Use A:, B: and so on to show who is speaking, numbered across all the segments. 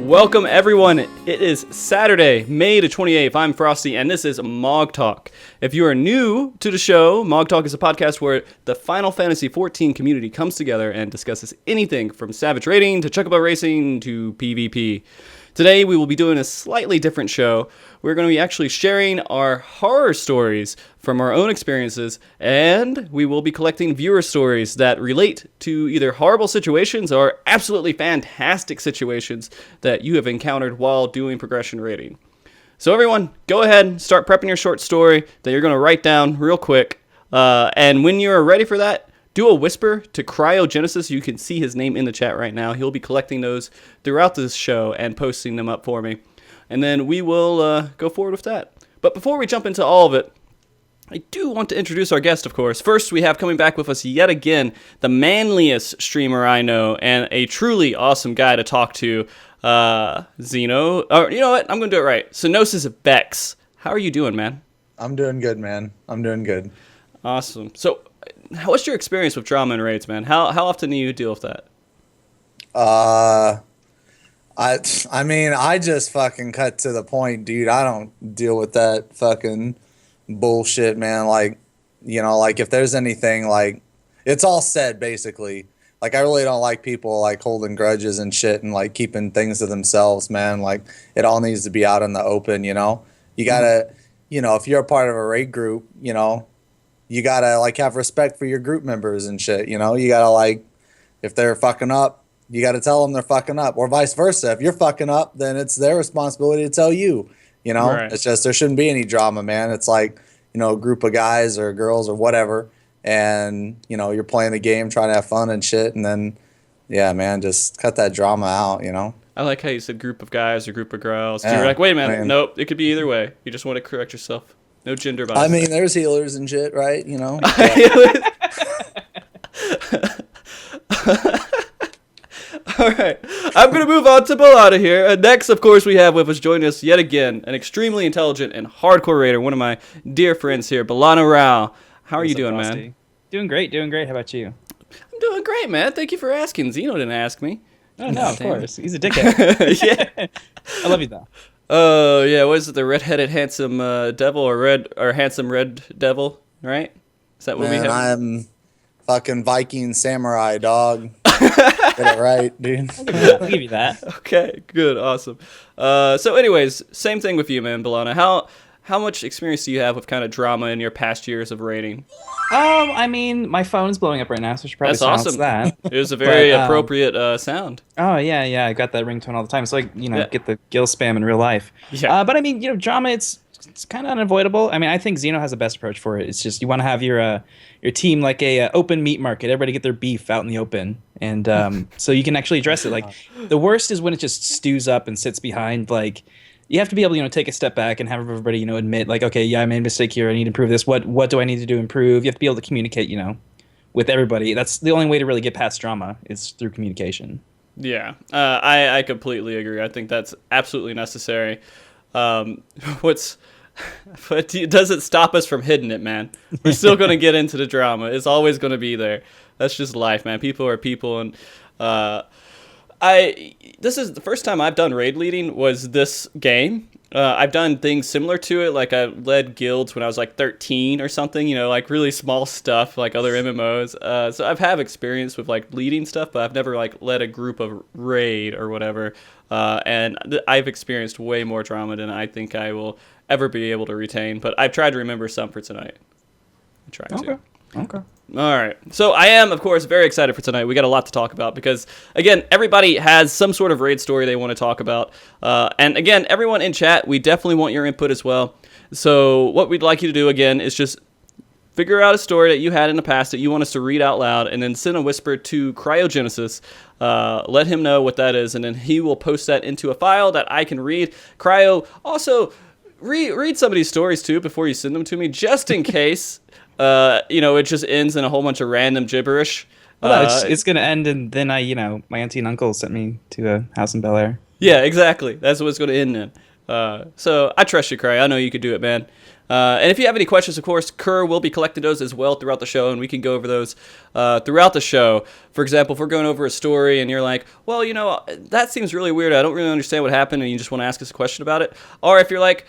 A: Welcome everyone. It is Saturday, May the 28th. I'm Frosty and this is MogTalk. If you are new to the show, MogTalk is a podcast where the Final Fantasy XIV community comes together and discusses anything from Savage Raiding to Chocobo Racing to PvP. Today we will be doing a slightly different show. We're going to be actually sharing our horror stories from our own experiences, and we will be collecting viewer stories that relate to either horrible situations or absolutely fantastic situations that you have encountered while doing progression rating. So everyone, go ahead and start prepping your short story that you're going to write down real quick. And when you're ready for that, do a whisper to Cryogenesis. You can see his name in the chat right now. He'll be collecting those throughout this show and posting them up for me. And then we will go forward with that. But before we jump into all of it, I do want to introduce our guest, of course. First, we have coming back with us yet again, the manliest streamer I know and a truly awesome guy to talk to, Xeno. Or you know what? I'm going to do it right. XenosysVex. How are you doing, man?
B: I'm doing good, man. I'm doing good.
A: Awesome. So, what's your experience with drama and raids, man? How often do you deal with that?
B: I mean, I just fucking cut to the point, dude. I don't deal with that fucking bullshit, man. Like, you know, like if there's anything, like, it's all said, basically. Like, I really don't like people, like, holding grudges and shit and, like, keeping things to themselves, man. Like, it all needs to be out in the open, you know? You gotta, you know, if you're a part of a raid group, you know, you gotta, like, have respect for your group members and shit, you know? You gotta, like, if they're fucking up, you gotta tell them they're fucking up. Or vice versa. If you're fucking up, then it's their responsibility to tell you, you know?
A: Right.
B: It's just, there shouldn't be any drama, man. It's like, you know, a group of guys or girls or whatever, and, you know, you're playing the game, trying to have fun and shit, and then, yeah, man, just cut that drama out, you know?
A: I like how you said group of guys or group of girls.
B: Yeah,
A: You're like, wait a minute,
B: man.
A: nope, it could be either way. You just want to correct yourself. No gender bias.
B: I mean, there's healers and shit, right? You know?
A: All right, I'm going to move on to Balana here. Next, of course, we have with us joining us yet again, an extremely intelligent and hardcore raider, one of my dear friends here, Balana Rahl. How are you doing, man?
C: Doing great. How about you?
A: I'm doing great, man. Thank you for asking. Xeno didn't ask me.
C: Oh, no, of course. He's a dickhead.
A: Yeah.
C: I love you, though.
A: Oh, yeah, what is it, the red-headed handsome devil or handsome red devil, right? Is that what we
B: Man,
A: have?
B: I'm fucking Viking samurai, dog. Get it right, dude.
C: I'll give you that.
A: Okay, good, awesome. So anyways, same thing with you, man, Balana. How much experience do you have with kind of drama in your past years of raiding?
C: I mean, my phone's blowing up right now, so I should probably
A: That's
C: silence
A: awesome.
C: that.
A: It was a very
C: But,
A: appropriate sound.
C: Oh, yeah, I got that ringtone all the time, so I,
A: Yeah.
C: get the gill spam in real life.
A: Yeah.
C: But I mean, drama, it's kind of unavoidable. I mean, I think Xeno has the best approach for it. It's just you want to have your team like a open meat market. Everybody get their beef out in the open, and so you can actually address it. Like the worst is when it just stews up and sits behind. Like you have to be able to take a step back and have everybody admit like, okay, yeah, I made a mistake here. I need to improve this. What do I need to do to improve? You have to be able to communicate. With everybody. That's the only way to really get past drama is through communication.
A: Yeah, I completely agree. I think that's absolutely necessary. But it doesn't stop us from hitting it, man. We're still going to get into the drama. It's always going to be there. That's just life, man. People are people, and this is the first time I've done raid leading was this game. I've done things similar to it, like I led guilds when I was like 13 or something, like really small stuff like other MMOs. So I've had experience with like leading stuff, but I've never like led a group of raid or whatever. And I've experienced way more drama than I think I will ever be able to retain. But I've tried to remember some for tonight. I tried to.
C: Okay.
A: All right. So I am, of course, very excited for tonight. We got a lot to talk about because, again, everybody has some sort of raid story they want to talk about. And, again, everyone in chat, we definitely want your input as well. So what we'd like you to do, again, is just figure out a story that you had in the past that you want us to read out loud and then send a whisper to Cryogenesis. Let him know what that is, and then he will post that into a file that I can read. Cryo, also, read some of these stories, too, before you send them to me, just in case... it just ends in a whole bunch of random gibberish.
C: Well, it's going to end, and then my auntie and uncle sent me to a house in Bel Air.
A: Yeah, exactly. That's what it's going to end in. So I trust you, Cray. I know you could do it, man. And if you have any questions, of course, Kerr will be collecting those as well throughout the show, and we can go over those throughout the show. For example, if we're going over a story and you're like, well, that seems really weird. I don't really understand what happened, and you just want to ask us a question about it. Or if you're like,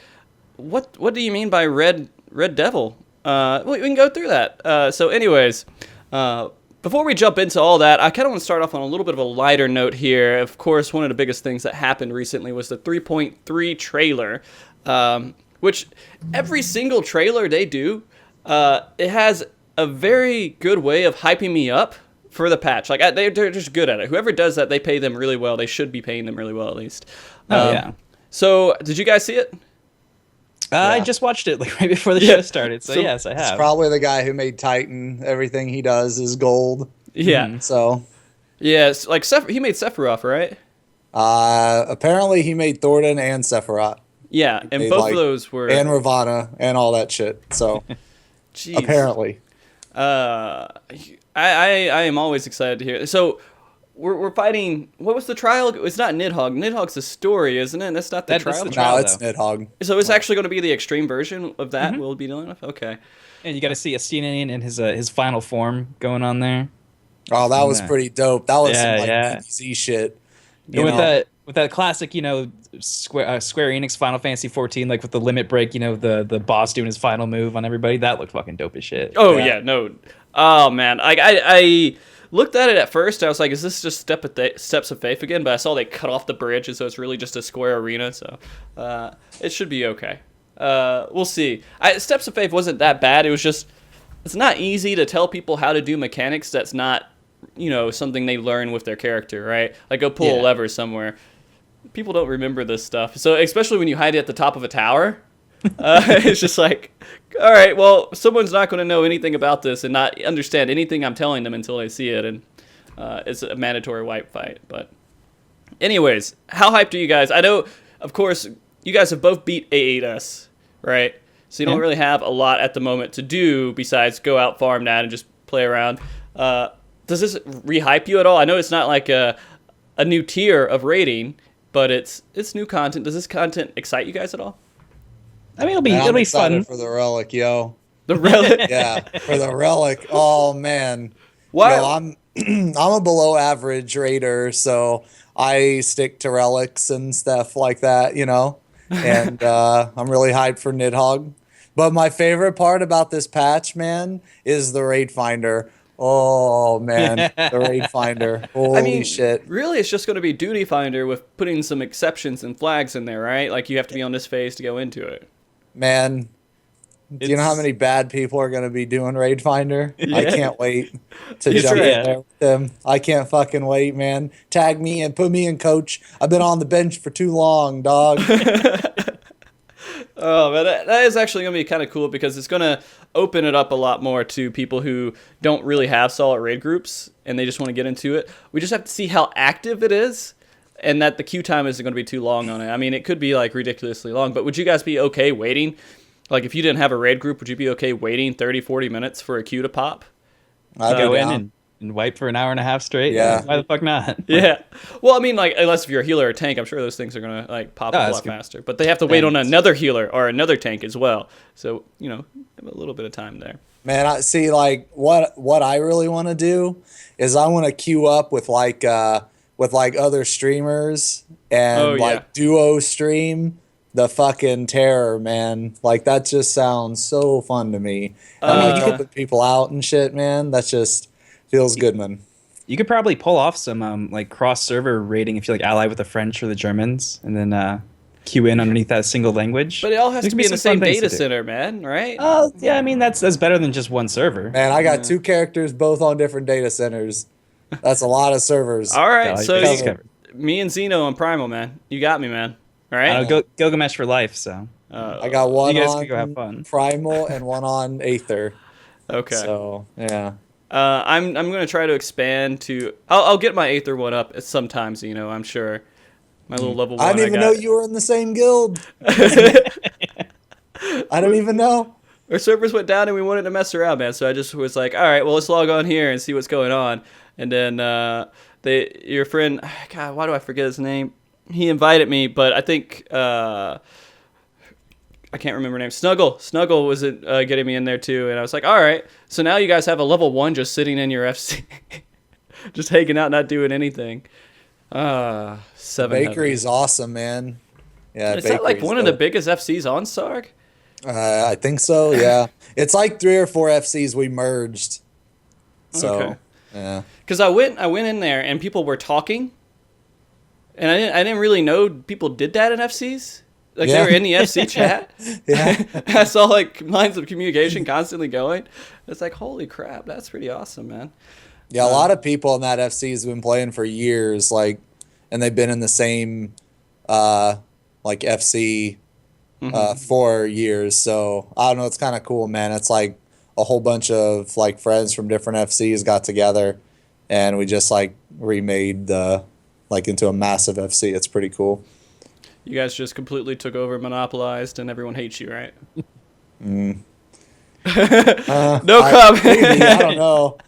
A: what do you mean by Red Devil? We can go through that. So anyways, before we jump into all that, I kind of want to start off on a little bit of a lighter note here. Of course, one of the biggest things that happened recently was the 3.3 trailer, which every single trailer they do, it has a very good way of hyping me up for the patch. Like, they're just good at it. Whoever does that, they pay them really well. They should be paying them really well, at least.
C: Yeah.
A: So, did you guys see it?
C: I just watched it like right before the show started, so yes, I have.
B: It's probably the guy who made Titan. Everything he does is gold.
A: Yeah.
B: So.
A: Yeah, like he made Sephiroth, right?
B: Apparently he made Thornton and Sephiroth.
A: Yeah, and both of those were...
B: And Ravana and all that shit, so...
A: Jeez.
B: Apparently.
A: I am always excited to hear... So, we're fighting... What was the trial? It's not Nidhogg. Nidhogg's the story, isn't it? That's not the trial?
C: The trial.
B: No, it's Nidhogg.
A: So it's actually going to be the extreme version of that we'll be dealing with? Okay.
C: And you got to see Astinian in his final form going on there.
B: Oh, that was pretty dope. That was some
C: yeah.
B: DBZ shit.
C: With that classic, Square Enix Final Fantasy 14, like with the limit break, the boss doing his final move on everybody. That looked fucking dope as shit.
A: Oh yeah, no. Oh man, I looked at it at first. I was like, is this just Steps of Faith again? But I saw they cut off the bridge, so it's really just a square arena. So it should be okay. We'll see. Steps of Faith wasn't that bad. It was just, it's not easy to tell people how to do mechanics that's not, something they learn with their character, right? Like go pull a lever somewhere. People don't remember this stuff. So especially when you hide it at the top of a tower, it's just like, all right, well, someone's not going to know anything about this and not understand anything I'm telling them until they see it. And it's a mandatory wipe fight. But anyways, how hyped are you guys? I know, of course, you guys have both beat A8S, right? So you don't really have a lot at the moment to do besides go out, farm that, and just play around. Does this re-hype you at all? I know it's not like a new tier of rating, but it's new content. Does this content excite you guys at all?
C: I mean, it'll be fun
B: for the relic, yo.
A: The relic,
B: yeah, for the relic. Oh man,
A: what?
B: I'm a below average raider, so I stick to relics and stuff like that, And I'm really hyped for Nidhogg. But my favorite part about this patch, man, is the raid finder. Oh man, the raid finder. Holy shit.
A: Really, it's just going to be duty finder with putting some exceptions and flags in there, right? Like you have to be on this phase to go into it.
B: Man, do you know how many bad people are going to be doing raid finder? Yeah. I can't wait to jump in there with them. I can't fucking wait, man. Tag me and put me in, coach. I've been on the bench for too long, dog.
A: Oh, man, that is actually going to be kind of cool because it's going to open it up a lot more to people who don't really have solid raid groups and they just want to get into it. We just have to see how active it is and that the queue time isn't going to be too long on it. I mean, it could be like ridiculously long, but would you guys be okay waiting? Like if you didn't have a raid group, would you be okay waiting 30, 40 minutes for a queue to pop?
B: I'd
C: go in and wipe for an hour and a half straight.
B: Yeah.
C: Why the fuck not?
A: Yeah. Well, I mean, like, unless if you're a healer or tank, I'm sure those things are going to, like, pop up a lot faster. But they have to wait on another healer or another tank as well. So, have a little bit of time there.
B: Man, I see, like, what I really want to do is I want to queue up with other streamers and, duo stream the fucking terror, man. Like, that just sounds so fun to me. Helping people out and shit, man. That's just... feels good, man.
C: You could probably pull off some like cross-server rating if you like ally with the French or the Germans, and then queue in underneath that single language.
A: But it all has to be in the same data center, man, right?
C: Oh, yeah. I mean, that's better than just one server.
B: Man, I got two characters both on different data centers. That's a lot of servers.
A: All right, so me and Xeno on Primal, man. You got me, man. All right.
C: Gilgamesh for life. So
B: I got one
C: you guys
B: on
C: can go have fun.
B: Primal and one on Aether.
A: Okay.
B: So yeah.
A: I'm going to try to expand to... I'll get my Aether one up sometimes, I'm sure. My little level 1
B: I didn't even know you were in the same guild. I don't even know.
A: Our servers went down and we wanted to mess around, man. So I just was like, all right, well, let's log on here and see what's going on. And then your friend... God, why do I forget his name? He invited me, but I think... I can't remember her name. Snuggle was getting me in there too, and I was like, all right. So now you guys have a level 1 just sitting in your FC, just hanging out, not doing anything. 7.
B: Bakery's awesome, man. Yeah,
A: is that like one of the biggest FCs on Sarg?
B: I think so. Yeah, it's like 3 or 4 FCs we merged. So
A: Okay.
B: yeah,
A: Because I went in there and people were talking, and I didn't really know people did that in FCs. Like they were in the FC chat.
B: Yeah.
A: I saw like lines of communication constantly going. It's like, holy crap, that's pretty awesome, man.
B: Yeah, a lot of people in that FC has been playing for years, like, and they've been in the same, like FC, for years. So I don't know, it's kind of cool, man. It's like a whole bunch of like friends from different FCs got together, and we just like remade the like into a massive FC. It's pretty cool.
A: You guys just completely took over, monopolized, and everyone hates you, right? No comment.
B: Maybe, I don't know.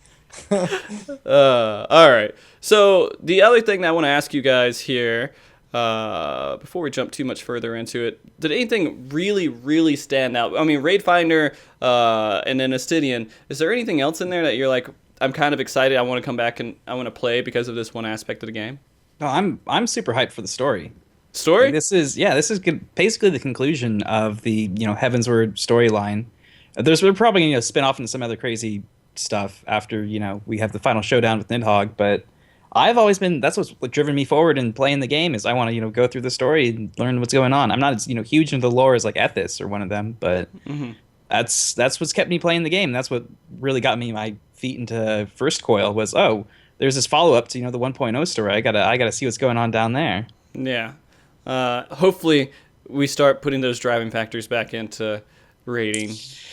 A: All right. So the other thing that I want to ask you guys here, before we jump too much further into it, did anything really, really stand out? I mean, Raid Finder and then Astidian. Is there anything else in there that you're like, I'm kind of excited, I want to come back and I want to play because of this one aspect of the game?
C: No, I'm super hyped for the story.
A: Story?
C: Like, this is basically the conclusion of the Heavensward storyline. We're probably going to spin off into some other crazy stuff after we have the final showdown with Nidhogg, but I've always been, that's what's driven me forward in playing the game, is I want to go through the story and learn what's going on. I'm not as huge into the lore as like Ethis or one of them, but that's what's kept me playing the game. That's what really got me my feet into First Coil was, oh, there's this follow up to the 1.0 story. I gotta see what's going on down there.
A: Yeah. Hopefully we start putting those driving factors back into rating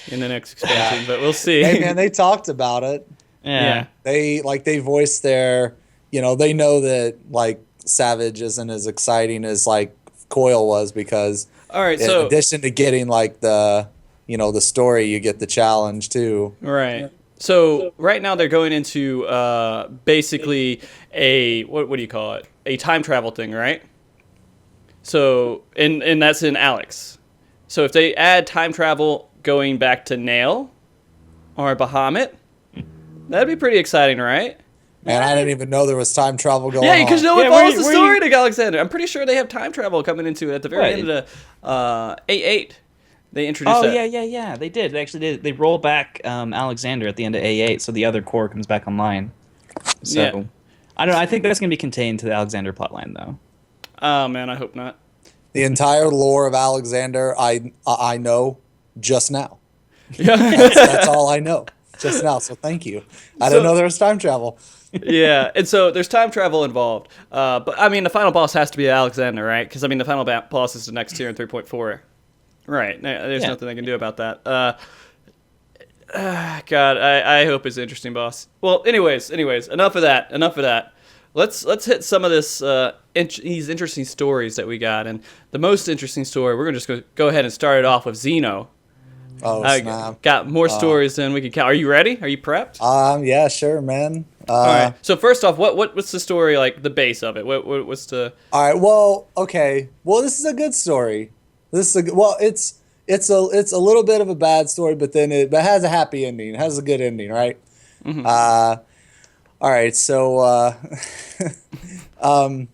A: in the next expansion, but we'll see.
B: Hey man, they talked about it.
A: Yeah.
B: They voiced their, they know that like Savage isn't as exciting as like Coil was, because
A: All right,
B: in
A: so
B: addition to getting like the the story, you get the challenge too.
A: right. So right now they're going into basically a what do you call it? A time travel thing, right? So and that's in Alex. So if they add time travel going back to Nail or Bahamut, that'd be pretty exciting, right?
B: And I didn't even know there was time travel going on.
A: Yeah, because no one
C: Yeah,
A: follows
C: where
A: the
C: you-
A: story to Alexander. I'm pretty sure they have time travel coming into it at the very end of the 8-8. They introduced
C: Oh
A: that.
C: yeah. They did. They actually did. They roll back Alexander at the end of A8, so the other core comes back online. So
A: Yeah.
C: I don't know. I think that's gonna be contained to the Alexander plotline, though.
A: Oh man, I hope not.
B: The entire lore of Alexander, I know just now.
A: Yeah.
B: That's all I know just now. So thank you. I didn't know there was time travel.
A: Yeah, and so there's time travel involved. But I mean, the final boss has to be Alexander, right? Because I mean, the final boss is the next tier in 3.4. Right. There's nothing they can do about that. God, I hope it's an interesting boss. Well, anyways, enough of that. Let's hit some of this these interesting stories that we got, and the most interesting story, we're gonna just go ahead and start it off with Xeno.
B: Oh
A: I
B: snap!
A: got more stories than we can count. Are you ready? Are you prepped?
B: Yeah, sure, man.
A: All right. So first off, what's the story, like the base of it? What's the?
B: All right. Well, okay. Well, this is a good story. It's a little bit of a bad story, but then it has a happy ending. It has a good ending, right? All right. So all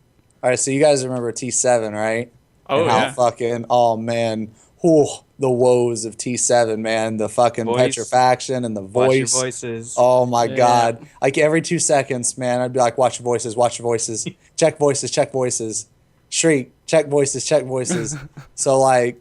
B: right. So you guys remember T7, right?
A: Oh,
B: and
A: yeah.
B: Oh man. The woes of T7, man. The fucking
C: Voice.
B: petrifaction and the
C: Watch your
B: voice.
C: voices.
B: Oh my God. Like every 2 seconds, man, I'd be like, watch your voices, check voices, shriek, check voices. So like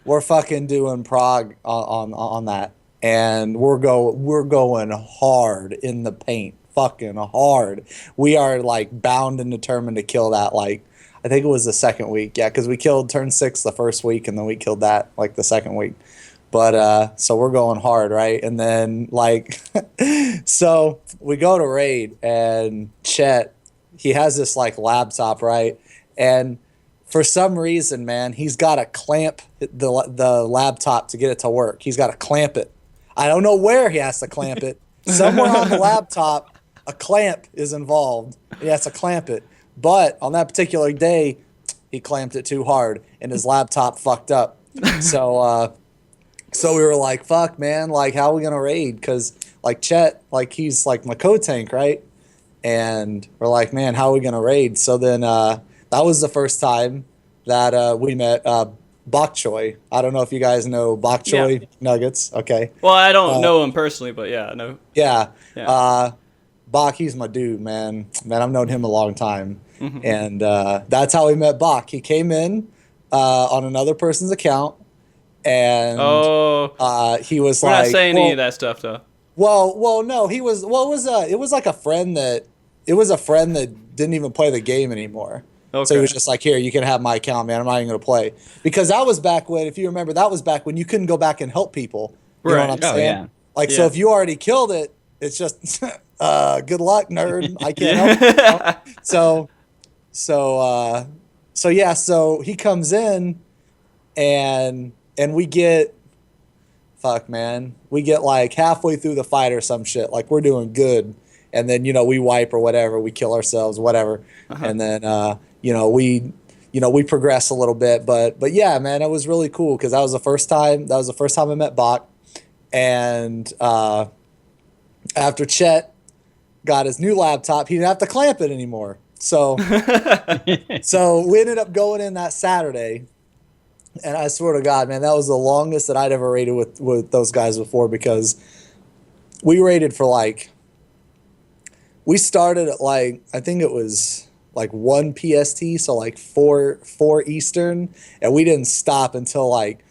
B: we're fucking doing prog on that. And we're going hard in the paint. Fucking hard. We are like bound and determined to kill that, like I think it was the second week. Yeah, because we killed turn 6 the first week, and then we killed that like the second week. But so we're going hard, right? And then like so we go to raid, and Chet, he has this like laptop, right? And for some reason, man, he's got to clamp the laptop to get it to work. He's got to clamp it. I don't know where he has to clamp it. Somewhere on the laptop, a clamp is involved. He has to clamp it. But on that particular day, he clamped it too hard, and his laptop fucked up. So so we were like, fuck, man, like, how are we gonna raid? Because like Chet, like he's like my co-tank, right? And we're like, man, how are we gonna raid? So then that was the first time that we met Bok Choy. I don't know if you guys know Bok Choy
A: Yeah.
B: Nuggets. Okay.
A: Well, I don't know him personally, but yeah, no.
B: Yeah.
A: Yeah.
B: Bach, he's my dude, man. Man, I've known him a long time.
A: Mhm.
B: And that's how we met Bach. He came in on another person's account, and
A: Oh,
B: he was
A: we're
B: like,
A: not saying
B: well,
A: any of that stuff though.
B: no, he was, well, it was like a friend that, it was a friend that didn't even play the game anymore. So
A: Okay.
B: he was just like, here, you can have my account, man. I'm not even going to play. Because that was back when, if you remember, that was back when you couldn't go back and help people. You know
A: Right.
B: what I'm
C: Oh,
B: saying?
C: yeah.
B: Like, so
A: Yeah.
B: if you already killed it, it's just, good luck, nerd. I can't help you.
A: Yeah.
B: So, so yeah, so he comes in and we get, fuck, man, we get like halfway through the fight or some shit. Like, we're doing good. And then, we wipe or whatever, we kill ourselves, whatever. And then, we progress a little bit, but yeah, man, it was really cool because that was the first time I met Bach. And after Chet got his new laptop, he didn't have to clamp it anymore. So so we ended up going in that Saturday, and I swear to God, man, that was the longest that I'd ever raided with those guys before, because we raided for like, we started at like, I think it was like 1 PST, so like 4 Eastern, and we didn't stop until like,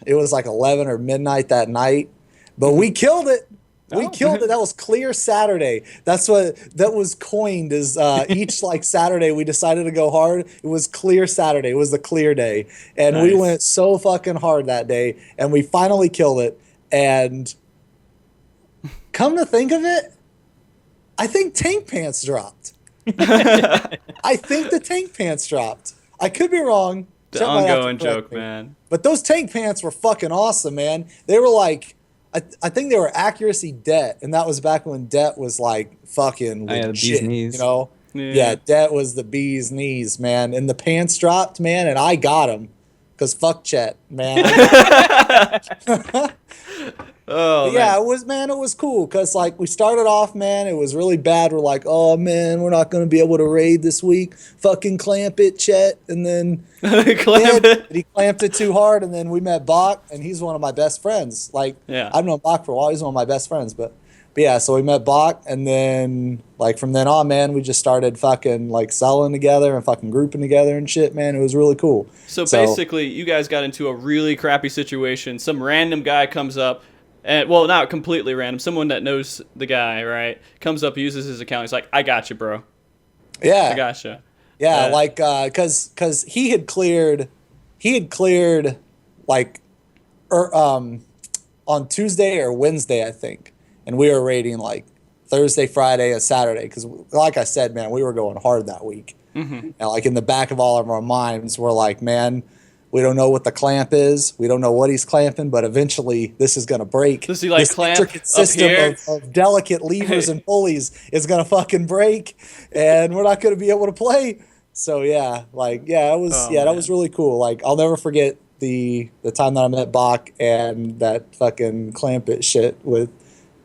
B: it was like 11 or midnight that night. But we killed it. We killed it. That was clear Saturday. That's what that was coined as each like Saturday we decided to go hard. It was clear Saturday. It was the clear day. And we
A: Nice.
B: went so fucking hard that day, and we finally killed it. And come to think of it, I think tank pants dropped. I think the tank pants dropped. I could be wrong.
A: The
B: Chet might have to
A: ongoing
B: correct
A: joke,
B: me.
A: man.
B: But those tank pants were fucking awesome, man. They were like, I think they were accuracy det, and that was back when det was like fucking
C: Oh, yeah, the
B: legit,
C: bee's knees.
B: Yeah,
A: Yeah.
B: det was the bee's knees, man. And the pants dropped, man, and I got them. Because fuck Chet, man.
A: Oh,
B: But yeah,
A: man.
B: it was cool. Because, like, we started off, man, it was really bad. We're like, oh, man, we're not going to be able to raid this week. Fucking clamp it, Chet. And then
A: Clamp it.
B: he clamped it too hard. And then we met Bach, and he's one of my best friends. Like,
A: Yeah.
B: I've known Bach for a while. He's one of my best friends. But yeah, so we met Bach. And then, like, from then on, man, we just started fucking, like, selling together and fucking grouping together and shit, man. It was really cool.
A: So basically, you guys got into a really crappy situation. Some random guy comes up, and well, not completely random. Someone that knows the guy, right? Comes up, uses his account. He's like, "I got you, bro.
B: Yeah.
A: I gotcha."
B: Yeah, like cause he had cleared like on Tuesday or Wednesday, I think, and we were raiding like Thursday, Friday, and Saturday, because like I said, man, we were going hard that week. And like in the back of all of our minds, we're like, man, we don't know what the clamp is. We don't know what he's clamping, but eventually this is gonna break.
A: Does he, like,
B: this
A: clamp
B: intricate
A: up
B: system
A: here?
B: of delicate levers and pulleys is gonna fucking break, and we're not gonna be able to play. So yeah, like that
A: man.
B: was really cool. Like, I'll never forget the time that I met Bach and that fucking clamp it shit with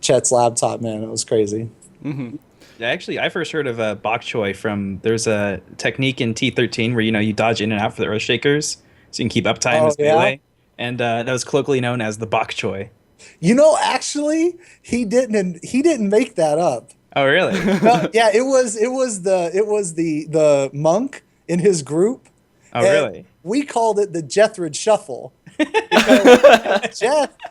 B: Chet's laptop, man. It was crazy.
C: Yeah, actually, I first heard of bok choy from, there's a technique in T13 where, you dodge in and out for the earth shakers, so you can keep uptime
B: Oh,
C: as
B: yeah?
C: melee. And that was colloquially known as the bok choy.
B: Actually, he didn't make that up.
C: Oh, really?
B: No, yeah, it was the monk in his group.
C: Oh,
B: and
C: really?
B: We called it the Jethrid Shuffle. Because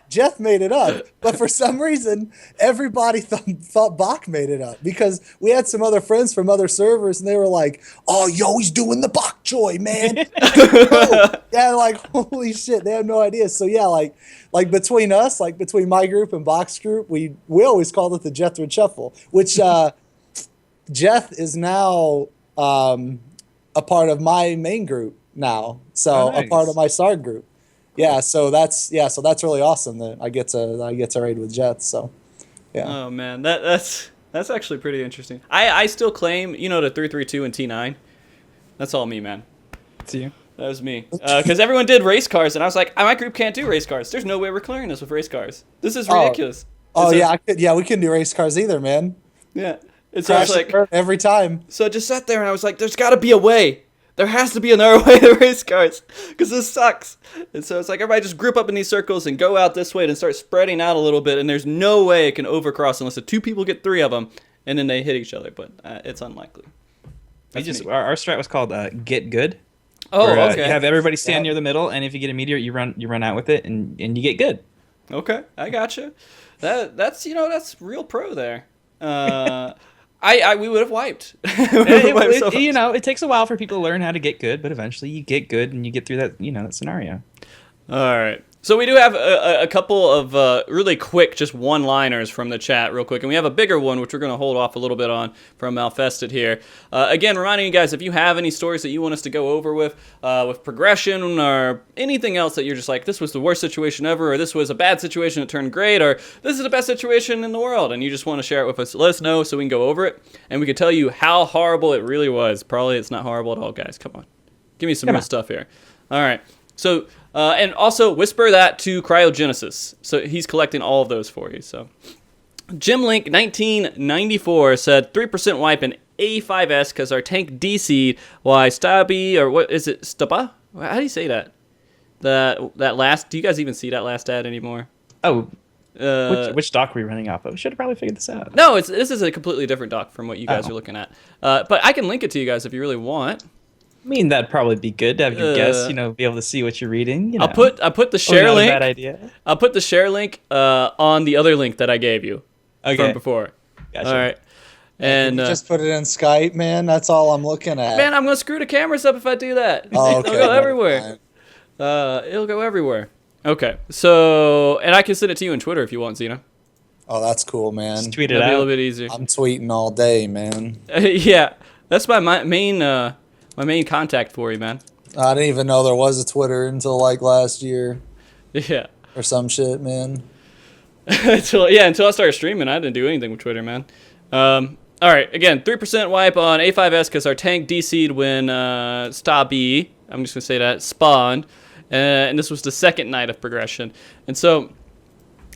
B: Jeff made it up, but for some reason everybody thought Bach made it up, because we had some other friends from other servers and they were like, "Oh, yo, he's doing the bok choy, man!" Yeah, like holy shit, they have no idea. So yeah, like between us, like between my group and Bach's group, we always called it the Jethrid Shuffle, which Jeff is now a part of my main group now, so
C: Oh, nice.
B: a part of my SARG group. Yeah, so that's really awesome that I get to raid with Jets. So, yeah.
A: Oh man, that's actually pretty interesting. I still claim, the 332 and T9. That's all me, man.
C: It's you.
A: That was me. Because everyone did race cars, and I was like, my group can't do race cars. There's no way we're clearing this with race cars. This is ridiculous.
B: Oh, yeah, we couldn't do race cars either, man.
A: Yeah. And so I was like,
B: every time.
A: So I just sat there, and I was like, there's got to be a way. There has to be another way to race cars, because this sucks. And so it's like, everybody just group up in these circles and go out this way and start spreading out a little bit, and there's no way it can overcross unless the two people get three of them, and then they hit each other, but it's unlikely.
C: Our strat was called Get Good.
A: Oh,
C: where,
A: okay.
C: You have everybody stand near the middle, and if you get a meteor, you run out with it, and you get good.
A: Okay, I gotcha. That's real pro there. We would have wiped.
C: It takes a while for people to learn how to get good, but eventually you get good and you get through that that scenario.
A: All right. So we do have a couple of really quick, just one-liners from the chat real quick. And we have a bigger one, which we're going to hold off a little bit on from Malfested here. Again, reminding you guys, if you have any stories that you want us to go over with progression or anything else that you're just like, this was the worst situation ever, or this was a bad situation that turned great, or this is the best situation in the world, and you just want to share it with us, let us know so we can go over it. And we can tell you how horrible it really was. Probably it's not horrible at all, guys. Come on. Give me some real stuff here. All right. So... and also whisper that to Cryogenesis. So he's collecting all of those for you. So Jimlink 1994 said 3% wipe in A5S because our tank DC'd. Why Stabby, or what is it? Staba? How do you say that? That last. Do you guys even see that last ad anymore?
C: Oh. Which doc were we running off of? We should have probably figured this out.
A: No, this is a completely different doc from what you guys are looking at. But I can link it to you guys if you really want.
C: I mean, that'd probably be good to have your guests, be able to see what you're reading.
A: I'll put the share link.
C: Bad idea.
A: I'll put the share link on the other link that I gave you from before.
C: Gotcha.
A: All right. And
B: just put it in Skype, man. That's all I'm looking at.
A: Man, I'm gonna screw the cameras up if I do that.
B: Oh, okay.
A: It'll go everywhere. It'll go everywhere. Okay. So, and I can send it to you on Twitter if you want, Xeno.
B: Oh, that's cool, man.
C: Just tweet it
A: That'd
C: out.
A: be a little bit easier.
B: I'm tweeting all day, man.
A: Yeah, that's my main contact for you, man.
B: I didn't even know there was a Twitter until like last year.
A: Yeah.
B: Or some shit, man.
A: until I started streaming, I didn't do anything with Twitter, man. All right, again, 3% wipe on A5S because our tank DC'd when Stabby, I'm just going to say that, spawned. And this was the second night of progression. And so,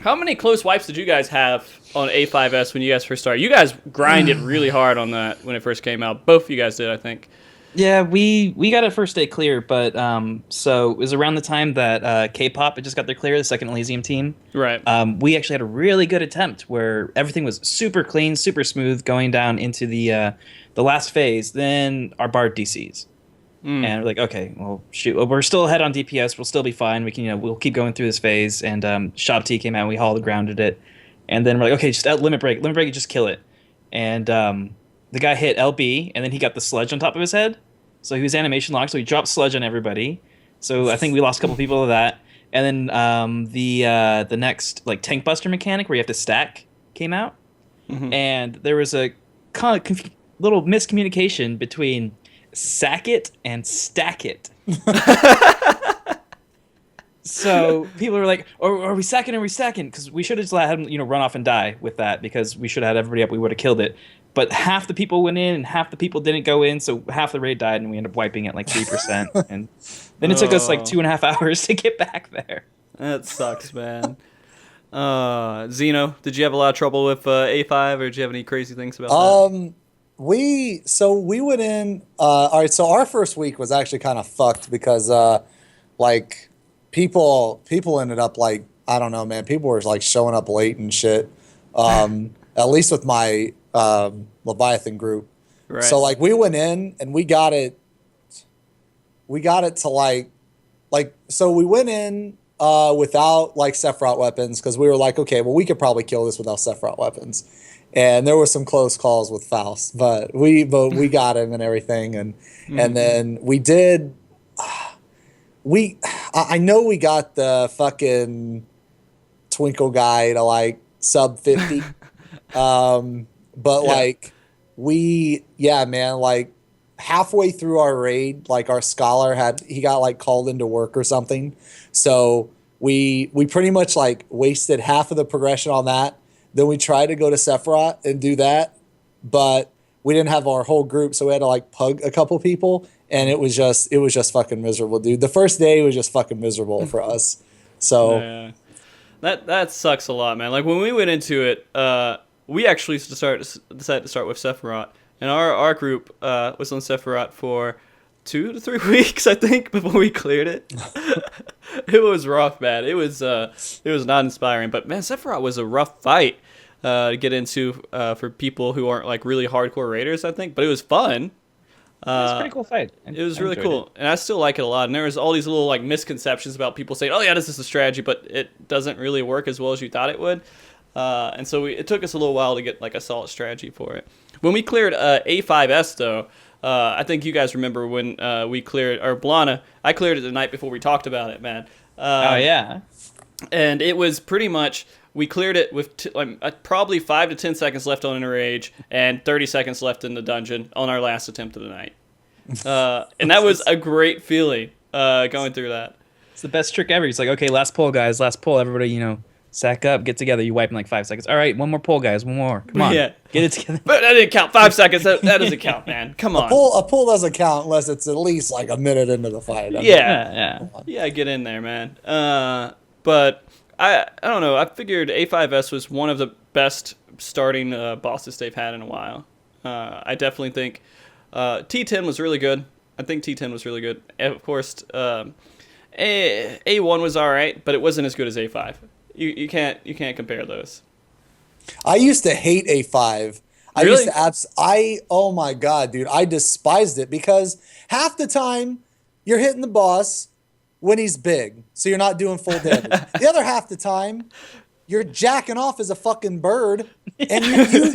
A: how many close wipes did you guys have on A5S when you guys first started? You guys grinded really hard on that when it first came out. Both of you guys did, I think.
C: Yeah, we got it first day clear, but so it was around the time that K-pop had just got their clear, the second Elysium team.
A: Right.
C: We actually had a really good attempt where everything was super clean, super smooth, going down into the last phase. Then our Bard DCs, and we're like, okay, well, shoot, well, we're still ahead on DPS. We'll still be fine. We can, we'll keep going through this phase. And Shop T came out, and we hauled grounded it, and then we're like, okay, just out limit break, just kill it, and the guy hit LB, and then he got the sludge on top of his head. So he was animation locked, so he dropped sludge on everybody. So I think we lost a couple people to that. And then the next tank buster mechanic where you have to stack came out. Mm-hmm. And there was a little miscommunication between sack it and stack it. So people were like, are we sacking or are we stacking? Because we should have just let him run off and die with that, because we should have had everybody up. We would have killed it. But half the people went in and half the people didn't go in, so half the raid died, and we ended up wiping it 3%. And then it took us 2.5 hours to get back there.
A: That sucks, man. Xeno, did you have a lot of trouble with A5, or did you have any crazy things about that?
B: We went in. All right, so our first week was actually kind of fucked because people ended up I don't know, man. People were showing up late and shit. At least with my Leviathan group. Right. So we went in and we got it to so we went in without Sephiroth weapons, because we were like, okay, well, we could probably kill this without Sephiroth weapons. And there were some close calls with Faust, but we got him and everything, and and then we did I know we got the fucking Twinkle guy to sub 50. But halfway through our raid, our scholar got called into work or something. So we pretty much wasted half of the progression on that. Then we tried to go to Sephiroth and do that, but we didn't have our whole group, so we had to pug a couple people, and it was just fucking miserable, dude. The first day was just fucking miserable for us. So
A: Yeah. That sucks a lot, man. Like when we went into it, we actually decided to start with Sephiroth, and our group was on Sephiroth for 2 to 3 weeks, I think, before we cleared it. It was rough, man. It was not inspiring, but man, Sephiroth was a rough fight to get into for people who aren't like really hardcore raiders, I think. But it was fun.
C: It was a pretty cool fight.
A: It was really cool, and I still like it a lot. And there was all these little like misconceptions about people saying, "Oh yeah, this is a strategy," but it doesn't really work as well as you thought it would. And so it took us a little while to get like a solid strategy for it. When we cleared A5S though, I think you guys remember when we cleared or Balana. I cleared it the night before we talked about it, man.
C: Oh yeah.
A: And it was pretty much we cleared it with probably 5 to 10 seconds left on Inner Rage and 30 seconds left in the dungeon on our last attempt of the night. And that was a great feeling going through that.
C: It's the best trick ever. He's like, okay, last pull, guys, last pull. Everybody, sack up, get together. You wipe in like 5 seconds. All right, one more pull, guys, one more. Come on, get it together.
A: But that didn't count. 5 seconds. That doesn't count, man. Come on.
B: A pull doesn't count unless it's at least like a minute into the fight.
A: Yeah, get in there, man. But I don't know. I figured A5S was one of the best starting bosses they've had in a while. I definitely think T10 was really good. I think T10 was really good. And of course, A1 was all right, but it wasn't as good as A5. You can't compare those.
B: I used to hate A5.
A: Really?
B: Oh my god, dude, I despised it because half the time you're hitting the boss when he's big, so you're not doing full damage. The other half the time, you're jacking off as a fucking bird, and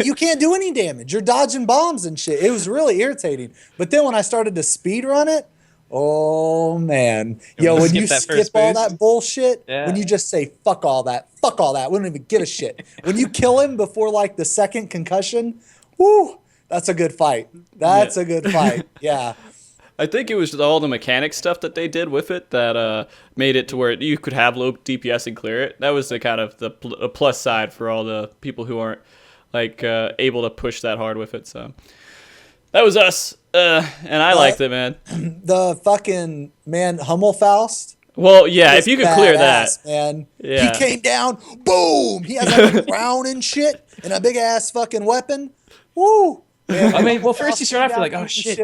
B: you can't do any damage. You're dodging bombs and shit. It was really irritating. But then when I started to speed run it, oh man, when you skip all that bullshit, when you just say fuck all that, we don't even give a shit. When you kill him before like the second concussion, whoo, that's a good fight. That's a good fight. Yeah.
A: I think it was all the mechanic stuff that they did with it that made it to where you could have low DPS and clear it. That was the kind of the plus side for all the people who aren't like able to push that hard with it. So that was us, and I liked it, man.
B: The fucking man Hummelfaust.
A: Well, yeah, if you could clear that,
B: man.
A: Yeah.
B: He came down, boom. He has like a crown and shit, and a big ass fucking weapon. Woo. Man,
C: I mean, well, first you start off like, oh shit.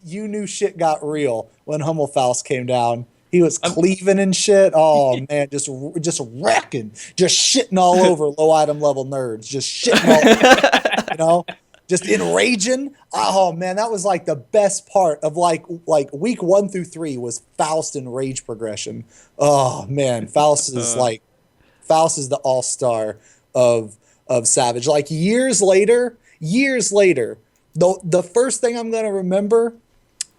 B: You knew shit got real when Hummelfaust came down. He was cleaving and shit. Oh man, just wrecking, just shitting all over low item level nerds, just shitting all over, just enraging. Oh man, that was like the best part of like week 1 through 3 was Faust and rage progression. Oh man, Faust is the all-star of Savage. Like years later, the first thing I'm going to remember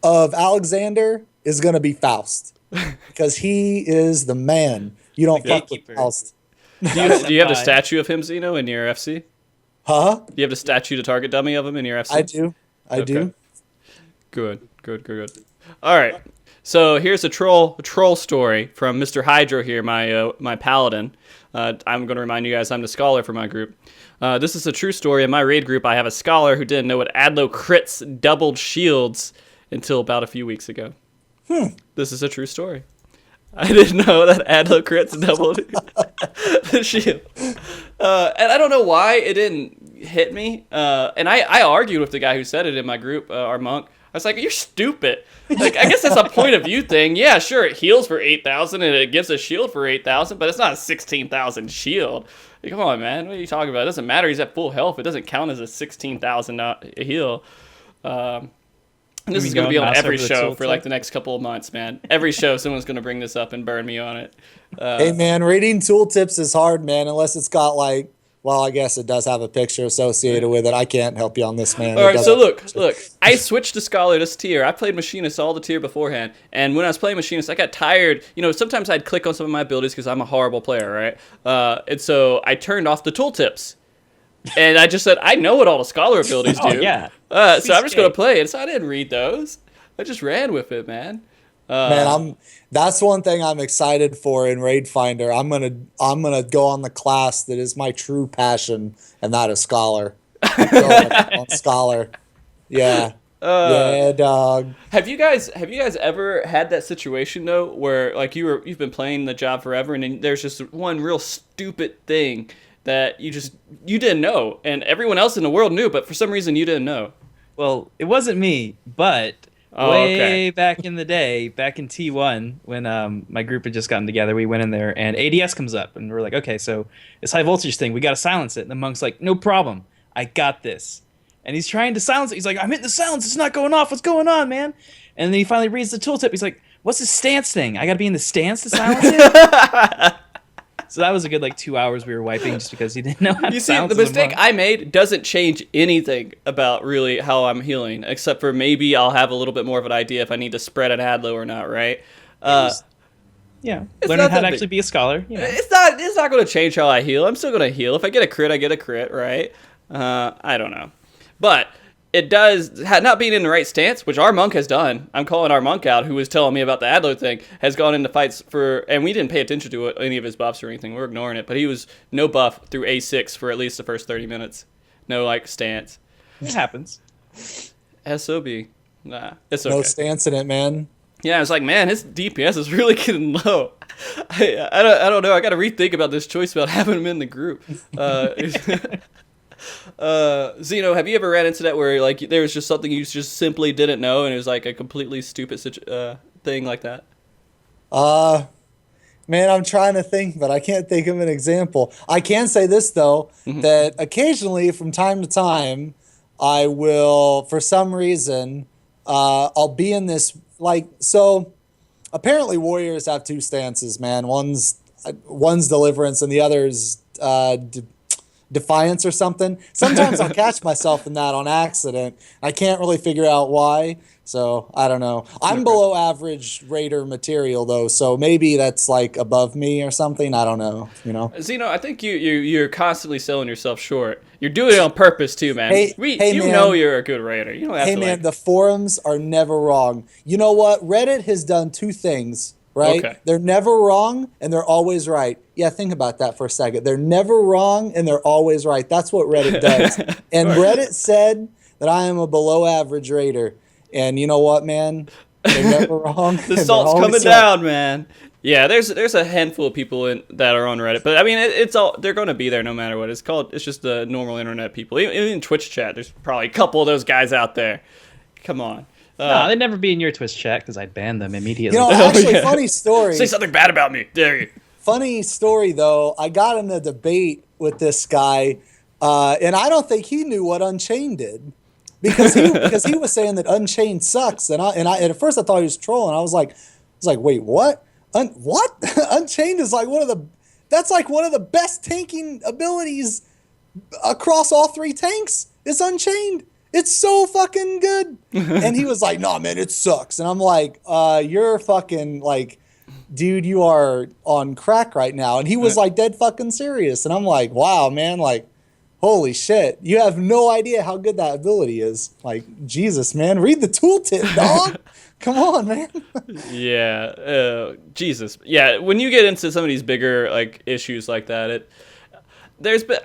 B: of Alexander is going to be Faust because he is the man. You don't fuck with Faust.
A: Do you have the statue of him, Xeno, in your FC?
B: Huh?
A: Do you have the statue to target dummy of him in your FC?
B: I do.
A: Good. All right. So here's a troll story from Mr. Hydro here, my paladin. I'm going to remind you guys I'm the scholar for my group. This is a true story. In my raid group, I have a scholar who didn't know what Adlo crits doubled shields until about a few weeks ago. This is a true story. I didn't know that Adlo crits doubled the shield. And I don't know why it didn't hit me. And I argued with the guy who said it in my group, our monk. I was like, you're stupid. Like, I guess that's a point of view thing. Yeah, sure, it heals for 8,000 and it gives a shield for 8,000, but it's not a 16,000 shield. Like, come on, man. What are you talking about? It doesn't matter. He's at full health. It doesn't count as a 16,000 heal. And this is going to be on every show for like the next couple of months, man. Every show, someone's going to bring this up and burn me on it.
B: Hey, man, reading tooltips is hard, man, unless it's got like, well, I guess it does have a picture associated with it. I can't help you on this, man.
A: All right, so look. I switched to Scholar this tier. I played Machinist all the tier beforehand, and when I was playing Machinist, I got tired. Sometimes I'd click on some of my abilities because I'm a horrible player, right? And so I turned off the tooltips, and I just said, I know what all the Scholar abilities do.
C: Oh, yeah.
A: So I'm just going to play it. So I didn't read those. I just ran with it, man.
B: That's one thing I'm excited for in Raid Finder. I'm gonna go on the class that is my true passion, and that is Scholar. On Scholar, yeah. Yeah, dog.
A: Have you guys ever had that situation though, where like you've been playing the job forever, and then there's just one real stupid thing that you didn't know, and everyone else in the world knew, but for some reason you didn't know.
C: Well, it wasn't me, but way back in the day, back in T1, when my group had just gotten together, we went in there, and ADS comes up, and we're like, okay, so this high voltage thing, we got to silence it. And the monk's like, no problem, I got this. And he's trying to silence it. He's like, I'm hitting the silence, it's not going off, what's going on, man? And then he finally reads the tooltip. He's like, what's this stance thing? I got to be in the stance to silence it? So that was a good 2 hours we were wiping just because he didn't know how to silence it.
A: The mistake I made doesn't change anything about really how I'm healing, except for maybe I'll have a little bit more of an idea if I need to spread an adlo or not, right?
C: Yeah, learning how to actually be a scholar. You know.
A: It's not going to change how I heal. I'm still going to heal. If I get a crit, I get a crit, right? I don't know. But it does, not being in the right stance, which our monk has done. I'm calling our monk out, who was telling me about the Adler thing, has gone into fights and we didn't pay attention to any of his buffs or anything. We're ignoring it. But he was no buff through A6 for at least the first 30 minutes. No, stance.
C: It happens.
A: SOB. Nah, it's okay.
B: No stance in it, man.
A: Yeah, I was like, man, his DPS is really getting low. I don't know. I got to rethink about this choice about having him in the group. Xeno, have you ever ran into that where there was just something you just simply didn't know and it was a completely stupid thing like that?
B: Man, I'm trying to think, but I can't think of an example. I can say this though, that occasionally from time to time, I will, for some reason, I'll be in this so apparently warriors have two stances, man. One's deliverance and the other's defiance or something. Sometimes I'll catch myself in that on accident. I can't really figure out why. So I don't know. I'm below average raider material though, so maybe that's above me or something. I don't know.
A: Xeno, I think you're constantly selling yourself short. You're doing it on purpose too, man. You know you're a good raider. You don't have to.
B: Hey man, the forums are never wrong. You know what? Reddit has done two things. Right? Okay. They're never wrong and they're always right. Yeah, think about that for a second. They're never wrong and they're always right. That's what Reddit does. And Reddit said that I am a below average raider. And you know what, man? They're never wrong.
A: The salt's coming down, man. Yeah, there's a handful of people that are on Reddit, but I mean they're going to be there no matter what. It's just the normal internet people. Even in Twitch chat, there's probably a couple of those guys out there. Come on.
C: No, they'd never be in your Twitch chat because I'd ban them immediately.
B: Actually, funny story.
A: Say something bad about me. Dare you.
B: Funny story, though. I got in a debate with this guy, and I don't think he knew what Unchained did. Because he was saying that Unchained sucks. And at first I thought he was trolling. I was like, wait, what? What? Unchained is one of the best tanking abilities across all three tanks. It's Unchained. It's so fucking good. And he was like, nah, man, it sucks. And I'm like, you're fucking dude, you are on crack right now. And he was dead fucking serious. And I'm like, wow, man, holy shit. You have no idea how good that ability is. Jesus, man, read the tooltip, dog. Come on, man.
A: Yeah. Jesus. Yeah. When you get into some of these bigger issues like that,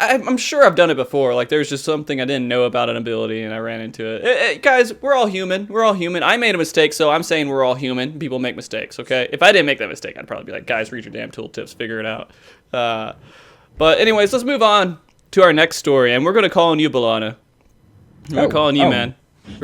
A: I'm sure I've done it before. There's just something I didn't know about an ability and I ran into it. Guys, we're all human. We're all human. I made a mistake, so I'm saying we're all human. People make mistakes, okay? If I didn't make that mistake, I'd probably be like, guys, read your damn tooltips, figure it out. But anyways, let's move on to our next story, and we're going to call on you, Balana. We're calling you, man.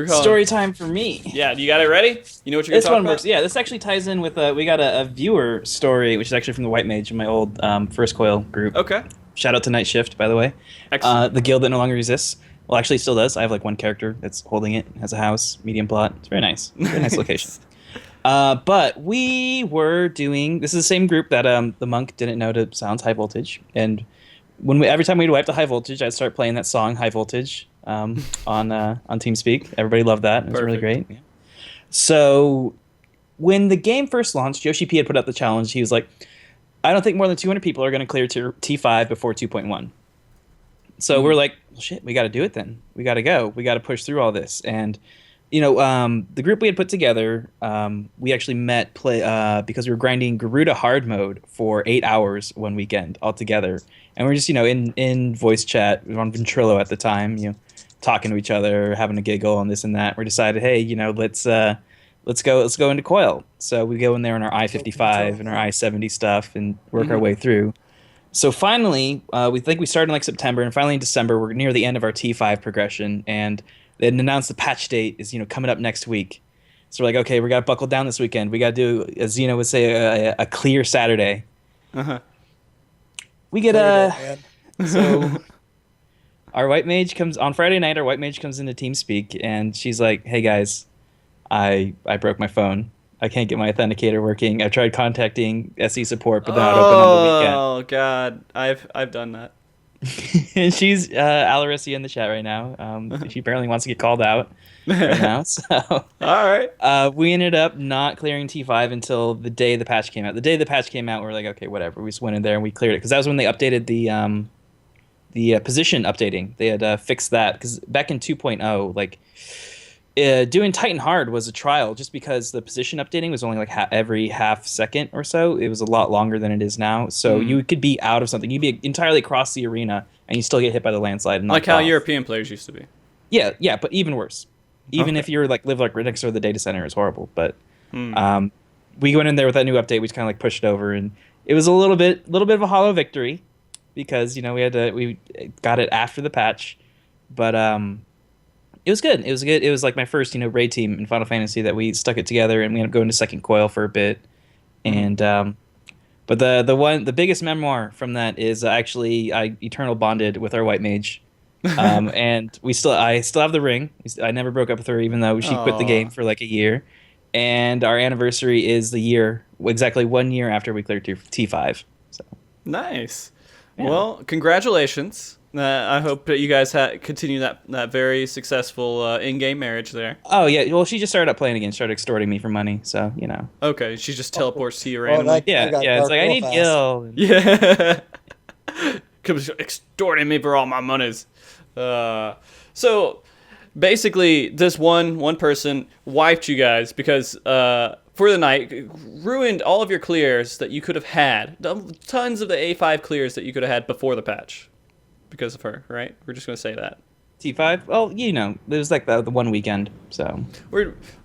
C: Story time for me.
A: Yeah, you got it ready? You know what you're going to talk about?
C: Works. Yeah, this actually ties in with, we got a viewer story, which is actually from the White Mage in my old First Coil group.
A: Okay.
C: Shout out to Night Shift, by the way.
A: Excellent.
C: The guild that no longer exists. Well, actually, it still does. I have one character that's holding it, has a house, medium plot. It's very nice. Very nice location. But we were doing... This is the same group that the monk didn't know to silence high voltage. And every time we'd wipe the high voltage, I'd start playing that song, High Voltage, on TeamSpeak. Everybody loved that. It was really great. Yeah. So when the game first launched, Yoshi P had put out the challenge. He was like... I don't think more than 200 people are going to clear T5 before 2.1. So we're like, well, shit, we got to do it then. We got to go. We got to push through all this. And, the group we had put together, we actually met because we were grinding Garuda hard mode for 8 hours one weekend all together. And we're just, in voice chat. We were on Ventrilo at the time, talking to each other, having a giggle and this and that. We decided, hey, let's go into Coil. So we go in there in our I-55 and our I-70 stuff and work our way through. So finally, we think we started in like September, and finally in December, we're near the end of our T5 progression, and they announced the patch date is coming up next week. So we're like, okay, we got to buckle down this weekend. We got to do, as Xeno would say, a clear Saturday. We get so our white mage comes on Friday night. Our white mage comes into TeamSpeak, and she's like, "Hey guys, I broke my phone. I can't get my authenticator working. I tried contacting SE support, but they're not open on the weekend."
A: Oh God, I've done that.
C: And she's Alarisia in the chat right now. She apparently wants to get called out right now. So
A: all right,
C: we ended up not clearing T5 until the day the patch came out. The day the patch came out, we were like, okay, whatever. We just went in there and we cleared it because that was when they updated the position updating. They had fixed that because back in 2.0, like. Doing Titan Hard was a trial just because the position updating was only like every half second or so. It was a lot longer than it is now. So you could be out of something. You'd be entirely across the arena and you still get hit by the landslide. And
A: like how
C: off.
A: European players used to be.
C: Yeah, but even worse. Even if you're live right next to the data center, it's horrible. But we went in there with that new update. We just kind of like pushed it over, and it was a little bit of a hollow victory because we got it after the patch, but it was good. It was like my first, raid team in Final Fantasy that we stuck it together, and we ended up going to second Coil for a bit. And but the biggest memoir from that is actually I eternal bonded with our white mage, and I still have the ring. I never broke up with her, even though she quit the game for like a year. And our anniversary is exactly 1 year after we cleared T5. So
A: nice.
C: Yeah.
A: Well, congratulations. I hope that you guys continue that very successful in-game marriage there.
C: Oh, yeah. Well, she just started up playing again, started extorting me for money, so,
A: Okay, she just teleports to you randomly.
C: Yeah, it's like, I need gil.
A: Yeah. Comes extorting me for all my monies. So, basically, this one person wiped you guys because... for the night, ruined all of your clears that you could have had. Tons of the A5 clears that you could have had before the patch. Because of her, right? We're just going to say that.
C: T5? Well, it was like the one weekend, so.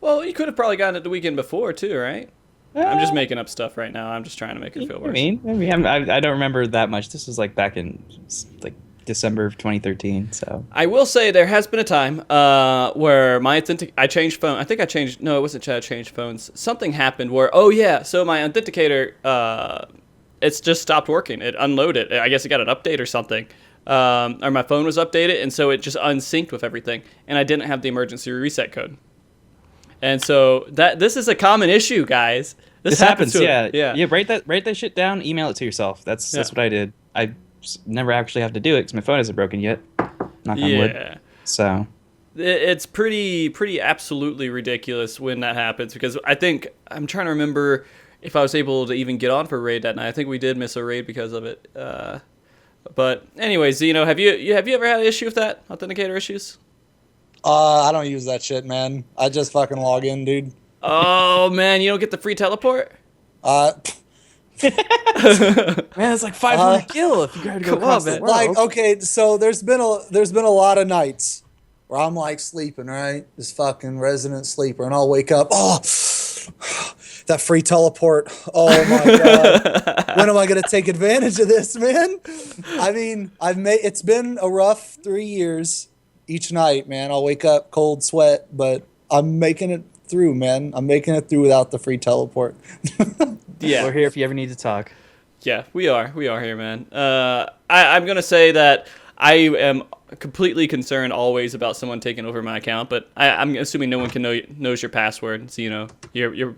A: Well, you could have probably gotten it the weekend before, too, right? I'm just making up stuff right now. I'm just trying to make it feel worse.
C: Maybe I don't remember that much. This was like back in like December of 2013, so. I
A: will say there has been a time where I changed phone. I think I changed. No, it wasn't I changed phones. Something happened where, so my authenticator, it's just stopped working. It unloaded. I guess it got an update or something. Or my phone was updated, and so it just unsynced with everything, and I didn't have the emergency reset code. And so this is a common issue, guys. This happens.
C: Yeah. Write that shit down. Email it to yourself. That's what I did. I never actually have to do it because my phone isn't broken yet. Knock on wood. So
A: it's pretty absolutely ridiculous when that happens because I'm trying to remember if I was able to even get on for a raid that night. I think we did miss a raid because of it. But anyways, Xeno, have you ever had an issue with that? Authenticator issues?
B: I don't use that shit, man. I just fucking log in, dude.
A: Oh man, you don't get the free teleport?
C: Man, it's like 500 gil if you gotta go across the world.
B: Like, okay, so there's been a lot of nights where I'm like sleeping, right? This fucking resident sleeper, and I'll wake up, that free teleport. Oh my god. When am I gonna take advantage of this, man? I mean, it's been a rough 3 years each night, man. I'll wake up cold sweat, but I'm making it through, man. I'm making it through without the free teleport.
A: Yeah.
C: We're here if you ever need to talk.
A: Yeah, we are here, man. I'm gonna say that I am completely concerned always about someone taking over my account, but I'm assuming no one knows your password. So you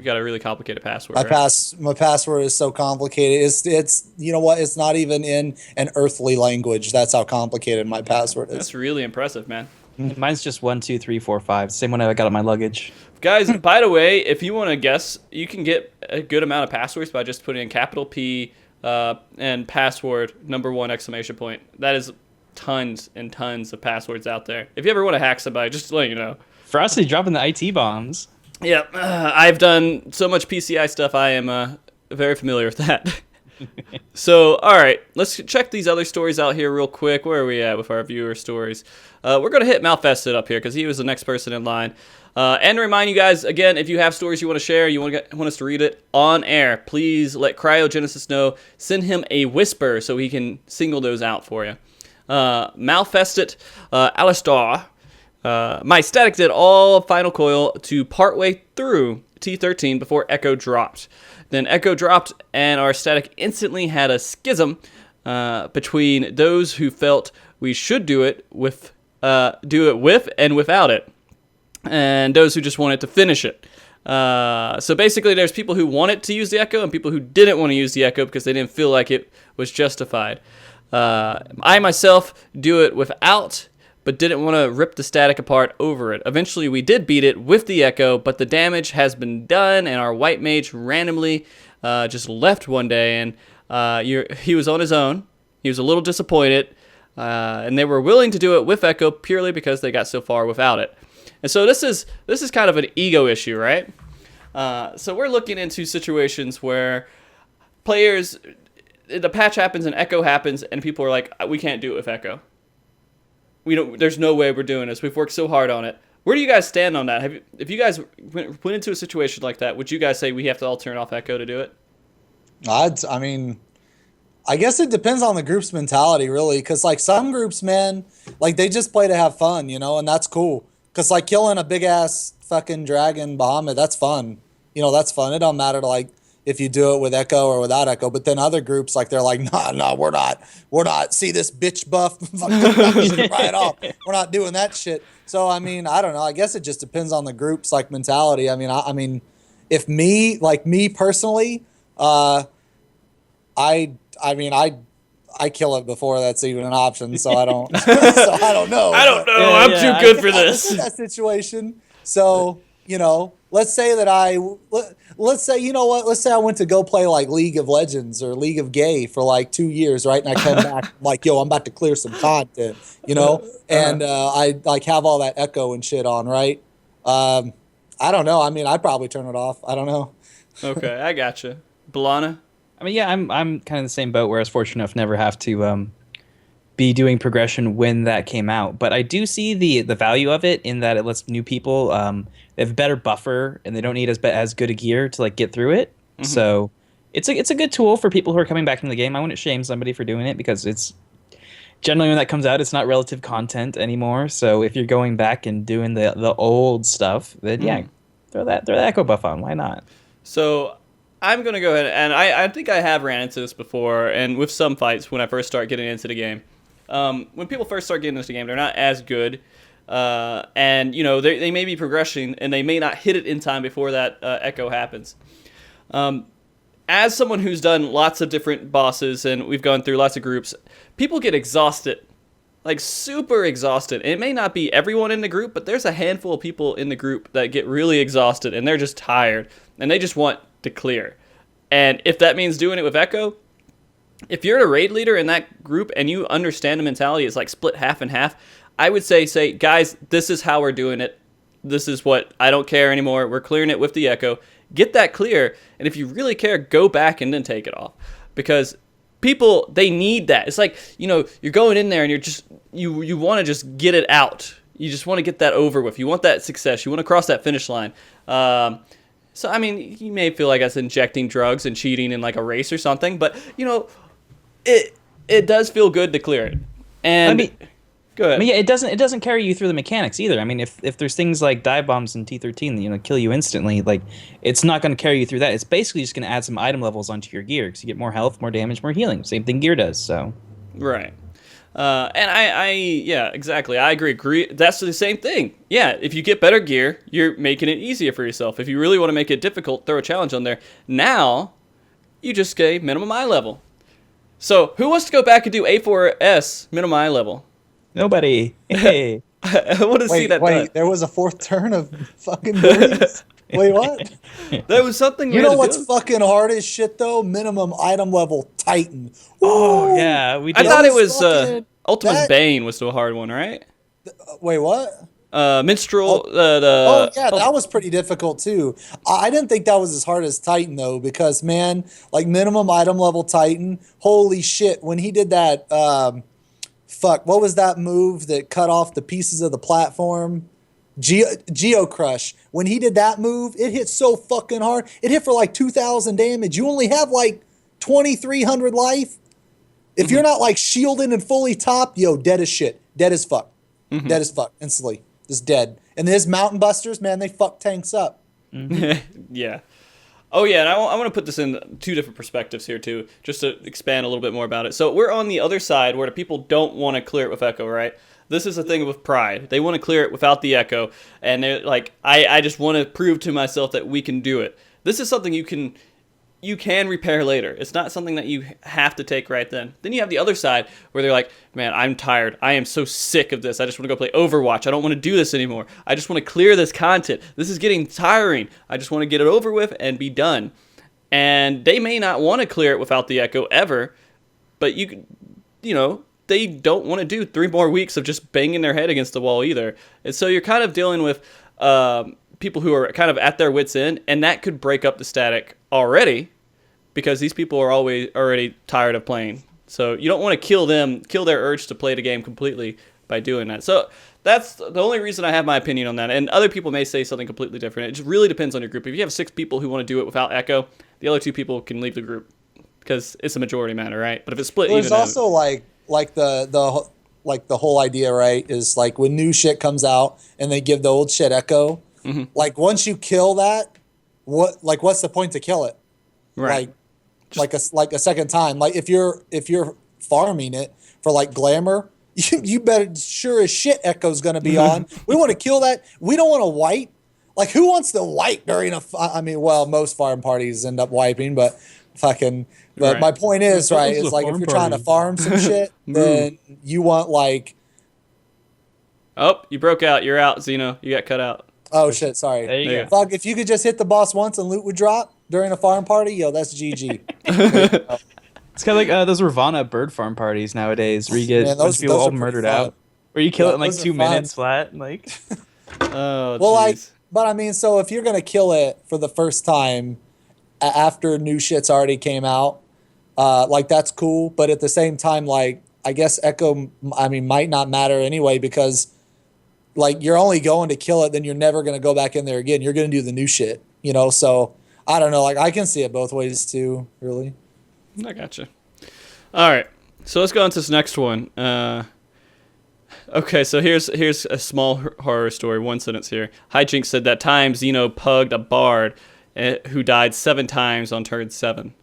A: got a really complicated password.
B: My password is so complicated. It's you know what? It's not even in an earthly language. That's how complicated my password is.
A: That's really impressive, man.
C: Mine's just 1, 2, 3, 4, 5. Same one I got on my luggage.
A: Guys, by the way, if you want to guess, you can get a good amount of passwords by just putting in capital P and password #1! That is tons and tons of passwords out there. If you ever want to hack somebody, just to let you know.
C: Frosty dropping the IT bombs.
A: Yeah, I've done so much PCI stuff. I am very familiar with that. So, all right, let's check these other stories out here real quick. Where are we at with our viewer stories? We're going to hit Malfested up here because he was the next person in line. And to remind you guys, again, if you have stories you want to share, you want us to read it on air, please let Cryogenesis know. Send him a whisper so he can single those out for you. Malfested, Alistar. My static did all final coil to partway through T13 before Echo dropped. Then Echo dropped, and our static instantly had a schism between those who felt we should do it with and without it, and those who just wanted to finish it. So basically, there's people who wanted to use the Echo and people who didn't want to use the Echo because they didn't feel like it was justified. I myself do it without, but didn't want to rip the static apart over it. Eventually, we did beat it with the Echo, but the damage has been done, and our white mage randomly just left one day, and he was on his own. He was a little disappointed, and they were willing to do it with Echo purely because they got so far without it. And so this is kind of an ego issue, right? So we're looking into situations where players, the patch happens and Echo happens, and people are like, we can't do it with Echo. There's no way we're doing this. We've worked so hard on it. Where do you guys stand on that? If you guys went into a situation like that, would you guys say we have to all turn off Echo to do it?
B: I mean, I guess it depends on the group's mentality, really. Because, like, some groups, man, like, they just play to have fun, and that's cool. Because, like, killing a big-ass fucking dragon Bahamut, that's fun. That's fun. It don't matter, like, if you do it with Echo or without Echo. But then other groups, like, they're like, nah, we're not. See this bitch buff? Right off. We're not doing that shit. So, I mean, I don't know. I guess it just depends on the group's, like, mentality. I mean, if me personally, I kill it before that's even an option. So I don't, I don't know.
A: I don't know. I'm too good for this.
B: In that situation. So, let's say that let's say, let's say I went to go play like League of Legends or League of Gay for like 2 years, right? And I come back like, I'm about to clear some content, and I like have all that Echo and shit on, right? I don't know. I mean, I'd probably turn it off. I don't know.
A: Okay, I gotcha. Balana?
C: I mean, yeah, I'm kind of in the same boat where I was fortunate enough to never have to be doing progression when that came out. But I do see the value of it in that it lets new people they have a better buffer and they don't need as good a gear to like get through it. Mm-hmm. So it's a good tool for people who are coming back into the game. I wouldn't shame somebody for doing it because it's generally when that comes out, it's not relative content anymore. So if you're going back and doing the old stuff, then yeah, throw that Echo buff on. Why not?
A: So I'm going to go ahead, and I think I have ran into this before, and with some fights when I first start getting into the game. When people first start getting into the game, they're not as good, and, they may be progressing, and they may not hit it in time before that Echo happens. As someone who's done lots of different bosses, and we've gone through lots of groups, people get exhausted, like super exhausted. It may not be everyone in the group, but there's a handful of people in the group that get really exhausted, and they're just tired, and they just want to clear. And if that means doing it with Echo, if you're a raid leader in that group and you understand the mentality, it's like split half and half, I would say, guys, this is how we're doing it. This is what, I don't care anymore. We're clearing it with the Echo. Get that clear. And if you really care, go back and then take it off. Because people, they need that. It's like, you're going in there and you're just, you want to just get it out. You just want to get that over with. You want that success. You want to cross that finish line. So, I mean, you may feel like that's injecting drugs and cheating in like a race or something, but, it does feel good to clear it. And go ahead.
C: I mean, yeah, it doesn't carry you through the mechanics either. I mean, if there's things like dive bombs in T13 that, kill you instantly, like, it's not going to carry you through that. It's basically just going to add some item levels onto your gear because you get more health, more damage, more healing. Same thing gear does, so.
A: Right. And yeah, exactly. I agree. That's the same thing. Yeah, if you get better gear, you're making it easier for yourself. If you really want to make it difficult, throw a challenge on there. Now, you just say minimum eye level. So, who wants to go back and do A4S minimum eye level?
C: Nobody. Hey.
A: I want to see that done.
B: There was a fourth turn of fucking birdies? Wait, what?
A: That was something
B: you know what's fucking hard as shit, though? Minimum item level Titan.
C: Oh, yeah. We did.
A: I thought it was Ultima's Bane was the hard one, right?
B: Wait, what?
A: Minstrel.
B: That was pretty difficult too. I didn't think that was as hard as Titan though, because man, like minimum item level Titan, holy shit! When he did that, what was that move that cut off the pieces of the platform? Geo Crush. When he did that move, it hit so fucking hard. It hit for like 2,000 damage. You only have like 2,300 life. If you're not like shielded and fully topped, yo, dead as shit. Dead as fuck. Dead as fuck. Instantly. Just dead. And his Mountain Busters, man, they fuck tanks up.
A: Yeah. Oh, yeah, and I want to put this in two different perspectives here, too, just to expand a little bit more about it. So we're on the other side where the people don't want to clear it with Echo, right? This is the thing with Pride. They want to clear it without the Echo, and they're like, I just want to prove to myself that we can do it. This is something you can repair later. It's not something that you have to take right then. Then you have the other side where they're like, man, I'm tired. I am so sick of this. I just want to go play Overwatch. I don't want to do this anymore. I just want to clear this content. This is getting tiring. I just want to get it over with and be done. And they may not want to clear it without the Echo ever, but you know, they don't want to do 3 more weeks of just banging their head against the wall either. And so you're kind of dealing with people who are kind of at their wits' end, and that could break up the static already because these people are already tired of playing. So you don't want to kill their urge to play the game completely by doing that. So that's the only reason I have my opinion on that. And other people may say something completely different. It just really depends on your group. If you have 6 people who want to do it without Echo, the other 2 people can leave the group because it's a majority matter, right? But if it's split,
B: There's also like the whole idea, right, is like when new shit comes out and they give the old shit Echo. Like once you kill that, what's the point to kill it?
A: Right.
B: Like a second time. Like if you're farming it for like glamour, you better sure as shit Echo's gonna be on. We want to kill that. We don't want to wipe. Like who wants to wipe during most farm parties end up wiping, but fucking. But my point is, right, is like if you're trying to farm some shit, then you want like.
A: Oh, you broke out. You're out, Xeno. You got cut out.
B: Oh shit! Sorry.
C: There you go.
B: Fuck! If you could just hit the boss once and loot would drop during a farm party, yo, that's GG.
C: It's kind of like those Ravana bird farm parties nowadays, where you get a bunch of people all murdered out, where you kill it in like 2 minutes flat, like.
A: Oh,
B: well,
A: geez.
B: but I mean, so if you're gonna kill it for the first time after new shit's already came out, like that's cool. But at the same time, like I guess Echo, might not matter anyway because. Like you're only going to kill it, then you're never going to go back in there again. You're going to do the new shit, you know? So I don't know. Like I can see it both ways too, really.
A: I gotcha. All right. So let's go on to this next one. Okay. So here's a small horror story. 1 sentence here. Hijinks said that time Xeno pugged a bard who died 7 times on turn 7.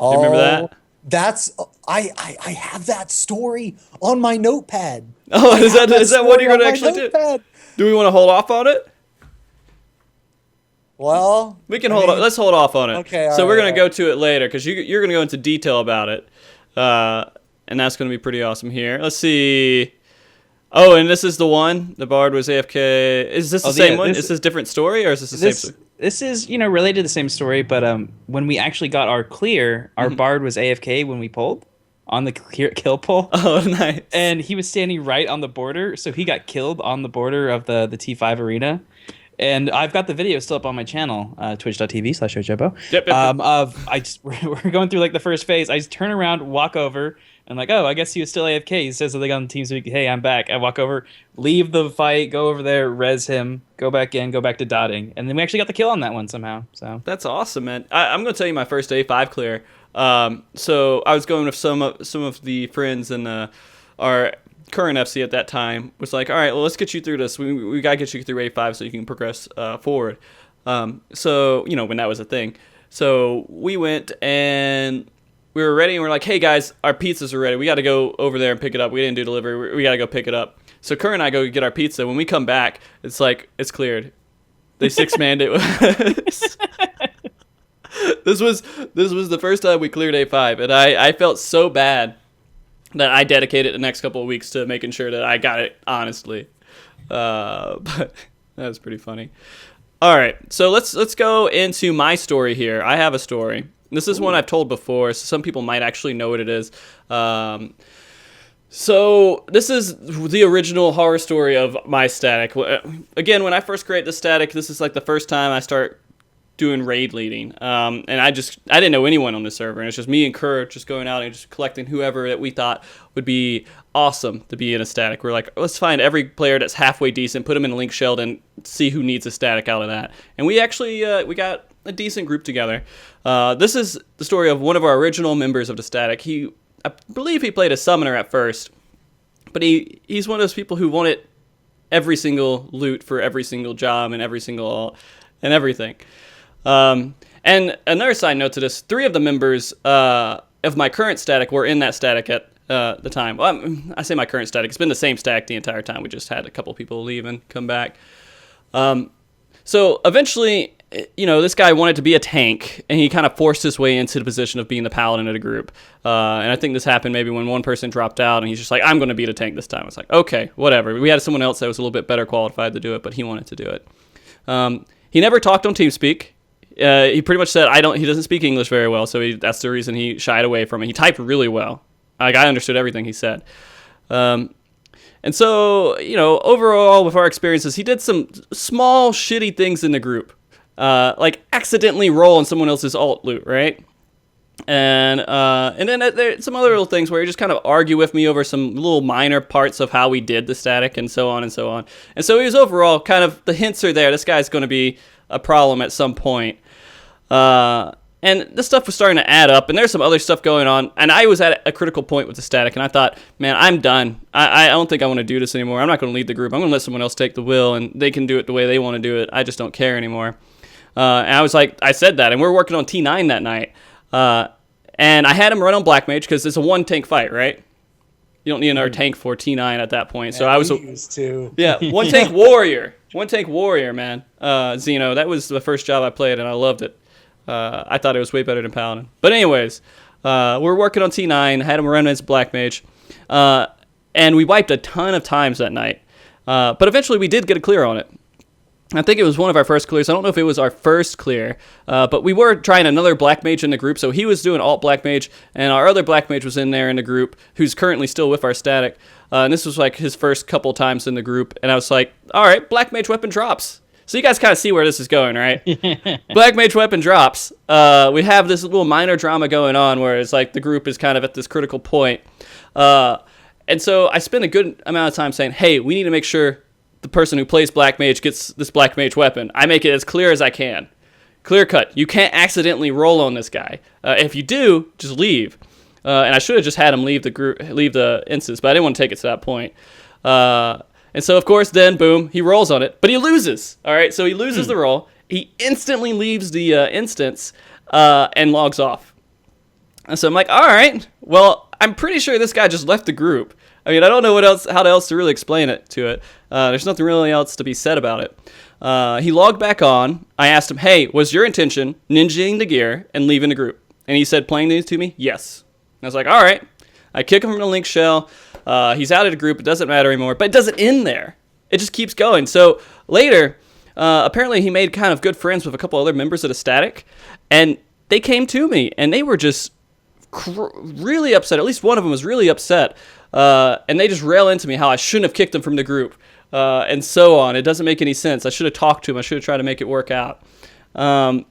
A: Do you remember that?
B: That's I have that story on my notepad.
A: Oh, is that what you're going to actually do? Do we want to hold off on it?
B: Well,
A: we can hold on. Let's hold off on it.
B: Okay.
A: So we're going to go to it later because you're going to go into detail about it, and that's going to be pretty awesome here. Let's see. Oh, and this is the one. The bard was AFK. Is this the same one? Is this a different story or is this the same story?
C: This is, related to the same story, but when we actually got our clear, our bard was AFK when we pulled on the kill pull.
A: Oh, nice.
C: And he was standing right on the border, so he got killed on the border of the T5 arena. And I've got the video still up on my channel, twitch.tv/Ojebo.
A: Yep.
C: We're going through like the first phase. I just turn around, walk over, and like, oh, I guess he was still AFK. He says something on the TeamSpeak, hey, I'm back. I walk over, leave the fight, go over there, res him, go back in, go back to dotting. And then we actually got the kill on that one somehow. So
A: that's awesome, man. I'm going to tell you my first A5 clear. So I was going with some of the friends in our current FC at that time. Was like, all right, well, let's get you through this. We got to get you through A5 so you can progress forward. So, when that was a thing. So we went and we were ready and we're like, hey guys, our pizzas are ready. We got to go over there and pick it up. We didn't do delivery. We got to go pick it up. So Kerr and I go get our pizza. When we come back, it's like, it's cleared. They 6-manned it. This was the first time we cleared A5, and I felt so bad that I dedicated the next couple of weeks to making sure that I got it honestly. But that was pretty funny. All right, so let's go into my story here. I have a story. This is one I've told before, so some people might actually know what it is. So this is the original horror story of my static. Again, when I first create the static, this is like the first time I start doing raid leading. And I didn't know anyone on the server, and it's just me and Kurt just going out and just collecting whoever that we thought would be awesome to be in a static. We're like, let's find every player that's halfway decent, put them in a link shell, and see who needs a static out of that. And we actually we got a decent group together. This is the story of one of our original members of the static. I believe he played a summoner at first, but he's one of those people who wanted every single loot for every single job and everything. And another side note to this: 3 of the members of my current static were in that static at the time. Well, I say my current static; it's been the same static the entire time. We just had a couple people leave and come back. So eventually, this guy wanted to be a tank, and he kind of forced his way into the position of being the paladin of the group. And I think this happened maybe when one person dropped out, and he's just like, I'm going to be the tank this time. It's like, okay, whatever. We had someone else that was a little bit better qualified to do it, but he wanted to do it. He never talked on TeamSpeak. He pretty much said, he doesn't speak English very well, so that's the reason he shied away from it. He typed really well. Like, I understood everything he said. And so, overall, with our experiences, he did some small, shitty things in the group. Like accidentally roll on someone else's alt loot, right? And then there's some other little things where you just kind of argue with me over some little minor parts of how we did the static and so on and so on. And so he was overall kind of, the hints are there. This guy's going to be a problem at some point. And this stuff was starting to add up, and there's some other stuff going on. And I was at a critical point with the static, and I thought, man, I'm done. I don't think I want to do this anymore. I'm not going to lead the group. I'm going to let someone else take the wheel, and they can do it the way they want to do it. I just don't care anymore. And I was like, I said that, and we were working on T9 that night. And I had him run on Black Mage because it's a 1-tank fight, right? You don't need another tank for T9 at that point. So I was
B: used to.
A: Yeah, 1-tank warrior. 1-tank warrior, man. Xeno, that was the first job I played, and I loved it. I thought it was way better than Paladin. But anyways, we're working on T9, had him run as Black Mage, and we wiped a ton of times that night. But eventually we did get a clear on it. I think it was one of our first clears. I don't know if it was our first clear, but we were trying another Black Mage in the group, so he was doing alt Black Mage, and our other Black Mage was in there in the group, who's currently still with our static. And this was like his first couple times in the group, and I was like, all right, Black Mage weapon drops. So you guys kind of see where this is going, right? Black Mage weapon drops. We have this little minor drama going on where it's like the group is kind of at this critical point. And so I spent a good amount of time saying, hey, we need to make sure the person who plays Black Mage gets this Black Mage weapon. I make it as clear as I can. Clear cut. You can't accidentally roll on this guy. If you do, just leave. And I should have just had him leave the instance, but I didn't want to take it to that point. And so, of course, then, boom, he rolls on it. But he loses. All right, so he loses the roll. He instantly leaves the instance and logs off. And so I'm like, all right, well, I'm pretty sure this guy just left the group. I mean, I don't know how else to really explain it to it. There's nothing really else to be said about it. He logged back on. I asked him, hey, was your intention ninjaing the gear and leaving the group? And he said, playing these to me? Yes. And I was like, all right. I kick him from the link shell. He's out of the group. It doesn't matter anymore. But it doesn't end there. It just keeps going. So later, apparently he made kind of good friends with a couple other members of the static. And they came to me. And they were just really upset. At least one of them was really upset. And they just rail into me how I shouldn't have kicked him from the group. And so on. It doesn't make any sense. I should have talked to him. I should have tried to make it work out. And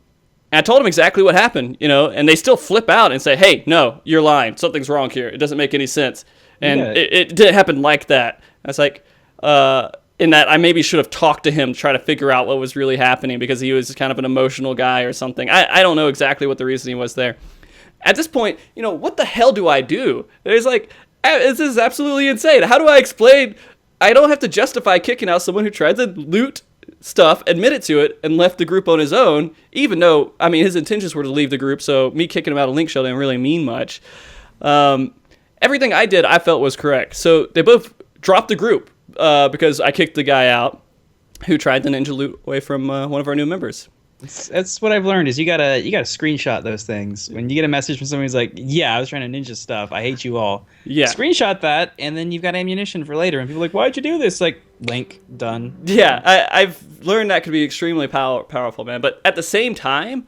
A: I told him exactly what happened, and they still flip out and say, hey, no, you're lying. Something's wrong here. It doesn't make any sense. And it didn't happen like that. I was like, in that I maybe should have talked to him to try to figure out what was really happening because he was kind of an emotional guy or something. I don't know exactly what the reasoning was there. At this point, what the hell do I do? There's like, this is absolutely insane. How do I explain? I don't have to justify kicking out someone who tried to loot stuff, admitted to it, and left the group on his own, even though, I mean, his intentions were to leave the group, so me kicking him out of link shell didn't really mean much. Everything I did, I felt was correct. So they both dropped the group because I kicked the guy out who tried to ninja loot away from one of our new members.
C: That's what I've learned is you gotta screenshot those things. When you get a message from somebody who's like, yeah, I was trying to ninja stuff. I hate you all. Yeah. Screenshot that, and then you've got ammunition for later. And people are like, why'd you do this? Like, link, done.
A: Yeah, I've learned that could be extremely powerful, man. But at the same time,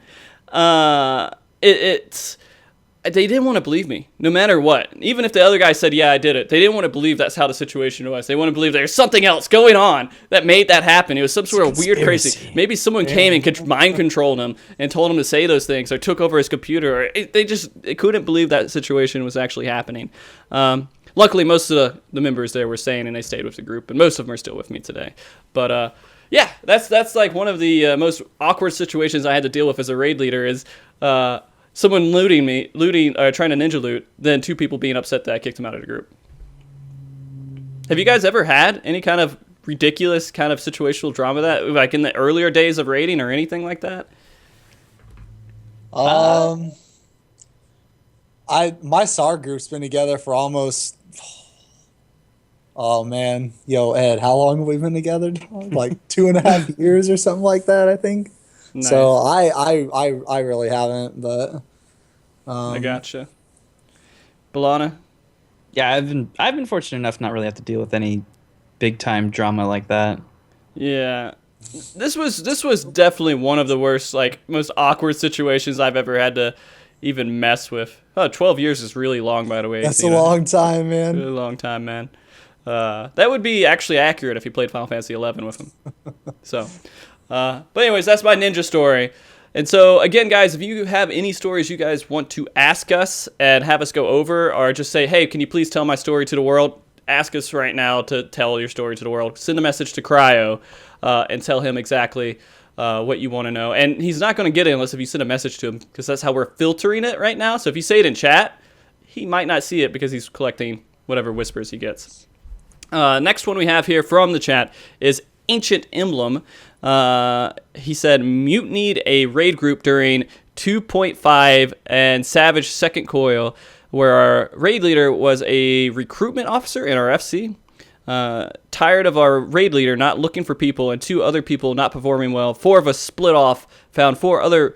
A: it's they didn't want to believe me, no matter what. Even if the other guy said, yeah, I did it, they didn't want to believe that's how the situation was. They want to believe there's something else going on that made that happen. It was some sort of weird, crazy. Maybe someone came and mind controlled him and told him to say those things, or took over his computer. They couldn't believe that situation was actually happening. Luckily, most of the members there were sane, and they stayed with the group, and most of them are still with me today. But yeah, that's like one of the most awkward situations I had to deal with as a raid leader is someone trying to ninja loot, then two people being upset that I kicked them out of the group. Have you guys ever had any kind of ridiculous kind of situational drama that, like in the earlier days of raiding or anything like that?
B: My SAR group's been together for almost. Oh man, yo Ed, how long have we been together? Like 2.5 years or something like that, I think. Nice. So I really haven't, but
A: I gotcha. Balana?
C: Yeah, I've been fortunate enough not really have to deal with any big time drama like that.
A: Yeah. This was definitely one of the worst, like most awkward situations I've ever had to even mess with. 12 years is really long, by the way.
B: That's a long time, man.
A: Really long time, man. That would be actually accurate if you played Final Fantasy 11 with him. So, but anyways, that's my ninja story. And so, again, guys, if you have any stories you guys want to ask us and have us go over, or just say, hey, can you please tell my story to the world? Ask us right now to tell your story to the world. Send a message to Cryo and tell him exactly what you want to know. And he's not going to get it unless if you send a message to him, because that's how we're filtering it right now. So if you say it in chat, he might not see it because he's collecting whatever whispers he gets. Next one we have here from the chat is Ancient Emblem. He said, mutinied a raid group during 2.5 and Savage Second Coil, where our raid leader was a recruitment officer in our FC. Tired of our raid leader not looking for people and 2 other people not performing well, 4 of us split off, found 4 other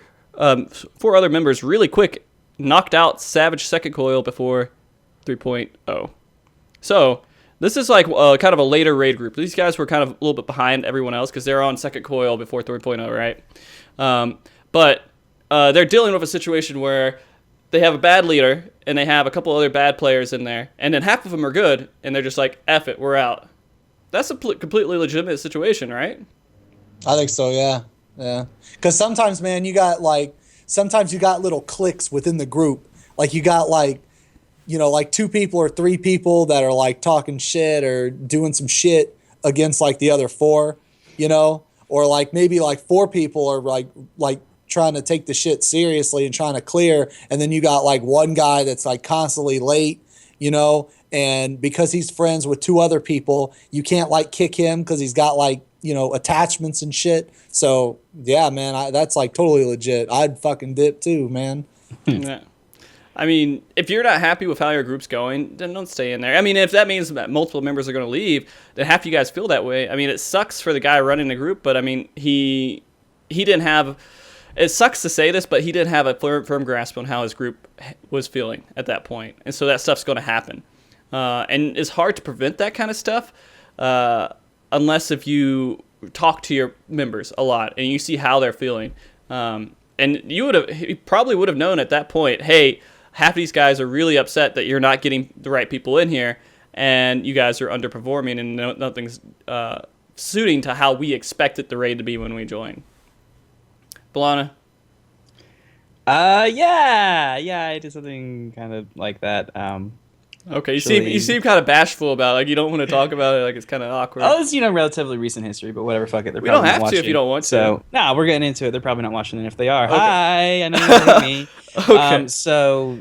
A: members really quick, knocked out Savage Second Coil before 3.0. So this is like kind of a later raid group. These guys were kind of a little bit behind everyone else because they're on Second Coil before 3.0, right? But they're dealing with a situation where they have a bad leader and they have a couple other bad players in there, and then half of them are good, and they're just like, F it, we're out. That's a completely legitimate situation, right?
B: I think so, yeah. Yeah. Because sometimes, man, you got little cliques within the group. Like you got like 2 people or 3 people that are like talking shit or doing some shit against like the other 4, or like maybe like 4 people are like trying to take the shit seriously and trying to clear, and then you got like one guy that's like constantly late, and because he's friends with 2 other people, you can't like kick him because he's got like attachments and shit. So yeah, man, that's like totally legit. I'd fucking dip too, man.
A: Yeah. I mean, if you're not happy with how your group's going, then don't stay in there. I mean, if that means that multiple members are going to leave, then half you guys feel that way. I mean, it sucks for the guy running the group, but I mean, he didn't have. It sucks to say this, but he didn't have a firm grasp on how his group was feeling at that point, and so that stuff's going to happen. And it's hard to prevent that kind of stuff unless if you talk to your members a lot and you see how they're feeling. And he probably would have known at that point, hey, half of these guys are really upset that you're not getting the right people in here, and you guys are underperforming, and nothing's suiting to how we expected the raid to be when we join. Balana?
C: Yeah, I did something kind of like that.
A: Okay, you seem kind of bashful about it. Like you don't want to talk about it. Like it's kind of awkward.
C: Oh, it's relatively recent history, but whatever. Fuck it.
A: We don't have to if you don't want to.
C: So we're getting into it. They're probably not watching, and if they are, okay. Hi, I know you hate me.
A: Okay.
C: So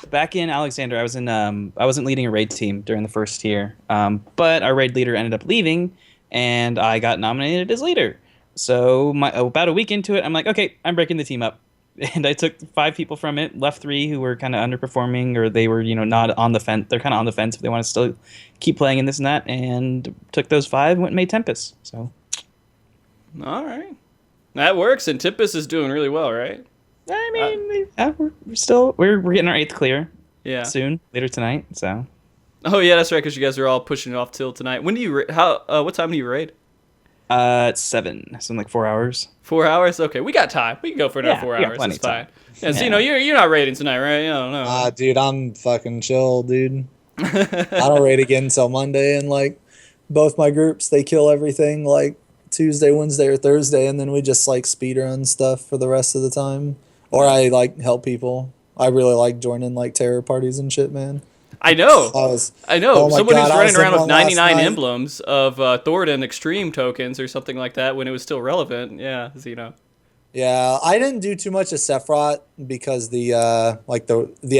C: back in Alexander, I wasn't leading a raid team during the first tier, but our raid leader ended up leaving, and I got nominated as leader. So about a week into it, I'm like, okay, I'm breaking the team up. And I took 5 people from it, left 3 who were kind of underperforming, or they were, not on the fence. They're kind of on the fence if they want to still keep playing in this and that, and took those 5 and went and made Tempest. So,
A: all right, that works. And Tempest is doing really well, right?
C: I mean, we're getting our 8th clear.
A: Yeah.
C: Soon, later tonight. So.
A: Oh yeah, that's right. Because you guys are all pushing it off till tonight. When do you what time do you raid?
C: It's 7, so in like 4 hours.
A: 4 hours? Okay, we got time. We can go for another
C: Yeah,
A: 4
C: we got
A: hours.
C: plenty
A: It's
C: of
A: fine.
C: time.
A: Yeah, Xeno, you're not raiding tonight, right? I don't know.
B: Dude, I'm fucking chill, dude. I don't raid again until Monday, and like both my groups, they kill everything like Tuesday, Wednesday, or Thursday, and then we just like speed run stuff for the rest of the time. Or I like help people. I really like joining like terror parties and shit, man.
A: I know. I know.
B: Oh my
A: Someone
B: God,
A: who's
B: I
A: running
B: was in
A: around with
B: one last
A: 99
B: night.
A: emblems of Thoradin Extreme tokens or something like that when it was still relevant. Yeah, Xeno.
B: Yeah, I didn't do too much of Sephiroth because the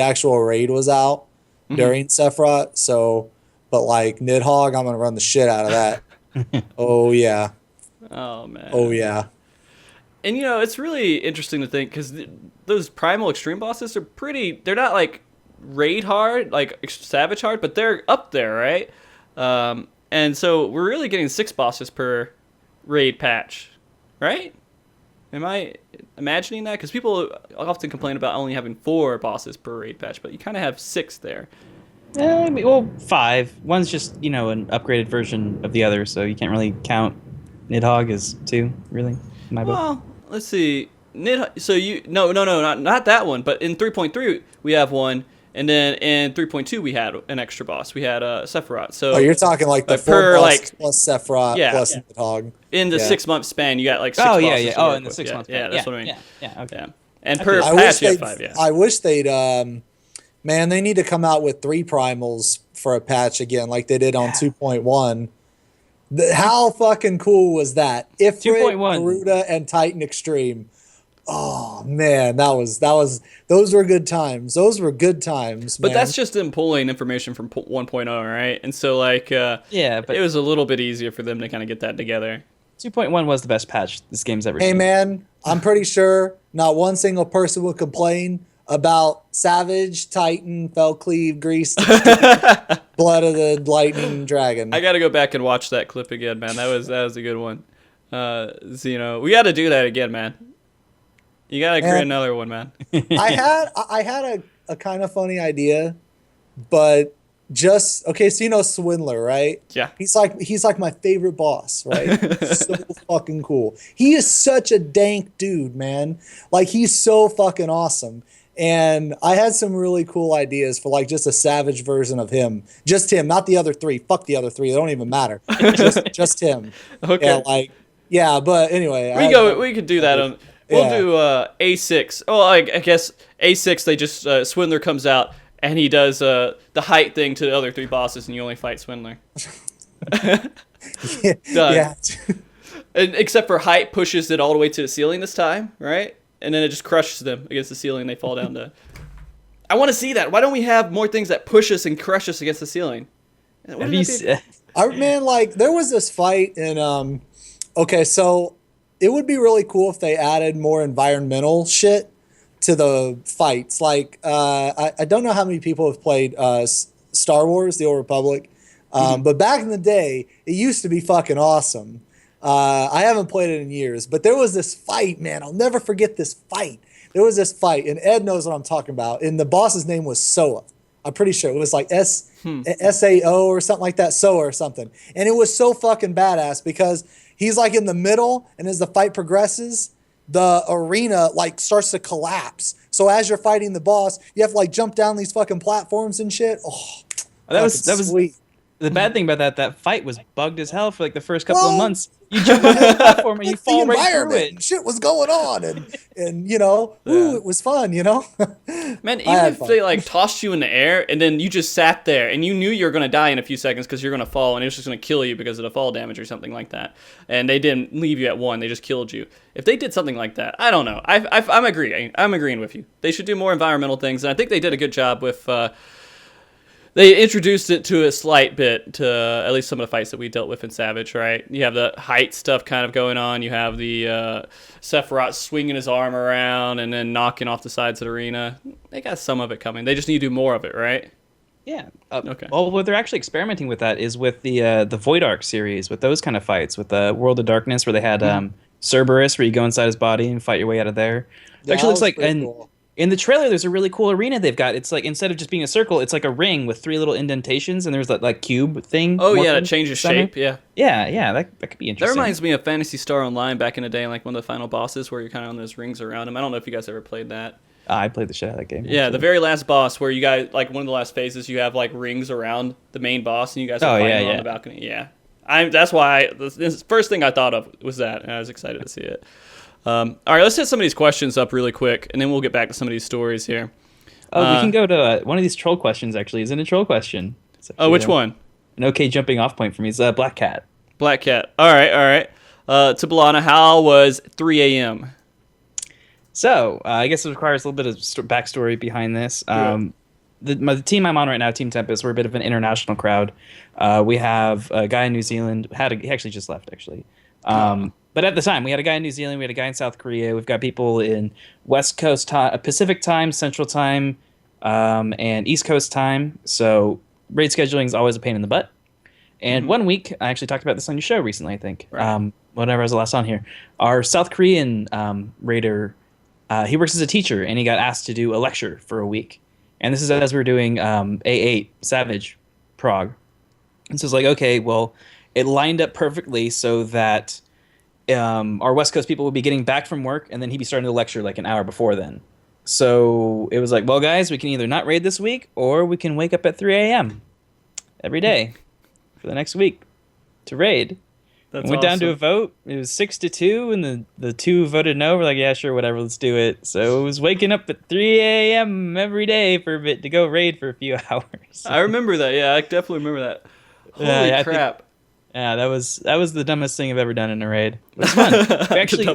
B: actual raid was out during Sephiroth. So, but like Nidhogg, I'm gonna run the shit out of that. Oh yeah,
A: Oh, man.
B: oh yeah.
A: And, it's really interesting to think because those primal extreme bosses are they're not like raid hard, like savage hard, but they're up there, right? And so we're really getting 6 bosses per raid patch, right? Am I imagining that? Because people often complain about only having 4 bosses per raid patch, but you kind of have 6 there.
C: Well, 5. One's just an upgraded version of the other, so you can't really count Nidhogg as 2, really. In my book.
A: Well, let's see. So no, not that one. But in 3.3 we have one, and then in 3.2 we had an extra boss. We had Sephiroth. So
B: You're talking like the full
A: per,
B: boss
A: like,
B: plus Sephiroth plus Nidhogg.
A: in the
B: Yeah.
A: 6-month span, you got like 6
C: Oh
A: bosses.
C: yeah, yeah.
A: to
C: Oh,
A: work
C: in the
A: with.
C: 6 months.
A: Yeah, that's what I mean.
C: Yeah. Okay.
A: Yeah. And per
B: I wish
A: patch you have
B: they'd.
A: 5. Yeah.
B: I wish they'd. Man, they need to come out with 3 primals for a patch again, like they did on 2.1. How fucking cool was that? Ifrit,
C: 2.1.
B: Garuda, and Titan Extreme. Oh man, those were good times. Those were good times, man.
A: But that's just them pulling information from 1.0, right? And so like
C: Yeah, but
A: it was a little bit easier for them to kind of get that together.
C: 2.1 was the best patch this game's ever
B: Hey
C: seen.
B: man, I'm pretty sure not one single person would complain about Savage, Titan, Fellcleave, Greased, Blood of the Lightning Dragon.
A: I got to go back and watch that clip again, man. That was a good one. Xeno, we got to do that again, man. You got to create another one, man.
B: I had a kind of funny idea, but just okay. So you know Swindler, right?
A: Yeah.
B: He's like my favorite boss, right? So fucking cool. He is such a dank dude, man. Like he's so fucking awesome. And I had some really cool ideas for like just a savage version of him. Just him, not the other 3. Fuck the other 3. They don't even matter. just him.
A: Okay.
B: But anyway.
A: We could do that on. We'll do A6. Oh, I guess A6. They just Swindler comes out and he does the height thing to the other 3 bosses, and you only fight Swindler. Done.
B: Yeah.
A: And except for height pushes it all the way to the ceiling this time, right? And then it just crushes them against the ceiling. And they fall down to. I want to see that. Why don't we have more things that push us and crush us against the ceiling?
C: Have you
B: Man, like there was this fight in okay, so it would be really cool if they added more environmental shit to the fights. Like I don't know how many people have played Star Wars: The Old Republic, but back in the day, it used to be fucking awesome. I haven't played it in years, but there was this fight, man. I'll never forget this fight. There was this fight, and Ed knows what I'm talking about. And the boss's name was Soa. I'm pretty sure it was like SAO or something like that, Soa or something. And it was so fucking badass because he's like in the middle, and as the fight progresses, the arena like starts to collapse. So as you're fighting the boss, you have to like jump down these fucking platforms and shit. Oh,
C: that was
B: sweet.
C: The bad thing about that fight was bugged as hell for like the first couple of months. You jump on the platform and you fall right through it.
B: Shit was going on, and ooh, it was fun,
A: Man, even if they like tossed you in the air and then you just sat there and you knew you were gonna die in a few seconds because you're gonna fall and it was just gonna kill you because of the fall damage or something like that, and they didn't leave you at 1, they just killed you. If they did something like that, I don't know. I'm agreeing with you. They should do more environmental things, and I think they did a good job with. They introduced it to a slight bit to at least some of the fights that we dealt with in Savage, right? You have the height stuff kind of going on. You have the Sephiroth swinging his arm around and then knocking off the sides of the arena. They got some of it coming. They just need to do more of it, right?
C: Yeah.
A: Okay.
C: Well, what they're actually experimenting with that is with the Void Arc series, with those kind of fights, with the World of Darkness, where they had Cerberus, where you go inside his body and fight your way out of there. It actually looks like, and
B: cool.
C: In the trailer, there's a really cool arena they've got. It's like instead of just being a circle, it's like a ring with 3 little indentations, and there's that like cube thing.
A: Oh yeah, that changes shape. Yeah.
C: Yeah, that could be
A: That
C: interesting.
A: reminds me of Phantasy Star Online back in the day, like one of the final bosses where you're kind of on those rings around him. I don't know if you guys ever played that.
C: I played the shit out of that game.
A: Yeah, the very last boss where you guys, like one of the last phases, you have like rings around the main boss and you guys are fighting on the balcony. Yeah. That's why this first thing I thought of was that, and I was excited to see it. All right, let's hit some of these questions up really quick, and then we'll get back to some of these stories here.
C: Oh, we can go to one of these troll questions, actually. Isn't it a troll question?
A: Which one?
C: An okay jumping off point for me is Black Cat.
A: Black Cat. All right. To Balana, how was 3 a.m.?
C: So, I guess it requires a little bit of backstory behind this. The team I'm on right now, Team Tempest, we're a bit of an international crowd. We have a guy in New Zealand. He actually just left, actually. But at the time, we had a guy in New Zealand, we had a guy in South Korea. We've got people in West Coast time, Pacific time, Central time, and East Coast time. So raid scheduling is always a pain in the butt. And one week, I actually talked about this on your show recently, I think.
A: Right.
C: Whenever I was the last on here. Our South Korean raider, he works as a teacher, and he got asked to do a lecture for a week. And this is as we were doing A8, Savage, Prague. And so it's like, okay, well, it lined up perfectly so that our West Coast people would be getting back from work, and then he'd be starting the lecture like an hour before then. So it was like, well, guys, we can either not raid this week, or we can wake up at 3 a.m. every day for the next week to raid.
A: That's
C: went down to a
A: awesome.
C: vote. It was 6-2, and the 2 voted no. We're like, yeah, sure, whatever, let's do it. So it was waking up at 3 a.m. every day for a bit to go raid for a few hours.
A: I remember that. Yeah, I definitely remember that. Holy crap.
C: Yeah, that was the dumbest thing I've ever done in a raid. It was fun.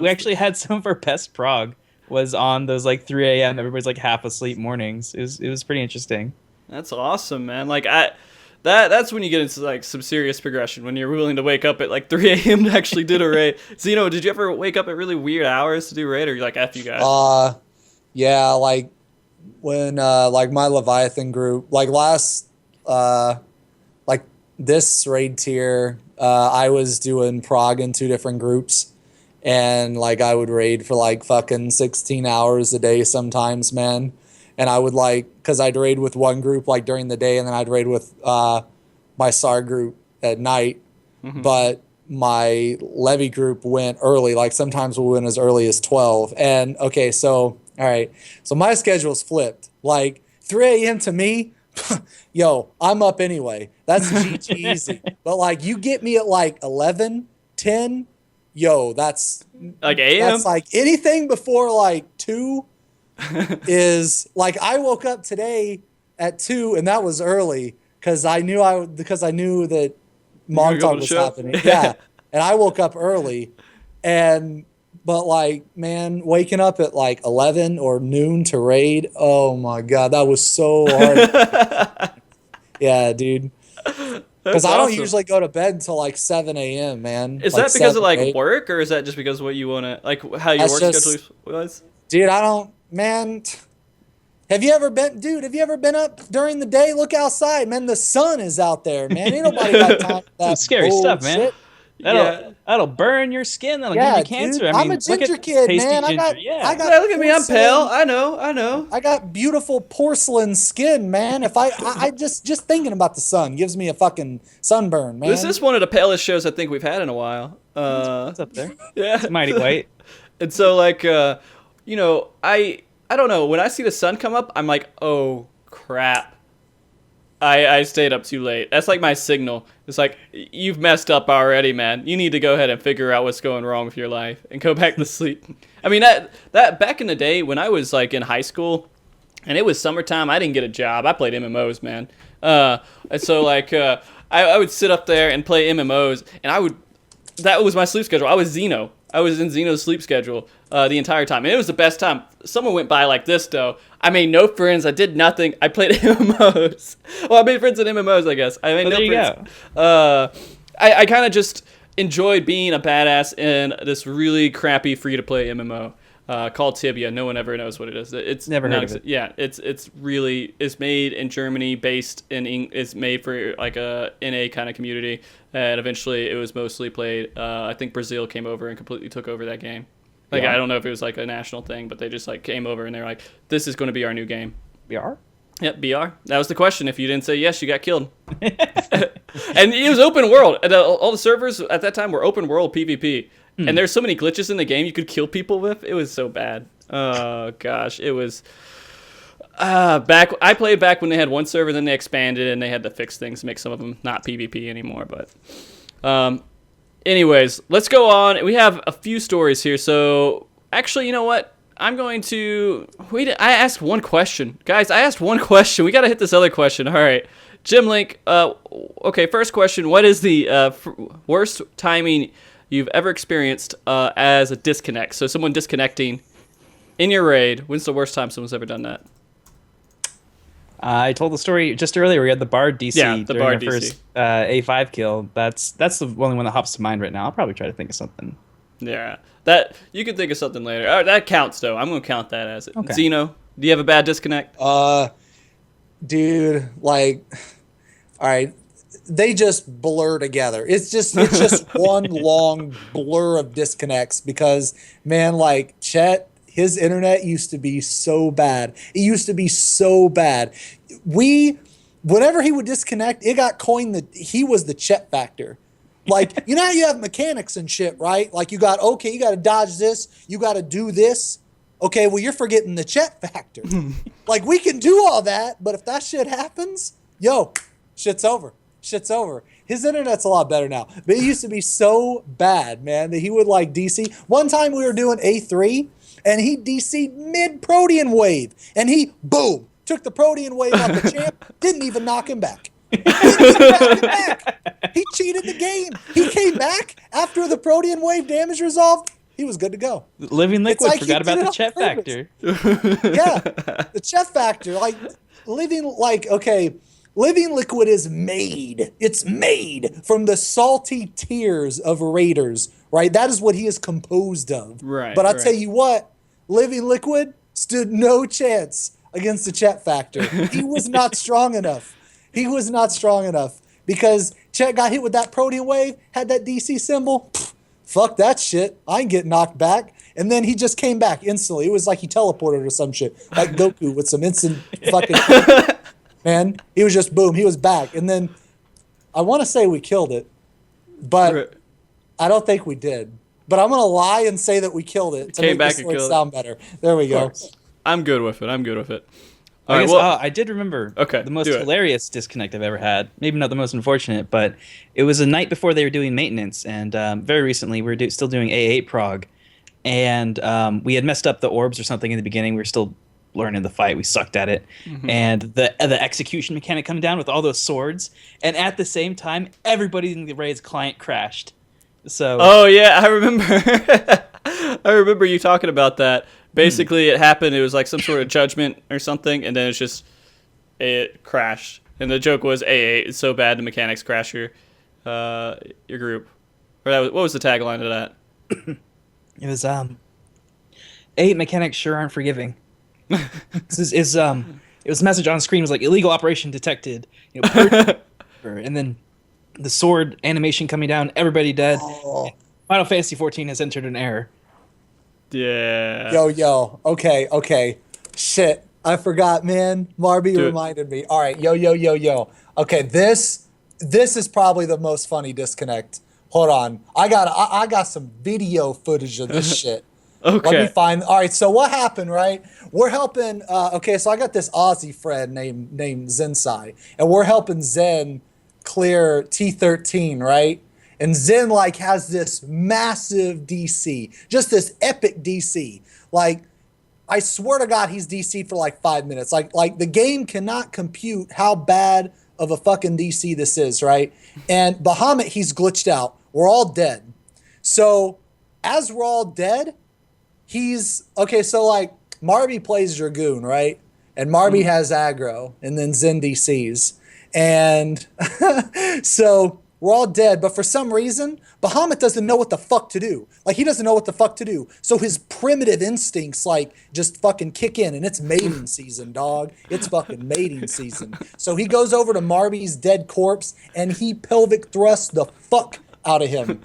C: We actually had some of our best prog was on those like 3 a.m. Everybody's like half asleep mornings. It was pretty interesting.
A: That's awesome, man. Like that's when you get into like some serious progression, when you're willing to wake up at like 3 a.m. to actually do a raid. Xeno, did you ever wake up at really weird hours to do raid, or you're like, F you guys?
B: Yeah, like when like my Leviathan group, like like this raid tier, I was doing prog in 2 different groups, and like I would raid for like fucking 16 hours a day sometimes, man. And I would because I'd raid with one group like during the day, and then I'd raid with my SAR group at night.
A: Mm-hmm.
B: But my Levy group went early. Like sometimes we went as early as 12. And okay, so all right, so my schedule's flipped. Like 3 a.m. to me, yo, I'm up anyway. That's GG easy. But like you get me at like 11, 10, yo, that's
A: Like AM?
B: That's like anything before like 2 is like I woke up today at 2, and that was early because I knew that MogTalk was happening. Yeah, and I woke up early, but like man, waking up at like 11 or noon to raid. Oh my god, that was so hard. Yeah, dude. Because I don't usually go to bed until like 7 a.m. Man.
A: Is
B: like
A: that because of like
B: 8.
A: work, or is that just because of what you want to like how your work schedule was?
B: Dude, I don't. Man, have you ever been up during the day? Look outside, man. The sun is out there, man. Ain't nobody got time for that.
C: Some scary stuff, man. That'll burn your skin. That'll give you cancer.
B: Dude,
C: I mean,
B: I'm a ginger kid, man. I got
A: look at me. I'm pale. I know.
B: I got beautiful porcelain skin, man. If I just thinking about the sun gives me a fucking sunburn, man.
A: This is one of the palest shows I think we've had in a while.
C: It's up there.
A: Yeah,
C: it's mighty white.
A: And so like you know, I don't know, when I see the sun come up, I'm like, oh crap, I stayed up too late. That's like my signal. It's like, you've messed up already, man. You need to go ahead and figure out what's going wrong with your life and go back to sleep. I mean, that back in the day when I was like in high school and it was summertime, I didn't get a job. I played MMOs, man. And so like I would sit up there and play MMOs, and that was my sleep schedule. I was Xeno. I was in Xeno's sleep schedule the entire time. And it was the best time. Someone went by like this, though. I made no friends. I did nothing. I played MMOs. Well, I made friends in MMOs, I guess. I made no friends.
C: Go.
A: I kind of just enjoyed being a badass in this really crappy free-to-play MMO called Tibia. No one ever knows what it is. It's
C: never heard of it.
A: Yeah, it's made in Germany, it's made for like a NA kind of community, and eventually it was mostly played. I think Brazil came over and completely took over that game. Like,
C: Yeah.
A: I don't know if it was like a national thing, but they just like came over and they're like, this is going to be our new game.
C: BR?
A: Yep, BR. That was the question. If you didn't say yes, you got killed. And it was open world. And all the servers at that time were open world PvP. And there's so many glitches in the game you could kill people with. It was so bad. Oh, gosh. It was... I played back when they had one server, then they expanded, and they had to fix things to make some of them not PvP anymore. But anyways, let's go on. We have a few stories here. So actually, you know what? I'm going to wait. I asked one question, guys. I asked one question. We got to hit this other question. All right, Jim Link. Okay, first question. What is the worst timing you've ever experienced as a disconnect? So someone disconnecting in your raid. When's the worst time someone's ever done that?
C: I told the story just earlier. We had the Bard DC
A: Yeah, the
C: during
A: Bard
C: our
A: DC.
C: first A5 kill. That's the only one that hops to mind right now. I'll probably try to think of something.
A: Yeah, that you can think of something later. All right, that counts though. I'm gonna count that as it.
C: Okay.
A: Xeno, do you have a bad disconnect?
B: Dude, like, all right, they just blur together. It's just one long blur of disconnects because, man, like, Chet, his internet used to be so bad. It used to be so bad. Whenever he would disconnect, it got coined he was the Chet factor. Like, you know how you have mechanics and shit, right? Like, you got to dodge this, you got to do this. Okay, well, you're forgetting the Chet factor. Like, we can do all that, but if that shit happens, yo, shit's over. Shit's over. His internet's a lot better now. But it used to be so bad, man, that he would, like, DC. One time we were doing A3, and he DC'd mid-Protean wave. And he, boom, took the Protean wave off the champ, didn't even knock him back. He cheated the game. He came back after the Protean wave damage resolved. He was good to go.
C: Living Liquid
B: like
C: forgot
B: he did
C: about
B: it
C: the
B: on
C: Chet
B: purpose.
C: factor.
B: Yeah, the Chet factor. Like, Living Liquid is made. It's made from the salty tears of raiders, right? That is what he is composed of.
A: Right,
B: But I'll
A: right.
B: tell you what, Living Liquid stood no chance against the Chet factor. He was not strong enough. He was not strong enough because Chet got hit with that Protean wave, had that DC symbol. Pfft, fuck that shit. I ain't get knocked back. And then he just came back instantly. It was like he teleported or some shit. Like Goku with some instant fucking... Man, he was just boom. He was back. And then I want to say we killed it, but I don't think we did. But I'm going to lie and say that we killed it to
A: Came
B: make
A: back
B: this
A: and
B: story
A: killed it.
B: sound better. There we go.
A: I'm good with it. I'm good with it. All
C: I
A: right,
C: guess,
A: well,
C: I did remember
A: Okay,
C: the most
A: do it.
C: hilarious disconnect I've ever had. Maybe not the most unfortunate, but it was a night before they were doing maintenance, and very recently we were still doing A8 prog, and we had messed up the orbs or something in the beginning. We were still learning the fight. We sucked at it, and the execution mechanic coming down with all those swords, and at the same time, everybody in the raid's client crashed. So
A: oh yeah, I remember. I remember you talking about that. Basically, it happened. It was like some sort of judgment or something, and then it crashed. And the joke was, "AA, it's so bad the mechanics crash your group." Or what was the tagline of that?
C: it was A8 mechanics sure aren't forgiving. It was a message on screen. It was like illegal operation detected. You know, and then the sword animation coming down. Everybody dead.
B: Oh.
C: Final Fantasy 14 has entered an error.
A: Yeah.
B: Yo. Okay. Shit. I forgot, man. Marby
A: Do it.
B: reminded me. All right. Yo. Okay, this is probably the most funny disconnect. Hold on. I got some video footage of this shit.
A: Okay.
B: Let me find. All right. So what happened, right? We're helping. Okay. So I got this Aussie friend named Zensai, and we're helping Zen clear T13, right? And Zen like has this massive DC, just this epic DC. Like, I swear to God, he's DC'd for like 5 minutes. Like the game cannot compute how bad of a fucking DC this is, right? And Bahamut, he's glitched out. We're all dead. So as we're all dead, he's okay. So like Marby plays Dragoon, right? And Marby has aggro, and then Zen DCs, and so we're all dead. But for some reason, Bahamut doesn't know what the fuck to do. Like, he doesn't know what the fuck to do. So his primitive instincts like just fucking kick in, and it's mating season, dog. It's fucking mating season. So he goes over to Marby's dead corpse and he pelvic thrusts the fuck out of him.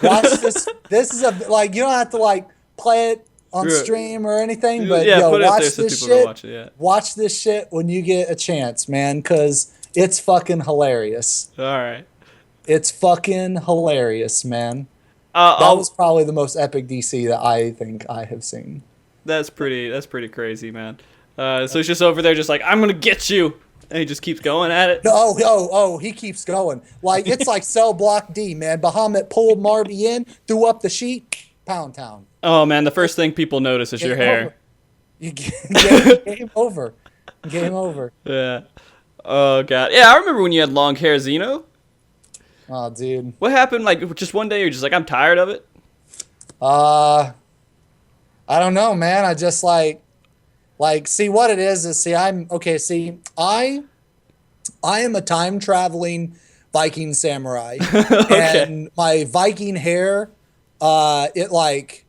B: Watch this. This is like you don't have to like play it on
A: Yeah.
B: stream or anything, but
A: Yeah,
B: yo,
A: put it up
B: watch
A: there so
B: this
A: people can
B: shit.
A: watch it, yeah.
B: Watch this shit when you get a chance, man, because it's fucking hilarious.
A: All right.
B: It's fucking hilarious, man. That
A: I'll,
B: was probably the most epic DC that I think I have seen.
A: that's pretty crazy, man. So he's just over there, just like, I'm gonna get you, and he just keeps going at it.
B: Oh, he keeps going. Like, it's like cell block D, man. Bahamut pulled Marby in, threw up the sheet, Pound Town.
A: Oh man, the first thing people notice is your hair.
B: Over. Game over. Game over.
A: Yeah. Oh god. Yeah, I remember when you had long hair, Xeno.
B: Oh, dude.
A: What happened? Like, just one day you're just like, I'm tired of it.
B: I don't know, man. I just like, see what it is. I am a time traveling Viking samurai,
A: Okay.
B: and my Viking hair, it like,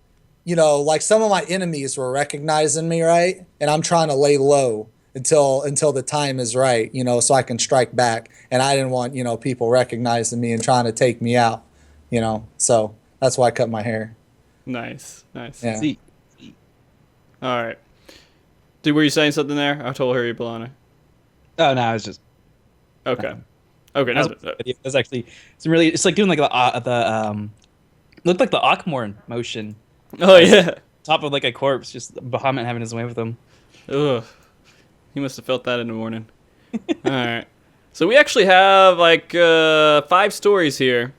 B: like some of my enemies were recognizing me, right? And I'm trying to lay low until the time is right, so I can strike back. And I didn't want, people recognizing me and trying to take me out, So that's why I cut my hair.
A: Nice.
B: Yeah.
C: See.
A: All right. Dude, were you saying something there? I told her you Balana.
C: Oh no, I was just.
A: Okay. Okay.
C: That's actually it's really it's like doing like the looked like the Akmorn motion.
A: Oh yeah.
C: Top of like a corpse, just Bahamut having his way with him.
A: Ugh. He must have felt that in the morning. All right. So we actually have like 5 stories here.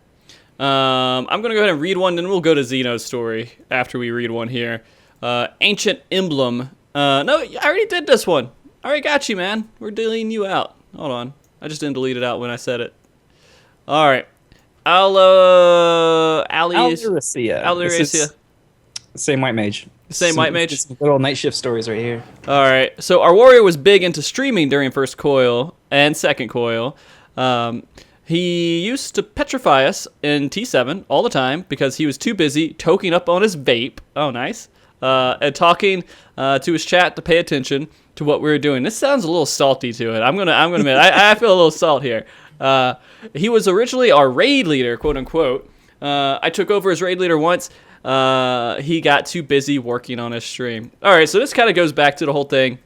A: I'm gonna go ahead and read one, then we'll go to Xeno's story after we read one here. Ancient Emblem. No, I already did this one. I already got you, man. We're deleting you out. Hold on. I just didn't delete it out when I said it. All right.
C: Aliracia. Same white mage.
A: Same white mage?
C: Some little night shift stories right here.
A: All right. So our warrior was big into streaming during first coil and second coil. He used to petrify us in T7 all the time because he was too busy toking up on his vape. Oh, nice. And talking to his chat to pay attention to what we were doing. This sounds a little salty to it. I'm gonna admit I feel a little salt here. He was originally our raid leader, quote unquote. I took over as raid leader once. He got too busy working on his stream. All right, so this kind of goes back to the whole thing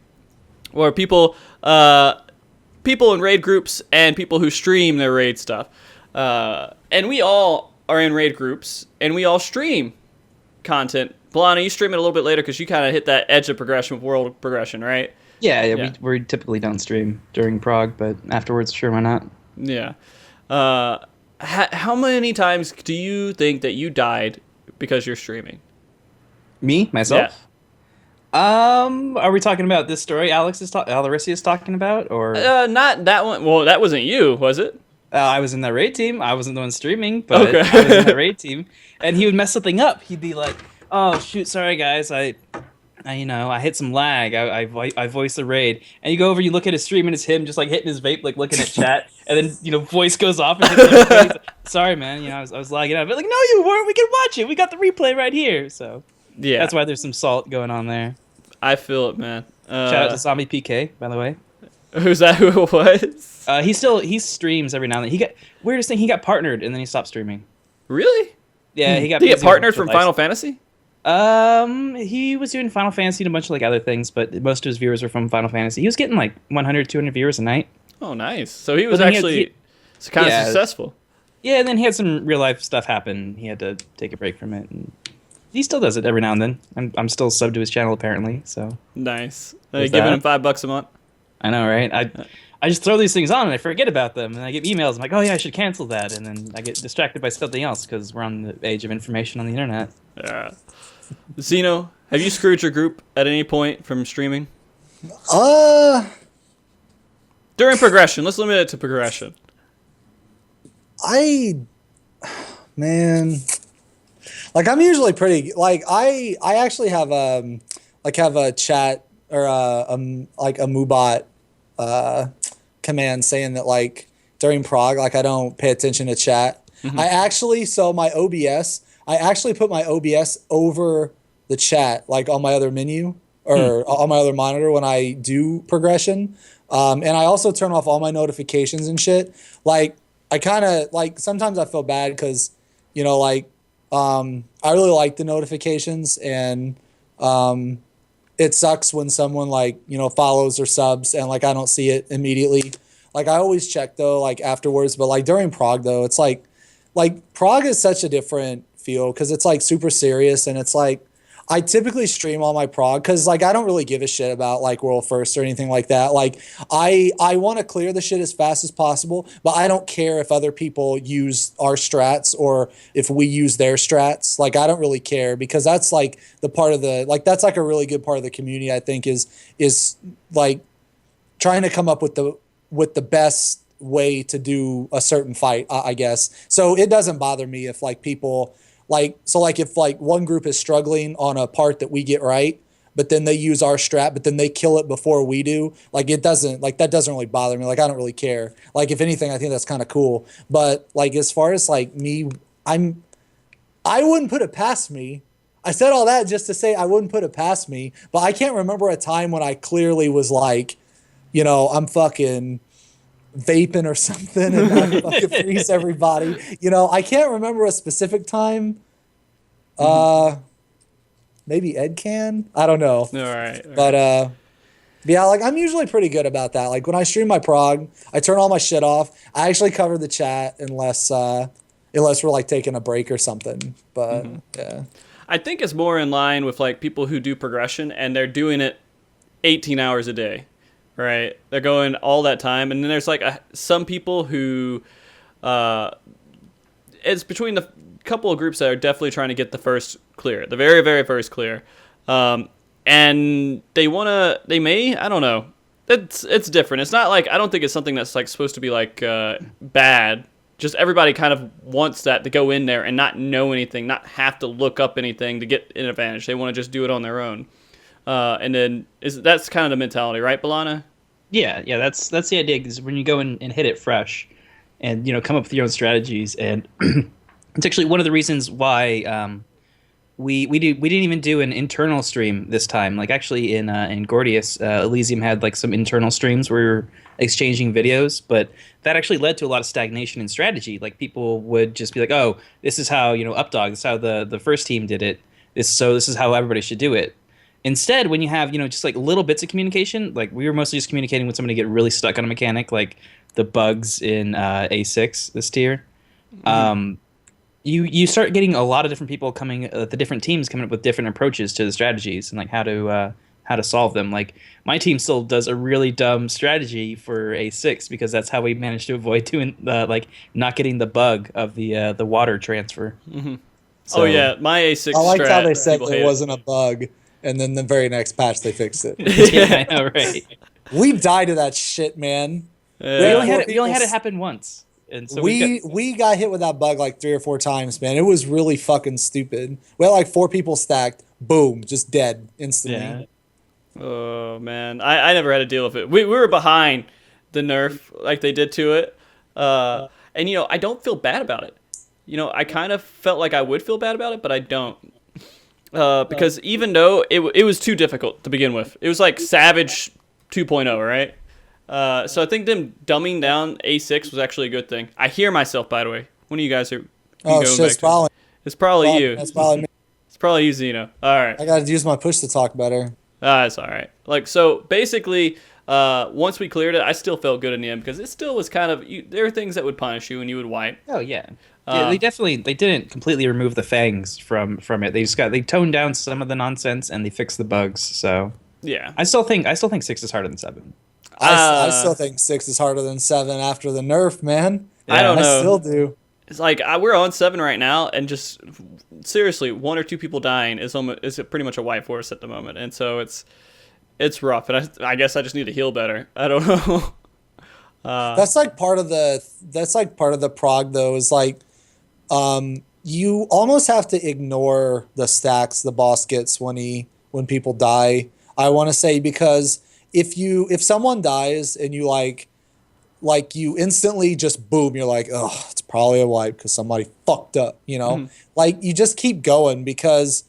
A: where people in raid groups and people who stream their raid stuff. And we all are in raid groups and we all stream content. Balana, you stream it a little bit later because you kind of hit that edge of progression with world progression, right?
C: Yeah. We typically don't stream during prog, but afterwards, sure, why not?
A: Yeah. How many times do you think that you died because you're streaming?
C: Me? Myself? Are we talking about this story Alaricia is talking about, or?
A: Not that one. Well, that wasn't you, was it?
C: I was in that raid team. I wasn't the one streaming, but
A: Okay.
C: I was in the raid team. And he would mess something up. He'd be like, "Oh shoot, sorry guys, I hit some lag. I voiced the raid." And you go over, you look at his stream, and it's him just like hitting his vape, like looking at chat, and then voice goes off, and hits like, sorry man, I was lagging out. But like, no, you weren't. We can watch it. We got the replay right here. So
A: Yeah.
C: that's why there's some salt going on there.
A: I feel it, man.
C: Shout out to Zombie PK, by the way.
A: Who's that? Who it was?
C: He streams every now and then. Weirdest thing, he got partnered and then he stopped streaming.
A: Really?
C: Yeah, he got.
A: Did he get
C: busy
A: partnered
C: with
A: from
C: life
A: Final Fantasy?
C: He was doing Final Fantasy and a bunch of like other things, but most of his viewers were from Final Fantasy. He was getting like 100, 200 viewers a night.
A: Oh, nice. So he was
C: then
A: actually kind of successful.
C: Yeah, and then he had some real life stuff happen. He had to take a break from it. And he still does it every now and then. I'm still subbed to his channel apparently. So
A: Nice.
C: There's
A: Giving
C: that.
A: him $5 a month.
C: I know, right? I just throw these things on and I forget about them, and I get emails. I'm like, oh yeah, I should cancel that, and then I get distracted by something else because we're on the age of information on the internet.
A: Yeah. Xeno, have you screwed your group at any point from streaming? During progression. Let's limit it to progression.
B: Man, like I'm usually pretty like I actually have have a chat or like a Mubot command saying that like during prog like I don't pay attention to chat.
A: Mm-hmm.
B: I actually put my OBS over the chat like on my other menu or on my other monitor when I do progression. And I also turn off all my notifications and shit. Like I kind of like sometimes I feel bad because you know, like I really like the notifications, and it sucks when someone like, you know, follows or subs and like I don't see it immediately. Like I always check though, like afterwards, but like during prog though, it's like prog is such a different feel because it's like super serious, and it's like I typically stream all my prog because like I don't really give a shit about like world first or anything like that. Like I want to clear the shit as fast as possible, but I don't care if other people use our strats or if we use their strats. Like I don't really care because that's like the part of the like that's like a really good part of the community I think is like trying to come up with the best way to do a certain fight, I guess. So it doesn't bother me if like people like, so like if like one group is struggling on a part that we get right, but then they use our strat, but then they kill it before we do, like it doesn't, like that doesn't really bother me. Like I don't really care. Like if anything, I think that's kind of cool. But like as far as like me, I wouldn't put it past me. I said all that just to say I wouldn't put it past me, but I can't remember a time when I clearly was like, you know, I'm fucking vaping or something and I fucking freeze everybody. You know, I can't remember a specific time. Maybe Ed can. I don't know.
A: All right.
B: But yeah, like I'm usually pretty good about that. Like when I stream my prog, I turn all my shit off. I actually cover the chat unless we're like taking a break or something. But yeah.
A: I think it's more in line with like people who do progression and they're doing it 18 hours a day. Right, they're going all that time, and then there's like some people who, it's between the couple of groups that are definitely trying to get the first clear, the very very first clear, and they may, I don't know, it's different. It's not like I don't think it's something that's like supposed to be like bad. Just everybody kind of wants that to go in there and not know anything, not have to look up anything to get an advantage. They want to just do it on their own. And then that's kind of the mentality, right, Balana?
C: Yeah, that's the idea. Because when you go and hit it fresh, and you know, come up with your own strategies, and it's actually one of the reasons why we didn't even do an internal stream this time. Like actually in Gordius, Elysium had like some internal streams where we were exchanging videos, but that actually led to a lot of stagnation in strategy. Like people would just be like, "Oh, this is how, you know, Updog. This is how the first team did it. This is how everybody should do it." Instead, when you have, you know, just like little bits of communication, like we were mostly just communicating with somebody to get really stuck on a mechanic, like the bugs in A6 this tier. You start getting a lot of different people coming, the different teams coming up with different approaches to the strategies and like how to solve them. Like my team still does a really dumb strategy for A6 because that's how we managed to avoid doing like not getting the bug of the water transfer.
A: Mm-hmm.
C: So,
A: oh yeah, my A6.
B: I liked how they said
A: people
B: there
A: hate
B: wasn't a bug, and then the very next patch they fixed it.
C: yeah, I know, right?
B: We died to that shit, man.
C: We only had it happen once. And so
B: we got hit with that bug like 3 or 4 times, man. It was really fucking stupid. We had like 4 people stacked, boom, just dead instantly.
A: Yeah. Oh man, I never had to deal with it. We were behind the nerf like they did to it, and you know I don't feel bad about it. You know I kind of felt like I would feel bad about it, but I don't. Because even though it was too difficult to begin with, it was like Savage 2.0, right? So I think them dumbing down A6 was actually a good thing. I hear myself, by the way. One of you guys are.
B: Oh shit!
A: It's probably you.
B: That's probably me.
A: It's probably you, Xeno. All right.
B: I gotta use my push to talk better.
A: That's all right. Like so, basically, once we cleared it, I still felt good in the end because it still was kind of. There are things that would punish you and you would wipe.
C: Oh yeah. Yeah, they didn't completely remove the fangs from it. They toned down some of the nonsense and they fixed the bugs. So
A: yeah,
C: I still think 6 is harder than 7.
B: I still think 6 is harder than 7 after the nerf, man.
A: Yeah, I don't know.
B: I still do.
A: It's like we're on 7 right now, and just seriously, 1 or 2 people dying is pretty much a wipe for us at the moment, and so it's rough. And I guess I just need to heal better. I don't know.
B: That's like part of the prog though. Is like. You almost have to ignore the stacks the boss gets when people die. I want to say because if someone dies and you like you instantly just boom, you're like, oh, it's probably a wipe because somebody fucked up, you know? Mm-hmm. Like you just keep going because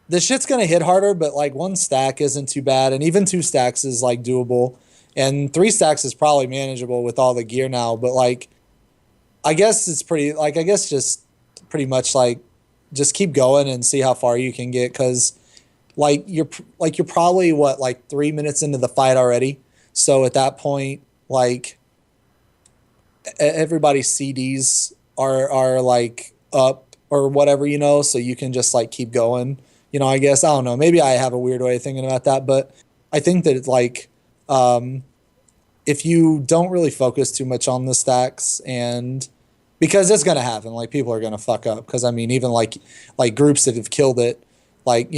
B: the shit's gonna hit harder, but like 1 stack isn't too bad, and even 2 stacks is like doable, and 3 stacks is probably manageable with all the gear now, but like I guess it's pretty, like, I guess just pretty much like just keep going and see how far you can get, because you're probably like 3 minutes into the fight already. So at that point, like everybody's CDs are like up or whatever, so you can just like keep going. I guess, I don't know, maybe I have a weird way of thinking about that, but I think that it's like if you don't really focus too much on the stacks, and because it's gonna happen, like people are gonna fuck up, because I mean, even like groups that have killed it, like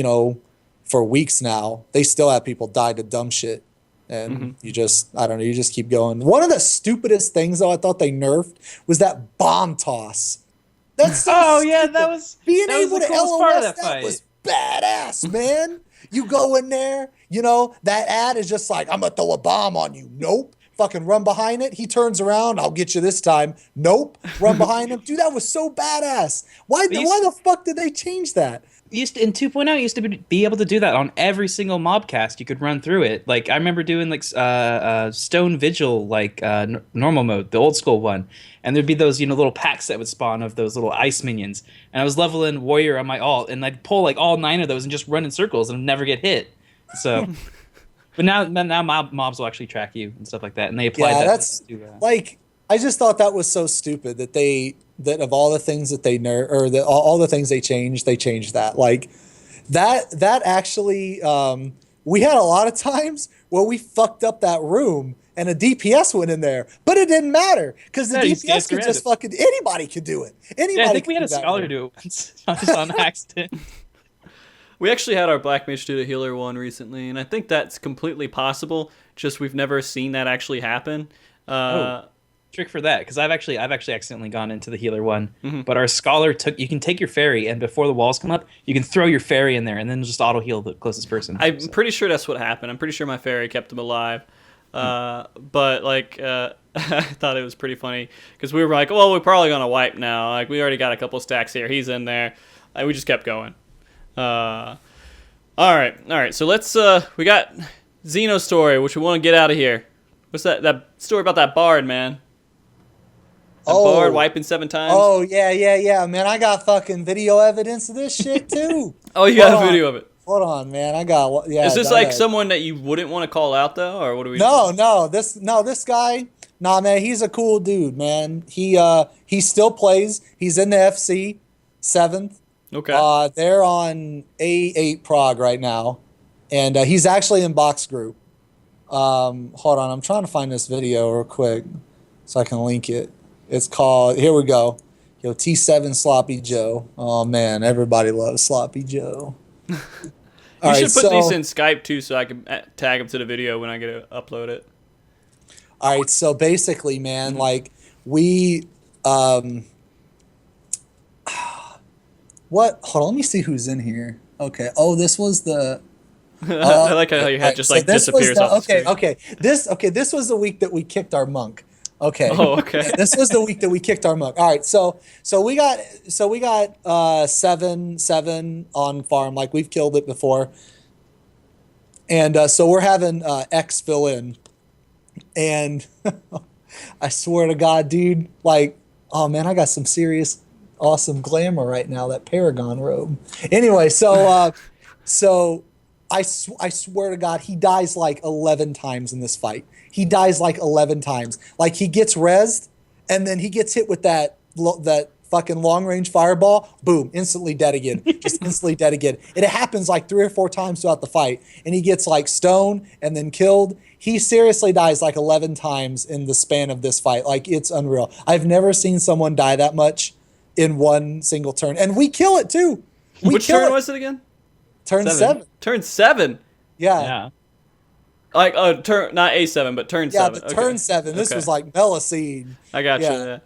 B: for weeks now, they still have people die to dumb shit. And you just, I don't know, you just keep going. One of the stupidest things, though, I thought they nerfed was that bomb toss. That's so
C: yeah,
B: stupid.
C: that was
B: being
C: that was
B: able
C: the
B: to
C: coolest
B: LOS
C: part of that
B: that
C: fight.
B: was badass, man. You go in there, that ad is just like, I'm gonna throw a bomb on you. Nope. Fucking run behind it. He turns around. I'll get you this time. Nope. Run behind him. Dude, that was so badass. Why the fuck did they change that?
C: In 2.0, you used to be able to do that on every single mobcast. You could run through it. Like I remember doing like Stone Vigil, like normal mode, the old school one, and there'd be those little packs that would spawn of those little ice minions. And I was leveling warrior on my alt, and I'd pull like all 9 of those and just run in circles and never get hit. So, but now mobs will actually track you and stuff like that, and they applied that.
B: That's like, I just thought that was so stupid that of all the things that they all the things they changed that. Like that actually, we had a lot of times where we fucked up that room and a DPS went in there, but it didn't matter because the DPS could just fucking, anybody could do it. Anybody.
C: I think we had a scholar do it once, just on accident.
A: We actually had our Black Mage do the healer one recently, and I think that's completely possible. Just we've never seen that actually happen.
C: Trick for that, because I've actually accidentally gone into the healer one, but our scholar you can take your fairy, and before the walls come up, you can throw your fairy in there, and then just auto heal the closest person.
A: I'm pretty sure that's what happened. I'm pretty sure my fairy kept him alive. But like, I thought it was pretty funny because we were like, well, we're probably gonna wipe now. Like we already got a couple stacks here. He's in there. And we just kept going. All right. So let's. We got Xeno story, which we want to get out of here. What's that story about that bard, man? Bard wiping 7 times.
B: Oh yeah, man. I got fucking video evidence of this shit too.
A: Oh, you got a video of it.
B: Hold on, man. I got. Yeah.
A: Is this like someone that you wouldn't want to call out though, or what do we?
B: No. This guy. Nah, man. He's a cool dude, man. He still plays. He's in the FC 7th.
A: Okay.
B: They're on A8 Prague right now, and he's actually in box group. Hold on. I'm trying to find this video real quick so I can link it. It's called, here we go. T7 Sloppy Joe. Oh man, everybody loves Sloppy Joe.
A: You should put these in Skype too, so I can tag them to the video when I get to upload it.
B: All right, so basically, man, like we, what? Hold on, let me see who's in here. Okay. Oh, this was the.
A: I like how your head just like disappears off the screen.
B: This was the week that we kicked our monk. Okay.
A: Oh, okay.
B: This was the week that we kicked our monk. All right. So we got 7 on farm. Like we've killed it before. And so we're having X fill in. And I swear to God, dude, like, oh man, I got some serious awesome glamour right now, that Paragon robe. Anyway, so I swear to God, he dies like 11 times in this fight. He dies like 11 times. Like he gets rezzed, and then he gets hit with that fucking long range fireball. Boom, instantly dead again. Just instantly dead again. It happens like 3 or 4 times throughout the fight, and he gets like stoned and then killed. He seriously dies like 11 times in the span of this fight. Like it's unreal. I've never seen someone die that much in one single turn, and we kill it too.
A: Which turn was it again?
B: Turn 7.
A: Turn 7.
C: Yeah.
A: Like turn, not A7, but turn 7.
B: Yeah, turn 7. This was like Melusine.
A: I got you.
B: Yeah.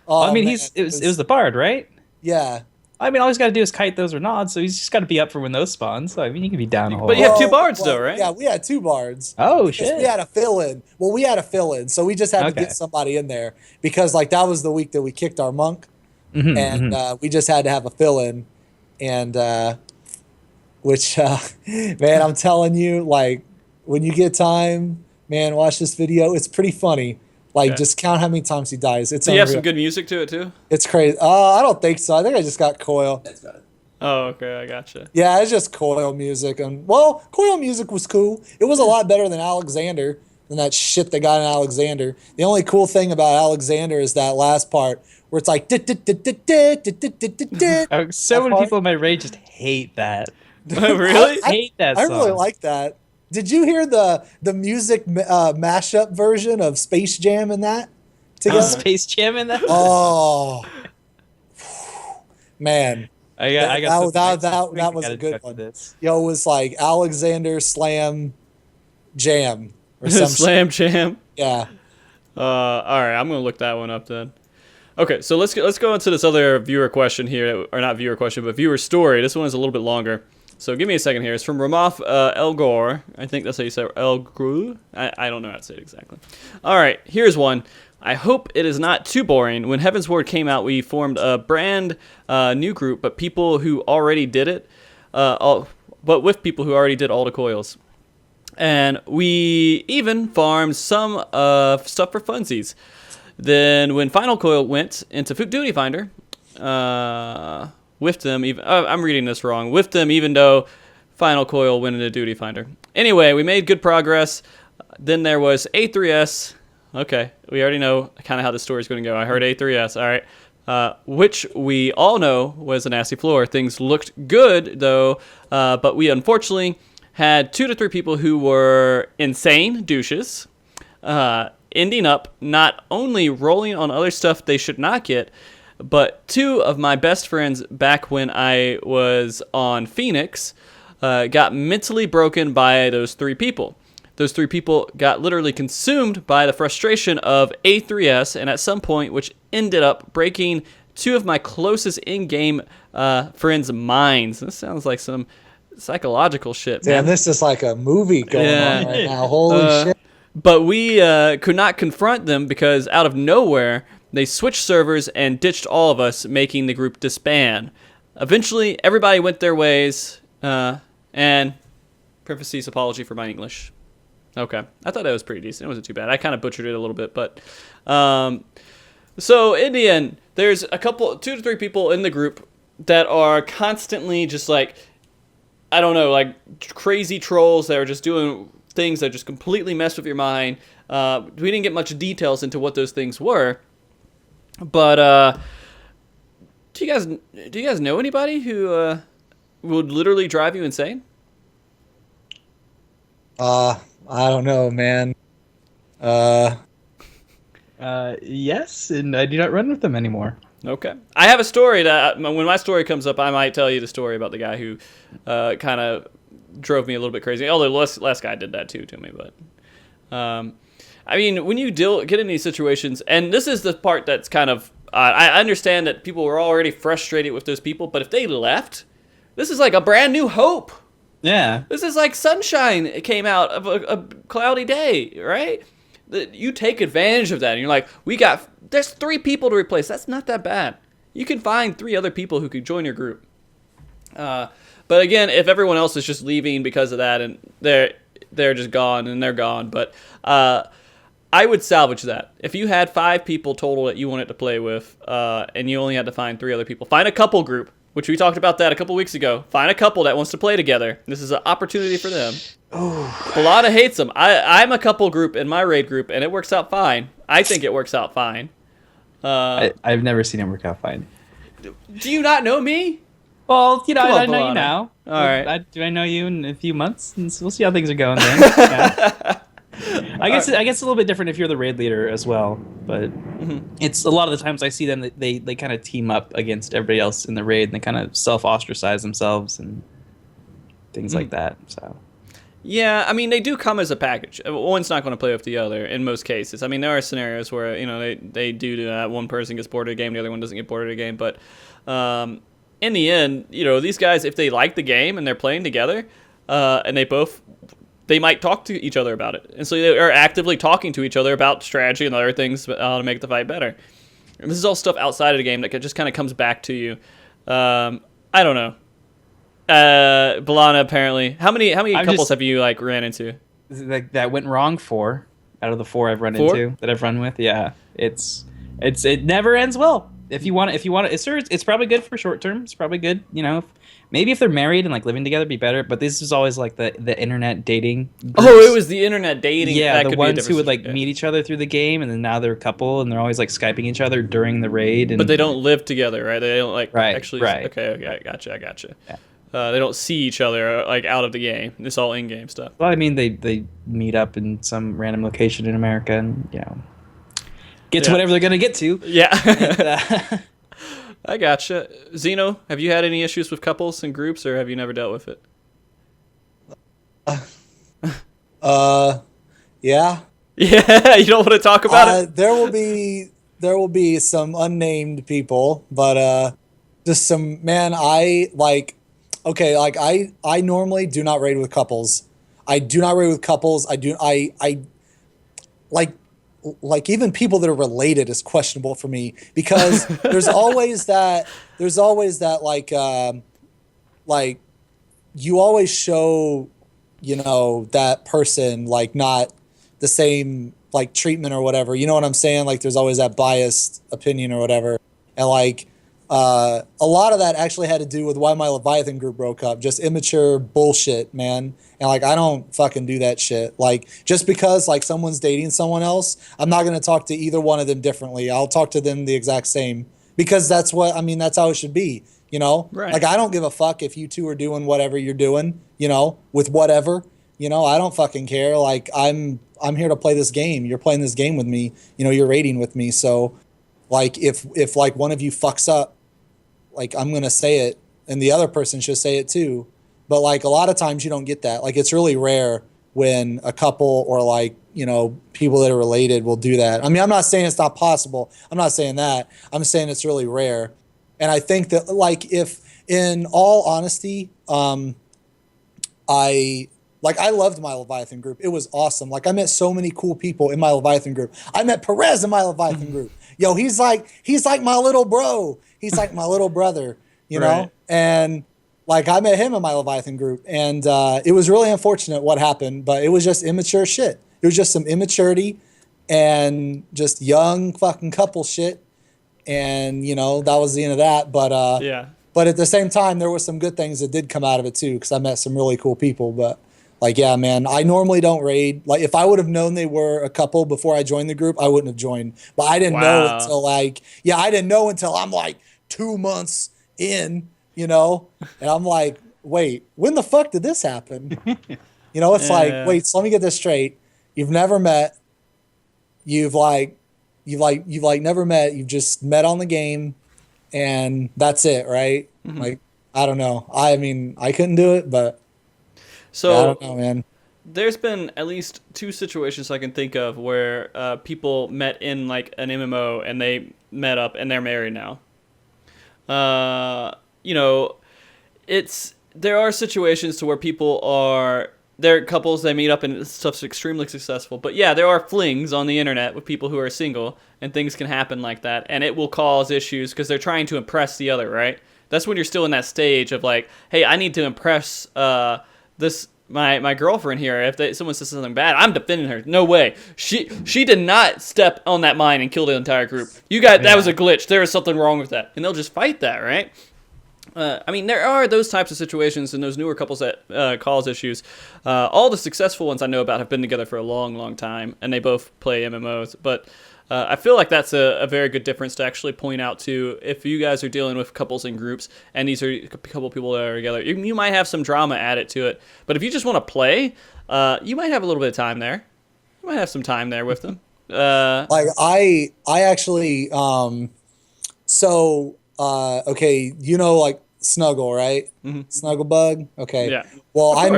C: Oh, I mean, it was the bard, right?
B: Yeah.
C: I mean, all he's got to do is kite those or nods, so he's just got to be up for when those spawn. So I mean, you can be down a whole.
A: But you have 2 bards though, right?
B: Yeah, we had 2 bards.
C: Oh shit!
B: We had a fill in. Well, we had a fill in, so we just had to get somebody in there because like that was the week that we kicked our monk, and we just had to have a fill in, and which man, I'm telling you, like when you get time, man, watch this video. It's pretty funny. Like,
A: Okay.
B: just count how many times he dies. It's
A: Do you have some
B: unreal.
A: good music to it too?
B: It's crazy. I don't think so. I think I just got Coil.
A: Oh, okay, I gotcha.
B: Yeah, it's just Coil music. And well, Coil music was cool. It was a lot better than Alexander, than that shit they got in Alexander. The only cool thing about Alexander is that last part where it's like
C: So many people in my raid just hate that.
A: Really?
C: Hate that
B: I really
C: song.
B: like that. Did you hear the music mashup version of Space Jam in that? Together?
C: Space Jam in that.
B: Oh man,
C: I got
B: that was a good one. Yo, it was like Alexander Slam Jam or some
A: Slam Jam.
B: Yeah.
A: All right, I'm gonna look that one up then. Okay, so let's go into this other viewer question here, or not viewer question, but viewer story. This one is a little bit longer, so give me a second here. It's from Ramoth Elgor. I think that's how you say it. Elgru. I don't know how to say it exactly. All right, here's one. I hope it is not too boring. When Heaven's Ward came out, we formed a brand new group, but people who already did it, but with people who already did all the coils. And we even farmed some stuff for funsies. Then when Final Coil went into Duty Finder, whiffed them even. I'm reading this wrong. Whiffed them even though Final Coil went into Duty Finder. Anyway, we made good progress. Then there was A3S. Okay, we already know kind of how the story's going to go. I heard A3S. All right. Which we all know was a nasty floor. Things looked good though, but we unfortunately had 2 to 3 people who were insane douches, ending up not only rolling on other stuff they should not get, but 2 of my best friends back when I was on Phoenix got mentally broken by those 3 people. Those 3 people got literally consumed by the frustration of A3S, and at some point, which ended up breaking 2 of my closest in-game friends' minds. This sounds like some psychological shit, man.
B: Damn, this is like a movie going on right now. Holy shit.
A: But we could not confront them because out of nowhere, they switched servers and ditched all of us, making the group disband. Eventually, everybody went their ways, and parentheses, apology for my English. Okay, I thought that was pretty decent. It wasn't too bad. I kind of butchered it a little bit, but so in the end, there's a couple, 2 to 3 people in the group that are constantly just like, I don't know, like crazy trolls that are just doing things that just completely mess with your mind. We didn't get much details into what those things were, but do you guys know anybody who would literally drive you insane?
B: I don't know, man.
C: Yes, and I do not run with them anymore.
A: Okay. I have a story that when my story comes up, I might tell you the story about the guy who kind of drove me a little bit crazy. Although last guy did that too to me, but I mean, when you get in these situations, and this is the part that's kind of I understand that people were already frustrated with those people, but if they left, this is like a brand new hope.
C: Yeah.
A: This is like sunshine. It came out of a cloudy day, right? You take advantage of that, and you're like, there's 3 people to replace. That's not that bad. You can find 3 other people who could join your group. But again, if everyone else is just leaving because of that, and they're just gone, and they're gone. But I would salvage that. If you had 5 people total that you wanted to play with, and you only had to find 3 other people, find a couple group, which we talked about that a couple weeks ago. Find a couple that wants to play together. This is an opportunity for them. Balana hates them. I'm a couple group in my raid group, and it works out fine. I think it works out fine.
C: I've never seen it work out fine.
A: Do you not know me?
C: Well,
A: Come on,
C: I know
A: Balana.
C: you now.
A: All right.
C: Do I know you in a few months? And we'll see how things are going then. Yeah. I guess it's a little bit different if you're the raid leader as well, but it's a lot of the times I see them that they kind of team up against everybody else in the raid and they kind of self-ostracize themselves and things like that. So
A: Yeah, I mean, they do come as a package. One's not going to play with the other in most cases. I mean, there are scenarios where, they do that. One person gets bored of the game, the other one doesn't get bored of the game. But in the end, these guys, if they like the game and they're playing together, and they might talk to each other about it. And so they are actively talking to each other about strategy and other things to make the fight better. And this is all stuff outside of the game that just kind of comes back to you. I don't know. Balana, apparently. How many couples have you ran into?
C: Like that went wrong for. out of the 4 I've run
A: 4?
C: into that I've run with. Yeah, it never ends well. If you want it's probably good for short term. It's probably good, maybe if they're married and like living together, be better. But this is always like the internet dating groups.
A: Oh, it was the internet dating.
C: Yeah,
A: that
C: the
A: could be a
C: ones who would like
A: different-
C: meet each other through the game, and then now they're a couple, and they're always like Skyping each other during the raid. And
A: But they don't live together, right? They don't like
C: Right,
A: actually.
C: right.
A: Okay, I gotcha.
C: Yeah.
A: They don't see each other like out of the game. It's all in-game stuff.
C: Well, I mean, they meet up in some random location in America, and get to
A: Yeah.
C: whatever they're gonna get to.
A: Yeah.
C: And,
A: I gotcha. Xeno, have you had any issues with couples and groups, or have you never dealt with it?
B: Yeah.
A: Yeah, you don't want to talk about it?
B: There will be some unnamed people, but just some man. I normally do not raid with couples. I do not raid with couples. I like even people that are related is questionable for me because there's always that like you always show that person like not the same like treatment or whatever, you know what I'm saying? Like there's always that biased opinion or whatever, and like a lot of that actually had to do with why my Leviathan group broke up. Just immature bullshit, man. And like I don't fucking do that shit. Like just because like someone's dating someone else, I'm not gonna talk to either one of them differently. I'll talk to them the exact same because that's how it should be.
A: Right.
B: Like I don't give a fuck if you two are doing whatever you're doing. With whatever. I don't fucking care. Like I'm here to play this game. You're playing this game with me. You're raiding with me. So like if like one of you fucks up, like I'm gonna say it, and the other person should say it too. But like a lot of times you don't get that. Like it's really rare when a couple or like people that are related will do that. I mean, I'm not saying it's not possible. I'm not saying that. I'm saying it's really rare. And I think that like if in all honesty, I loved my Leviathan group. It was awesome. Like I met so many cool people in my Leviathan group. I met Perez in my Leviathan group. Yo, he's like my little bro. He's like my little brother, you know?
A: Right.
B: And like I met him in my Leviathan group, and it was really unfortunate what happened, but it was just immature shit. It was just some immaturity and just young fucking couple shit. And that was the end of that. But
A: Yeah.
B: But at the same time, there were some good things that did come out of it too, because I met some really cool people. But like, yeah, man, I normally don't raid. Like, if I would have known they were a couple before I joined the group, I wouldn't have joined. But I didn't know until I didn't know until I'm like 2 months in, and I'm like, wait, when the fuck did this happen? It's like, wait, so let me get this straight. You've never met. You've never met. You've just met on the game, and that's it, right? Mm-hmm. Like, I don't know. I mean, I couldn't do it, but
A: so
B: I don't know, man.
A: There's been at least 2 situations I can think of where people met in like an MMO and they met up and they're married now. There are situations to where they're couples, they meet up and stuff's extremely successful. But yeah, there are flings on the internet with people who are single, and things can happen like that, and it will cause issues because they're trying to impress the other, right? That's when you're still in that stage of like, hey, I need to impress my girlfriend here. If someone says something bad, I'm defending her. No way. She did not step on that mine and kill the entire group. That was a glitch. There is something wrong with that, and they'll just fight that, right? I mean, there are those types of situations and those newer couples that cause issues. All the successful ones I know about have been together for a long, long time, and they both play MMOs. But I feel like that's a very good difference to actually point out to if you guys are dealing with couples and groups, and these are a couple people that are together. You might have some drama added to it, but if you just want to play, you might have a little bit of time there. You might have some time there with them.
B: Like I actually, okay, like Snuggle, right? Mm-hmm. Snugglebug. Okay.
A: Yeah.
B: Well, I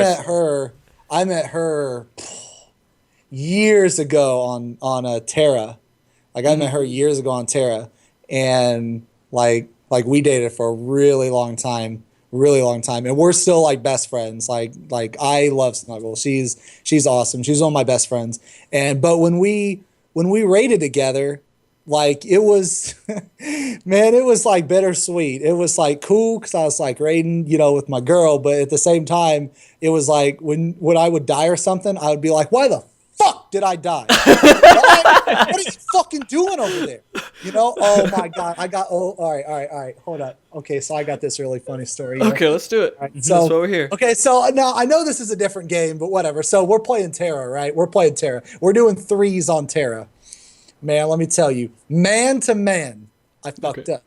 B: met her years ago on Terra. Like I met her years ago on Terra, and like we dated for a really long time, and we're still like best friends. Like I love Snuggle. She's awesome. She's one of my best friends. But when we raided together, like it was, man, it was like bittersweet. It was like cool because I was like raiding, with my girl, but at the same time, it was like when I would die or something, I would be like, why the fuck did I die? What are you fucking doing over there? You know? Oh my god, all right, hold up. Okay, so I got this really funny story here.
A: Okay, let's do it.
B: Right,
A: So that's why we're here.
B: Okay, so now I know this is a different game, but whatever. So we're playing Terra, right? We're playing Terra. We're doing threes on Terra. Man, let me tell you, man to man, I fucked up.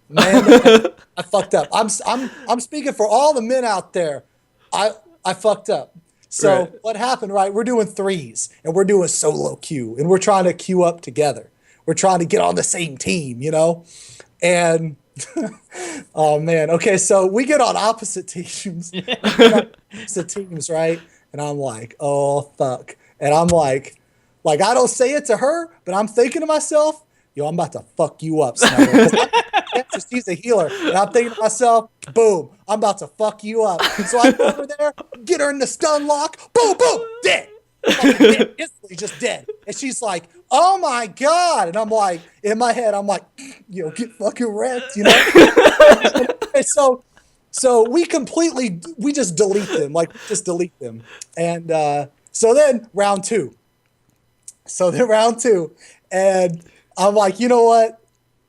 B: Man to man, I fucked up. I'm speaking for all the men out there. I fucked up. So what happened, right? We're doing threes and we're doing solo queue and we're trying to queue up together. We're trying to get on the same team, you know? And oh man. Okay, so we get on opposite teams. Right? And I'm like, oh fuck. And I'm like I don't say it to her, but I'm thinking to myself, yo, I'm about to fuck you up, Snuggle. She's a healer. And I'm thinking to myself, boom, I'm about to fuck you up. So I go over there, get her in the stun lock, boom, boom, dead. Dead. Instantly just dead. And she's like, oh my God. And I'm like, in my head, I'm like, yo, get fucking wrecked, you know? And so we just delete them. Like, just delete them. And so then round two. And I'm like, you know what?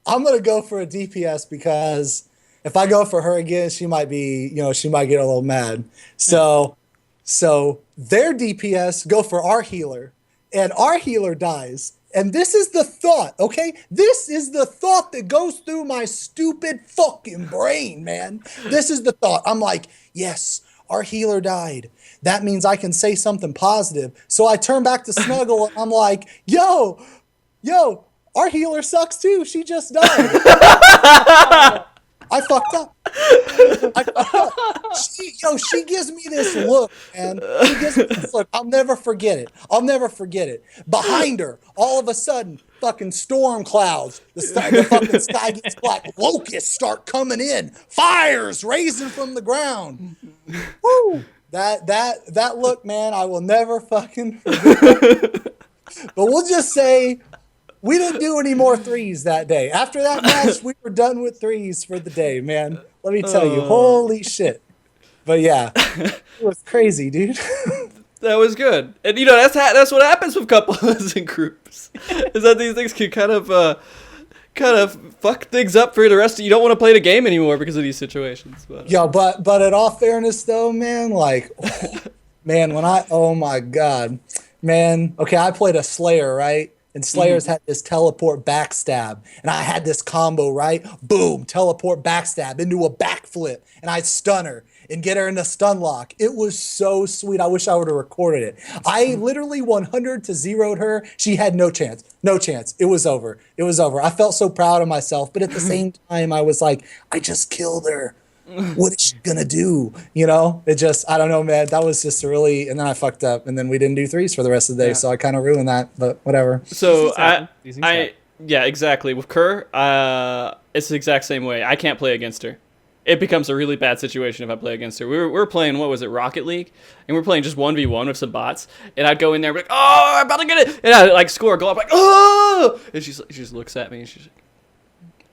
B: I'm going to go for a DPS because if I go for her again, she might get a little mad. So their DPS go for our healer, and our healer dies. And this is the thought, okay? This is the thought that goes through my stupid fucking brain, man. This is the thought. I'm like, yes, our healer died. That means I can say something positive. So I turn back to Snuggle, and I'm like, yo, our healer sucks too. She just died. I fucked up. She gives me this look, man. She gives me this look. I'll never forget it. Behind her, all of a sudden, fucking storm clouds. The fucking sky gets black. Locusts start coming in. Fires raising from the ground. Woo! That look, man, I will never fucking forget. But we'll just say we didn't do any more threes that day. After that match, we were done with threes for the day, man. Let me tell you, holy shit. But yeah, it was crazy, dude.
A: That was good. And that's what happens with couples and groups. Is that these things can kind of fuck things up for the rest of you. Don't want to play the game anymore because of these situations. But
B: but in all fairness though, man, like oh my God. Man, okay, I played a Slayer, right? And Slayers had this teleport backstab. And I had this combo, right? Boom, teleport backstab into a backflip. And I'd stun her and get her in the stun lock. It was so sweet. I wish I would have recorded it. I literally 100 to 0'd her. She had no chance. No chance. It was over. I felt so proud of myself. But at the same time, I was like, I just killed her. What is she gonna do? You know, I don't know, man. That was just and then I fucked up, and then we didn't do threes for the rest of the day, so I kind of ruined that. But whatever.
A: So yeah, exactly. With Kerr, it's the exact same way. I can't play against her. It becomes a really bad situation if I play against her. We were playing, what was it, Rocket League, and we're playing just 1v1 with some bots, and I'd go in there and be like, oh, I'm about to get it, and I'd like score a goal. I'm like, oh, and she just looks at me and she's like,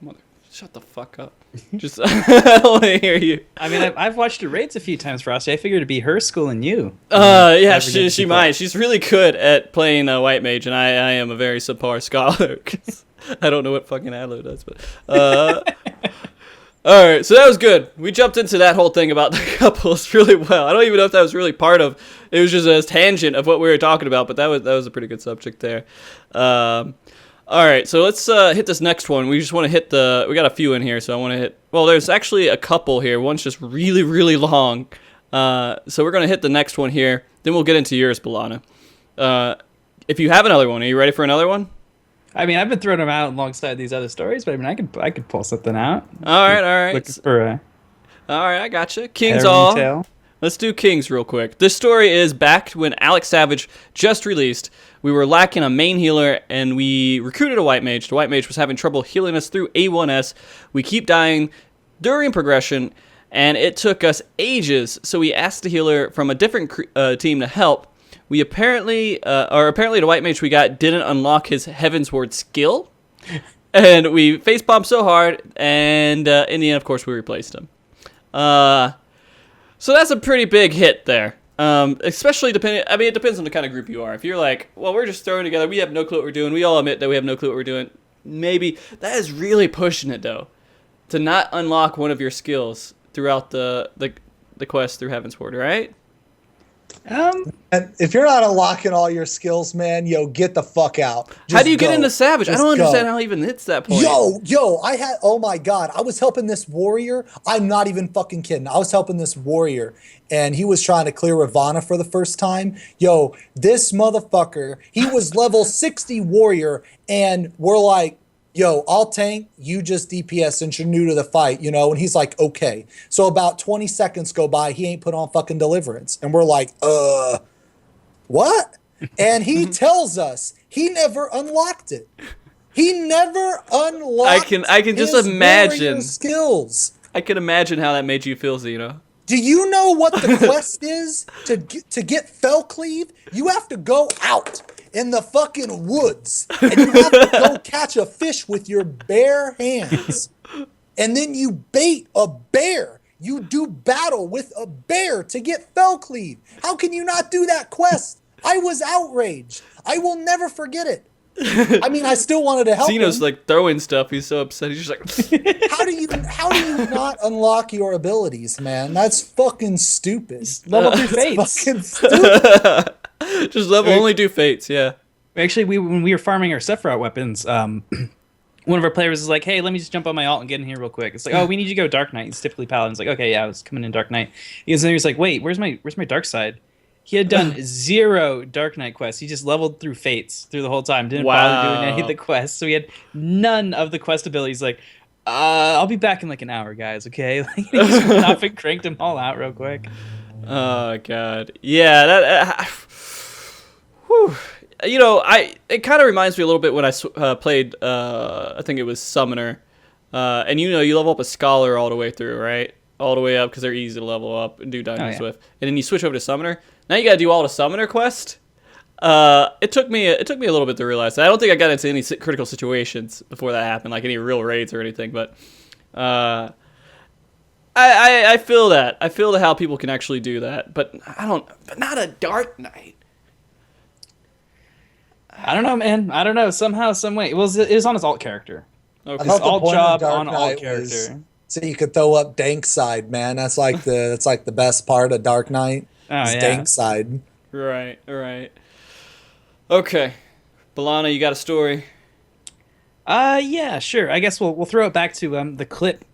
A: mother, shut the fuck up. Just I don't want to hear you.
C: I mean, I've watched her raids a few times, Frosty. I figured it'd be her schooling you.
A: Yeah, she might. She's really good at playing White Mage, and I am a very subpar scholar. 'Cause I don't know what fucking Adler does, but all right, so that was good. We jumped into that whole thing about the couples really well. I don't even know if that was really part of. It was just a tangent of what we were talking about, but that was a pretty good subject there. All right, so let's hit this next one. We just want to hit we got a few in here, so I want to hit, well, there's actually a couple here. One's just really, really long. So we're going to hit the next one here. Then we'll get into yours, Balana. If you have another one, are you ready for another one?
C: I mean, I've been throwing them out alongside these other stories, but I mean, I could pull something out.
A: All right.
C: Looking for
A: all right, I gotcha. King's All.
C: Tale.
A: Let's do Kings real quick. This story is back when Alex Savage just released. We were lacking a main healer, and we recruited a White Mage. The White Mage was having trouble healing us through A1S. We keep dying during progression, and it took us ages, so we asked the healer from a different team to help. We apparently the White Mage we got didn't unlock his Heavensward skill, and we facepalmed so hard, and in the end, of course, we replaced him. So that's a pretty big hit there. Especially depending. I mean, it depends on the kind of group you are. If you're like, well, we're just throwing together. We have no clue what we're doing. We all admit that we have no clue what we're doing. Maybe that is really pushing it though, to not unlock one of your skills throughout the quest through Heavensward, right?
B: And if you're not unlocking all your skills, man, get the fuck out.
A: How do you get into Savage?
B: Just
A: I don't understand
B: go.
A: how it even hits that point.
B: Oh my God. I was helping this warrior. I'm not even fucking kidding. I was helping this warrior and he was trying to clear Ravana for the first time. This motherfucker, he was level 60 warrior and we're like, I'll tank, you just DPS since you're new to the fight, and he's like, okay. So about 20 seconds go by, he ain't put on fucking Deliverance. And we're like, what? And he tells us he never unlocked it. He never unlocked
A: I can just
B: his
A: imagine
B: skills.
A: I can imagine how that made you feel, Xeno.
B: Do you know what the quest is to get Fellcleave? You have to go out in the fucking woods and you have to go catch a fish with your bare hands. And then you bait a bear. You do battle with a bear to get Fellcleave. How can you not do that quest? I was outraged. I will never forget it. I mean, I still wanted to help
A: Xeno's
B: him.
A: like throwing stuff. He's so upset. He's just like,
B: How do you not unlock your abilities, man? That's fucking stupid.
C: Level 3 fates.
B: Fucking stupid.
A: just level only do fates. Yeah.
C: Actually, when we were farming our Sephiroth weapons, one of our players is like, hey, let me just jump on my alt and get in here real quick. It's like, oh, we need you to go Dark Knight. It's typically Paladin. It's like, okay, yeah, I was coming in Dark Knight. He was like, wait, where's my dark side? He had done 0 Dark Knight quests. He just leveled through fates through the whole time. Didn't bother doing any of the quests. So he had none of the quest abilities. Like, I'll be back in like an hour, guys, okay? Like, he just went off and cranked them all out real quick.
A: Oh, God. Yeah, that... whew. It kind of reminds me a little bit when I played, I think it was Summoner. And you level up a Scholar all the way through, right? All the way up because they're easy to level up and do dungeons with. And then you switch over to Summoner. Now you got to do all the Summoner quest. It took me a little bit to realize that. I don't think I got into any critical situations before that happened, like any real raids or anything. But I feel that. I feel how people can actually do that. But But not a Dark Knight.
C: I don't know, man. I don't know. Somehow, some way. It was on his alt character.
A: Okay.
C: His alt job on alt character.
B: So you could throw up Dank Side, man. That's like the best part of Dark Knight. Dank Side.
A: Right. Okay. Balana, you got a story?
C: Yeah, sure. I guess we'll throw it back to the clip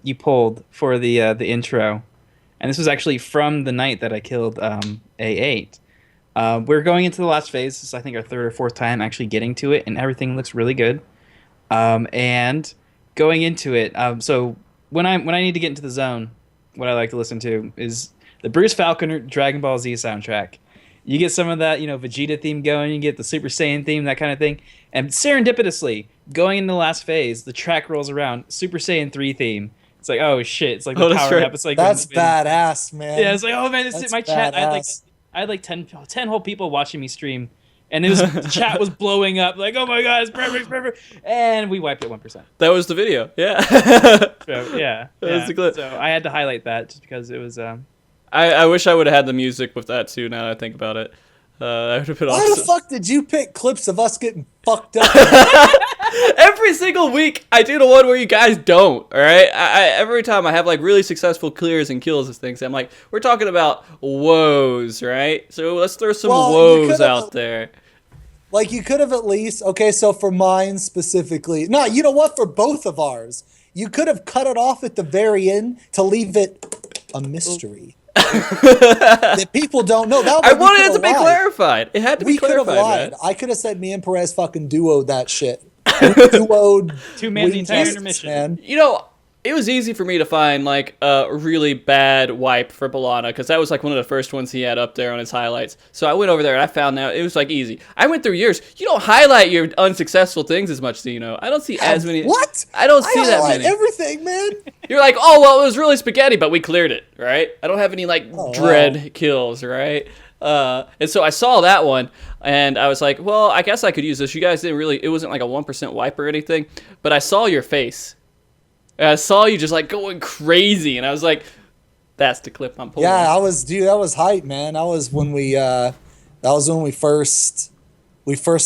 C: you pulled for the intro. And this was actually from the night that I killed A8. We're going into the last phase. This is, I think, our 3rd or 4th time actually getting to it, and everything looks really good. And going into it, so when I need to get into the zone, what I like to listen to is the Bruce Falconer Dragon Ball Z soundtrack. You get some of that, Vegeta theme going. You get the Super Saiyan theme, that kind of thing. And serendipitously, going into the last phase, the track rolls around. Super Saiyan 3 theme. It's like, oh shit! It's like the power up. It's like
B: that's badass, man.
C: Yeah, it's like, oh man, this is my chat. I had like 10 whole people watching me stream, and the chat was blowing up. Like, oh my god, it's perfect, and we wiped it 1%.
A: That was the video. Yeah.
C: So, yeah.
A: That was the clip.
C: So I had to highlight that just because it was.
A: I wish I would have had the music with that too. Now that I think about it, I would have been
B: awesome. Why the fuck did you pick clips of us getting fucked up?
A: Every single week, I do the one where you guys don't. All right, every time I have like really successful clears and kills and things, I'm like, we're talking about woes, right? So let's throw some woes out there.
B: Like you could have at least so for mine specifically. No, you know what? For both of ours, you could have cut it off at the very end to leave it a mystery. That people don't know. That
A: I wanted it to be clarified. It had to be clarified. We could have lied.
B: I could have said me and Perez fucking duoed that shit. Duoed
C: 2-man the entire intermission.
B: Man.
A: It was easy for me to find like a really bad wipe for Balana because that was like one of the first ones he had up there on his highlights. So I went over there and I found that it was like easy. I went through yours. You don't highlight your unsuccessful things as much, I don't see as many.
B: What?
A: I don't see that many.
B: Everything, man.
A: You're like, oh well, it was really spaghetti, but we cleared it, right? I don't have any like dread kills, right? And so I saw that one, and I was like, well, I guess I could use this. You guys didn't really. It wasn't like a 1% wipe or anything, but I saw your face. And I saw you just like going crazy, and I was like, That's the clip I'm pulling.
B: Yeah, that was hype, man. That was when we first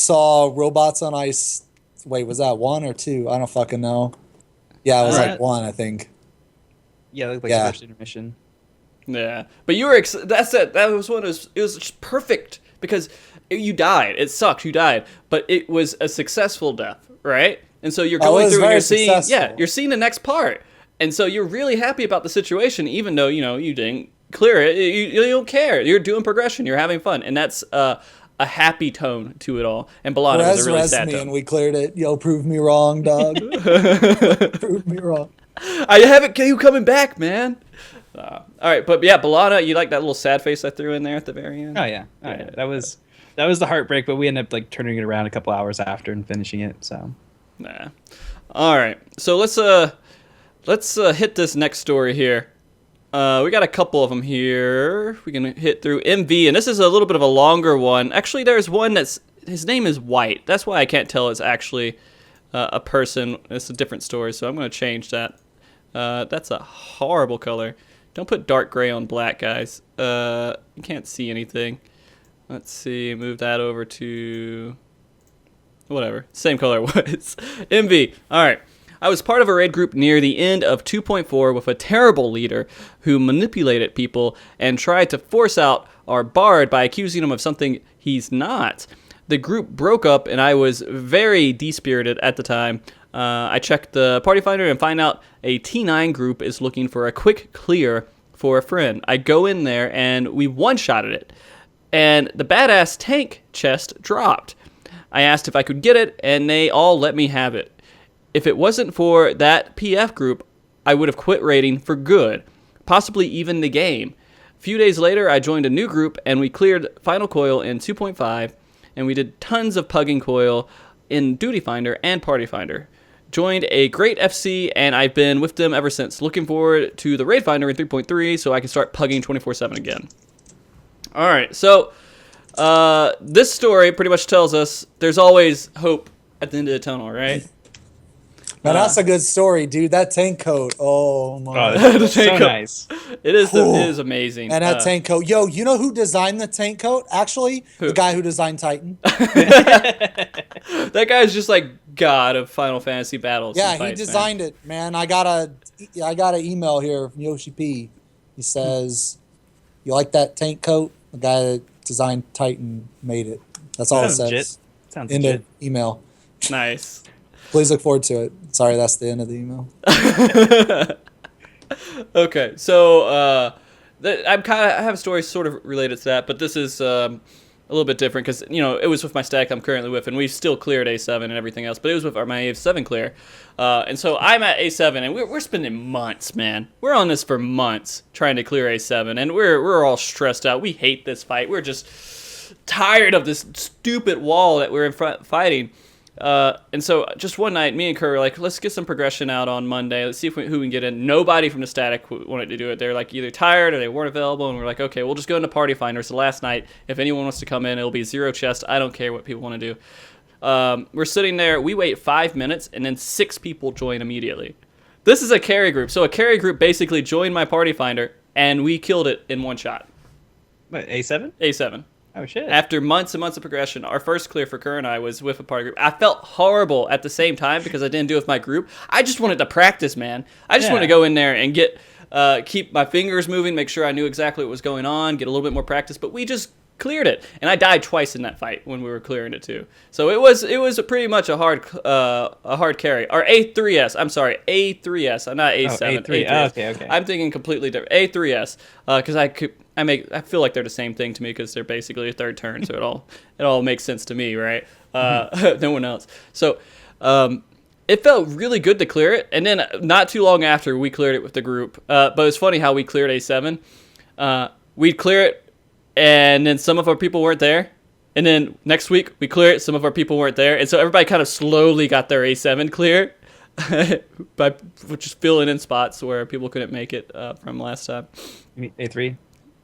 B: saw Robots on Ice. Wait, was that 1 or 2? I don't fucking know. Yeah, it was like 1, I think.
C: Yeah, like the first intermission.
A: Yeah, but you were that's it. That was one. It was just perfect because you died. It sucked. You died, but it was a successful death, right? And so you're going through and you're seeing, you're seeing the next part, and so you're really happy about the situation, even though you didn't clear it. You don't care. You're doing progression. You're having fun, and that's a happy tone to it all. And Balana was a really sad tone.
B: And we cleared it. Yo, prove me wrong, dog. Prove me wrong.
A: I haven't. You coming back, man? All right, but yeah, Balana, you like that little sad face I threw in there at the very end?
C: Oh yeah, that was the heartbreak, but we ended up like turning it around a couple hours after and finishing it. So,
A: nah. All right, so let's hit this next story here. We got a couple of them here. We can hit through MV, and this is a little bit of a longer one. Actually, there's one his name is White. That's why I can't tell it's actually a person. It's a different story, so I'm going to change that. That's a horrible color. Don't put dark gray on black, guys. You can't see anything. Let's see. Move that over to whatever. Same color it was. MV. All right. I was part of a raid group near the end of 2.4 with a terrible leader who manipulated people and tried to force out our bard by accusing him of something he's not. The group broke up and I was very dispirited at the time. I checked the party finder and find out a T9 group is looking for a quick clear for a friend. I go in there and we one-shotted it. And the badass tank chest dropped. I asked if I could get it and they all let me have it. If it wasn't for that PF group, I would have quit raiding for good, possibly even the game. A few days later, I joined a new group and we cleared Final Coil in 2.5 and we did tons of pugging coil in Duty Finder and Party Finder. Joined a great FC, and I've been with them ever since. Looking forward to the Raid Finder in 3.3 so I can start pugging 24/7 again. All right, so this story pretty much tells us there's always hope at the end of the tunnel, right?
B: Now that's a good story, dude. That tank coat. Oh my!
A: The tank coat.
C: Nice.
A: It is amazing.
B: And that tank coat. Yo, you know who designed the tank coat? Actually, the guy who designed Titan.
A: That guy's just like god of Final Fantasy battles.
B: Yeah, he designed it, man. I got an email here from Yoshi P. He says, "You like that tank coat? The guy that designed Titan made it." That's all it says.
C: Legit. Sounds
B: End
C: legit.
B: of email.
A: Nice.
B: Please look forward to it. Sorry, that's the end of the email.
A: Okay, so I have a story sort of related to that, but this is a little bit different because it was with my stack I'm currently with, and we still cleared A7 and everything else, but it was with my A7 clear, and so I'm at A7, and we're spending months, man. We're on this for months trying to clear A7, and we're all stressed out. We hate this fight. We're just tired of this stupid wall that we're in front fighting. And so just one night, me and Kerr were like, let's get some progression out on Monday. Let's see who we can get in. Nobody from the static wanted to do it. They're like either tired or they weren't available. And we're like, okay, we'll just go into Party Finder. So last night, if anyone wants to come in, it'll be 0 chest. I don't care what people want to do. We're sitting there. We wait 5 minutes and then 6 people join immediately. This is a carry group. So a carry group basically joined my Party Finder and we killed it in one shot.
C: What, A7?
A: A7.
C: Oh, shit.
A: After months and months of progression, our first clear for Kerr and I was with a party group. I felt horrible at the same time because I didn't do it with my group. I just wanted to practice, man. I just wanted to go in there and keep my fingers moving, make sure I knew exactly what was going on, get a little bit more practice. But we just cleared it, and I died twice in that fight when we were clearing it too. So it was pretty much a hard carry. Or A3S. I'm sorry, A3S. I'm not A7.
C: A3.
A: A3S.
C: Oh, okay.
A: I'm thinking completely different. A3S. Because I feel like they're the same thing to me because they're basically a third turn, so it all makes sense to me, right? No one else. So it felt really good to clear it, and then not too long after we cleared it with the group. But it's funny how we cleared A7. We'd clear it, and then some of our people weren't there. And then next week we clear it, some of our people weren't there, and so everybody kind of slowly got their A7 clear by just filling in spots where people couldn't make it from last time.
C: You mean A3?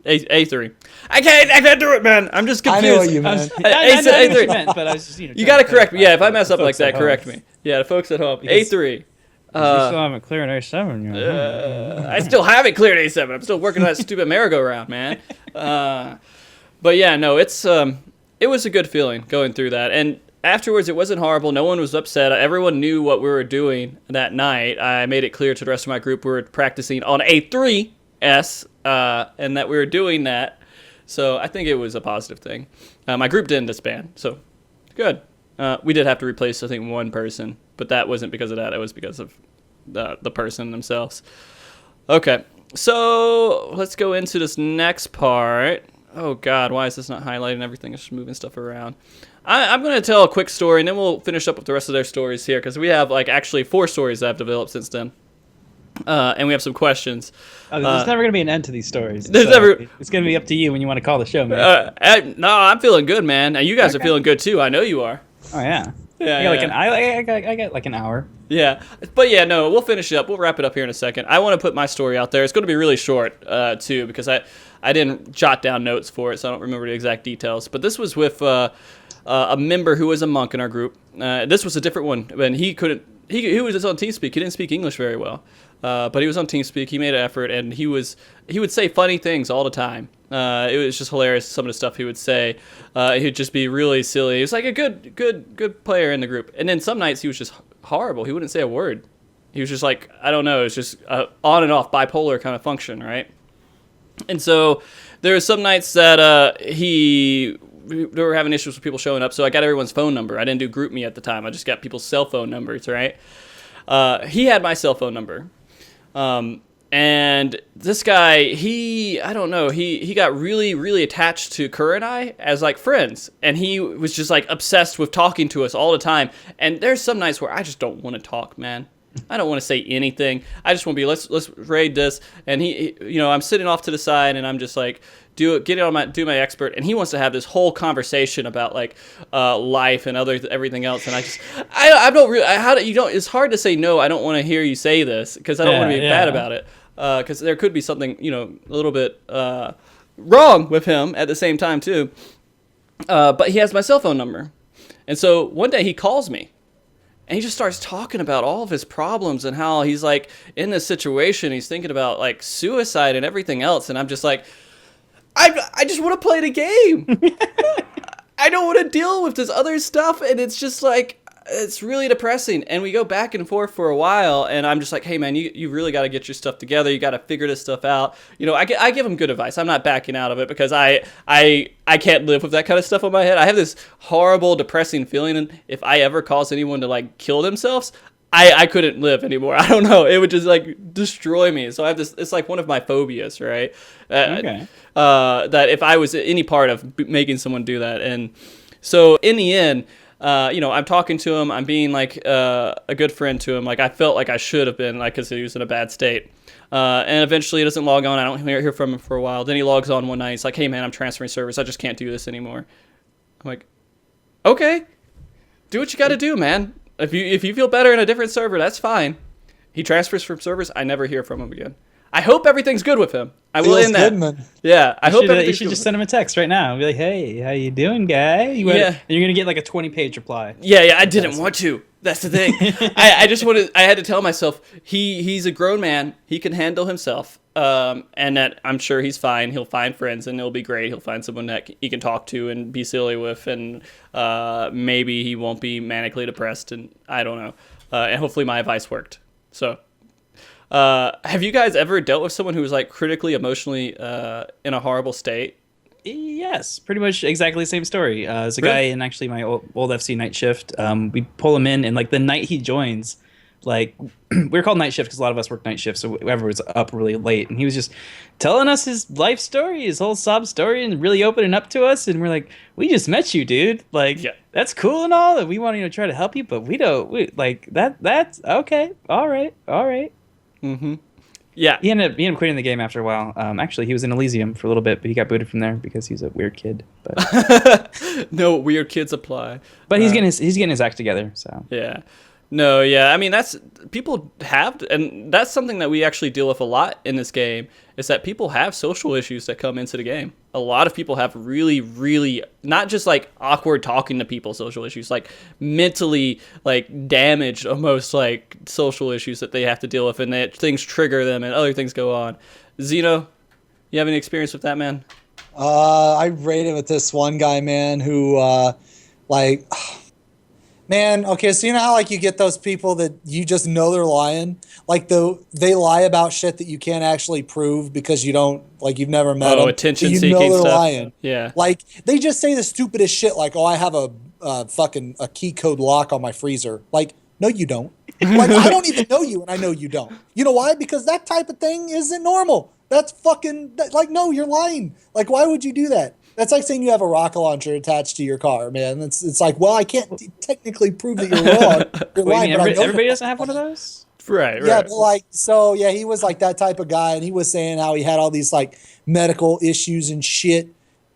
A: A3. I can't do it, man. I'm just confused.
B: I know what you meant.
C: I know what you meant, but I was just,
A: you got to correct me. Yeah, if I mess up like that, correct me. Yeah, the folks at home. A3.
C: You still haven't cleared A7 yet.
A: I still haven't cleared A7. I'm still working on that stupid merry-go-round, man. But yeah, no, it was a good feeling going through that. And afterwards, it wasn't horrible. No one was upset. Everyone knew what we were doing that night. I made it clear to the rest of my group we were practicing on A3S and that we were doing that. So I think it was a positive thing. My group didn't disband, so good. We did have to replace, I think, one person, but that wasn't because of that. It was because of the person themselves. Okay, so let's go into this next part. Oh, God, why is this not highlighting everything? It's just moving stuff around. I'm going to tell a quick story, and then we'll finish up with the rest of their stories here, because we have, actually 4 stories that I've developed since then. And we have some questions.
C: There's never going to be an end to these stories. It's going to be up to you when you want to call the show, man.
A: No, I'm feeling good, man. And you guys are feeling good, too. I know you are.
C: Oh, yeah. I got like an hour.
A: Yeah. But, yeah, no, we'll finish it up. We'll wrap it up here in a second. I want to put my story out there. It's going to be really short, too, because I didn't jot down notes for it, so I don't remember the exact details. But this was with a member who was a monk in our group. This was a different one. And he was just on TeamSpeak. He didn't speak English very well. But he was on TeamSpeak. He made an effort, and he would say funny things all the time. It was just hilarious, some of the stuff he would say. He'd just be really silly. He was like a good player in the group. And then some nights he was just horrible. He wouldn't say a word. He was just like, I don't know, it's just on and off bipolar kind of function, right? And so there were some nights that they were having issues with people showing up, so I got everyone's phone number. I didn't do GroupMe at the time. I just got people's cell phone numbers, right? He had my cell phone number. And this guy, he got really, really attached to Kerr and I as friends. And he was just obsessed with talking to us all the time. And there's some nights where I just don't want to talk, man. I don't want to say anything. I just want to be, let's raid this. And he, I'm sitting off to the side and I'm just do my expert. And he wants to have this whole conversation about life and everything else. And I don't really, it's hard to say, no, I don't want to hear you say this because I don't want to be bad about it. Because there could be something, a little bit wrong with him at the same time too. But he has my cell phone number. And so one day he calls me. And he just starts talking about all of his problems and how he's in this situation. He's thinking about suicide and everything else. And I'm just I just want to play the game. I don't want to deal with this other stuff. And it's just it's really depressing. And we go back and forth for a while. And I'm just hey, man, you really got to get your stuff together. You got to figure this stuff out. I give him good advice. I'm not backing out of it because I can't live with that kind of stuff on my head. I have this horrible, depressing feeling. And if I ever cause anyone to kill themselves, I couldn't live anymore. I don't know. It would just destroy me. So I have this, it's one of my phobias, right?
C: Okay.
A: That if I was any part of making someone do that. And so in the end, I'm talking to him. I'm being a good friend to him. I felt like I should have been, because he was in a bad state. And eventually he doesn't log on. I don't hear from him for a while. Then he logs on one night. He's hey, man, I'm transferring servers. I just can't do this anymore. I'm okay, do what you got to do, man. If you feel better in a different server, that's fine. He transfers from servers. I never hear from him again. I hope everything's good with him. I will end that. Man. Yeah, I hope
C: you should just send him a text right now. Be hey, how you doing, guy? And you're gonna get a 20-page reply.
A: Yeah. I didn't want to. That's the thing. I just wanted. I had to tell myself he's a grown man. He can handle himself. And that I'm sure he's fine. He'll find friends, and it'll be great. He'll find someone that he can talk to and be silly with, and maybe he won't be manically depressed. And I don't know. And hopefully my advice worked. So. Have you guys ever dealt with someone who was critically, emotionally in a horrible state?
C: Yes, pretty much exactly the same story. There's a guy in actually my old FC night shift. We pull him in, and the night he joins, we're called night shift because a lot of us work night shifts, so everyone's up really late. And he was just telling us his life story, his whole sob story, and really opening up to us. And we're we just met you, dude. That's cool and all, and we want to try to help you, but we don't. That's okay. All right.
A: Mm-hmm. Yeah.
C: He ended up quitting the game after a while. Actually, he was in Elysium for a little bit, but he got booted from there because he's a weird kid. But
A: no weird kids apply.
C: But he's getting his act together. So
A: yeah. No, yeah. I mean, that's people have, and that's something that we actually deal with a lot in this game. Is that people have social issues that come into the game. A lot of people have really, really not just like awkward talking to people social issues, like mentally like damaged almost like social issues that they have to deal with, and that things trigger them and other things go on. Xeno, you have any experience with that, man?
B: I rated with this one guy, man, who like. Man, okay, so you know how like you get those people that you just know they're lying? Like they lie about shit that you can't actually prove because you don't like you've never met them.
A: Attention
B: you
A: seeking
B: know they're
A: stuff.
B: lying.
A: Yeah.
B: Like they just say the stupidest shit like, "Oh, I have a fucking a key code lock on my freezer." Like, no you don't. Like I don't even know you and I know you don't. You know why? Because that type of thing isn't normal. That's fucking like no, you're lying. Like why would you do that? That's like saying you have a rocket launcher attached to your car, man. It's like, well, I can't technically prove that you're wrong. You're lying, but I know
C: everybody doesn't have one of those?
A: Right.
B: Yeah, but like, so yeah, he was like that type of guy, and he was saying how he had all these like medical issues and shit,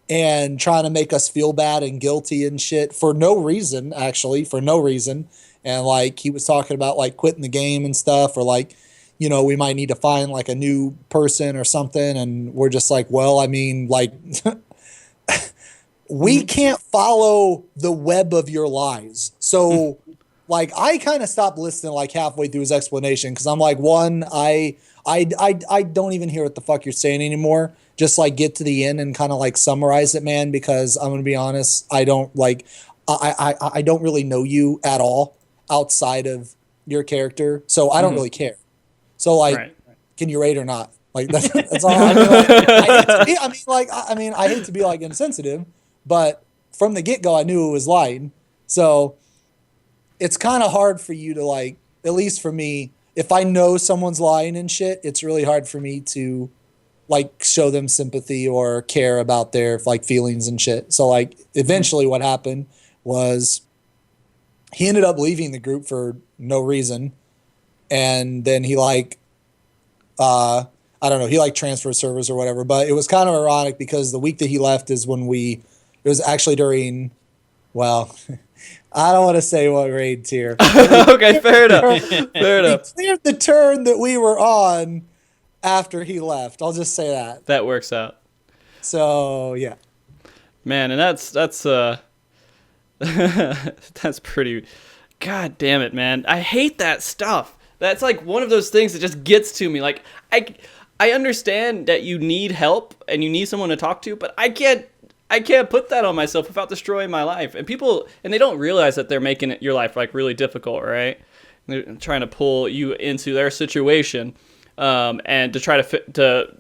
B: and trying to make us feel bad and guilty and shit for no reason, actually, for no reason. And like, he was talking about like quitting the game and stuff, or like, you know, we might need to find like a new person or something. And we're just like, well, I mean, like. We can't follow the web of your lies. So, like, I kind of stopped listening like halfway through his explanation because I'm like, one, I don't even hear what the fuck you're saying anymore. Just like get to the end and kind of like summarize it, man. Because I'm gonna be honest, I don't like, I don't really know you at all outside of your character, so I don't really care. So like, can you rate or not? Like that's all. I mean, I hate to be like insensitive. But from the get-go, I knew it was lying. So it's kind of hard for you to like, at least for me, if I know someone's lying and shit, it's really hard for me to like show them sympathy or care about their like feelings and shit. So like eventually what happened was he ended up leaving the group for no reason. And then he like, I don't know, he like transferred servers or whatever. But it was kind of ironic because the week that he left is when it was actually during, well, I don't want to say what raid tier.
A: Okay, fair enough. Fair enough.
B: He cleared the turn that we were on after he left. I'll just say that.
A: That works out.
B: So, yeah.
A: Man, and that's that's pretty, God damn it, man. I hate that stuff. That's like one of those things that just gets to me. Like, I understand that you need help and you need someone to talk to, but I can't put that on myself without destroying my life. And people, and they don't realize that they're making your life like really difficult, right? They're trying to pull you into their situation, and to try to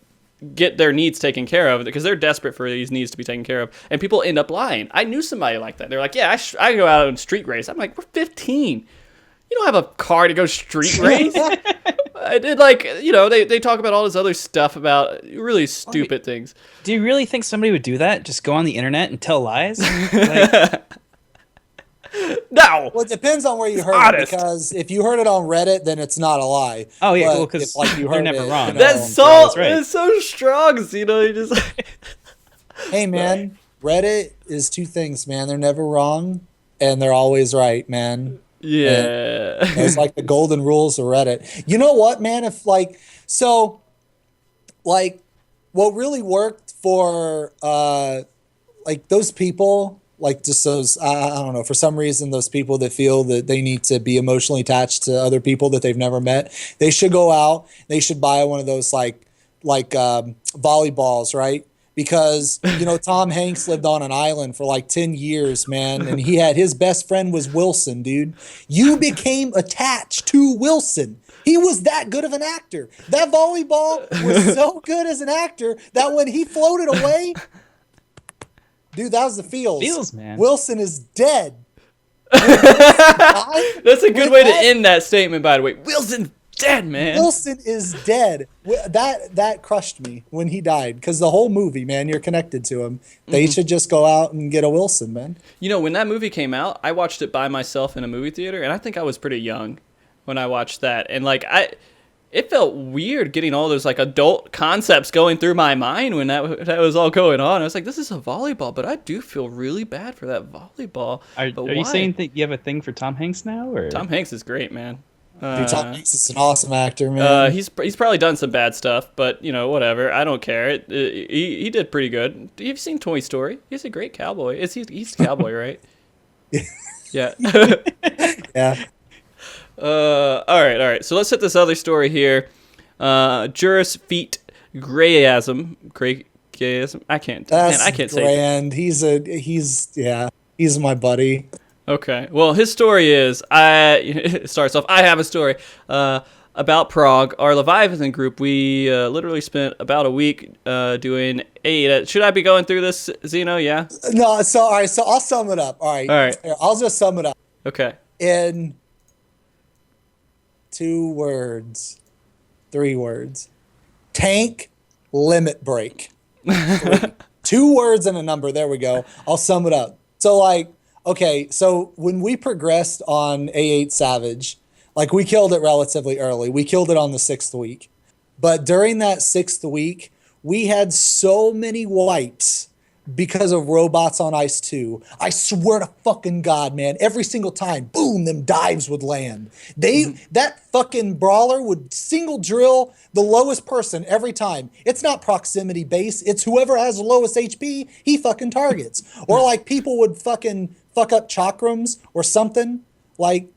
A: get their needs taken care of because they're desperate for these needs to be taken care of. And people end up lying. I knew somebody like that. They're like, yeah, I go out on street race. I'm like, we're 15. You don't have a car to go street race. I did like, you know, they talk about all this other stuff about really stupid things.
C: Do you really think somebody would do that? Just go on the internet and tell lies? Like,
A: no.
B: Well, it depends on where you heard it, because if you heard it on Reddit, then it's not a lie.
C: Oh yeah,
B: But
C: well, because
B: if, like, you
C: they're
B: heard
C: never
B: it,
C: wrong.
B: you know,
A: That's so
C: that's right.
A: it's so strong, you know. You just
B: Hey man, Reddit is two things, man. They're never wrong and they're always right, man.
A: yeah.
B: And it's like the golden rules of Reddit. You know what, man? If like so, like what really worked for like those people, like just those I don't know, for some reason those people that feel that they need to be emotionally attached to other people that they've never met, they should go out, they should buy one of those like volleyballs, right? Because, you know, Tom Hanks lived on an island for like 10 years, man. And he had his best friend was Wilson, dude. You became attached to Wilson. He was that good of an actor. That volleyball was so good as an actor that when he floated away, dude, that was the feels.
C: Feels, man.
B: Wilson is dead.
A: That's a good way to end that statement, by the way. Wilson's dead, man.
B: Wilson is dead. That crushed me when he died, because the whole movie, man, you're connected to him. They should just go out and get a Wilson, man.
A: You know, when that movie came out, I watched it by myself in a movie theater, and I think I was pretty young when I watched that. And like it felt weird getting all those like adult concepts going through my mind when that was all going on. I was like, this is a volleyball, but I do feel really bad for that volleyball.
C: Are you saying that you have a thing for Tom Hanks now? Or
A: Tom Hanks is great, man.
B: Dude, Tom Hanks is an awesome actor, man.
A: He's probably done some bad stuff, but whatever. I don't care. He did pretty good. You've seen Toy Story? He's a great cowboy. He's a cowboy, right? Yeah.
B: Yeah.
A: All right. So let's hit this other story here. Juris Feet Grayasm. I can't say.
B: Grand. He's my buddy.
A: Okay. Well, his story is it starts off. I have a story about Prague. Our Leviathan group. We literally spent about a week doing 8. Should I be going through this, Xeno? Yeah.
B: No. So all right. So I'll sum it up. All right. Here, I'll just sum it up.
A: Okay.
B: In 2 words, 3 words. Tank limit break. 2 words and a number. There we go. I'll sum it up. So okay, so when we progressed on A8 Savage, we killed it relatively early. We killed it on the 6th week. But during that 6th week, we had so many wipes because of Robots on Ice 2. I swear to fucking God, man, every single time, boom, them dives would land. That fucking brawler would single drill the lowest person every time. It's not proximity based. It's whoever has the lowest HP, he fucking targets. Or people would fucking fuck up chakrams or something. We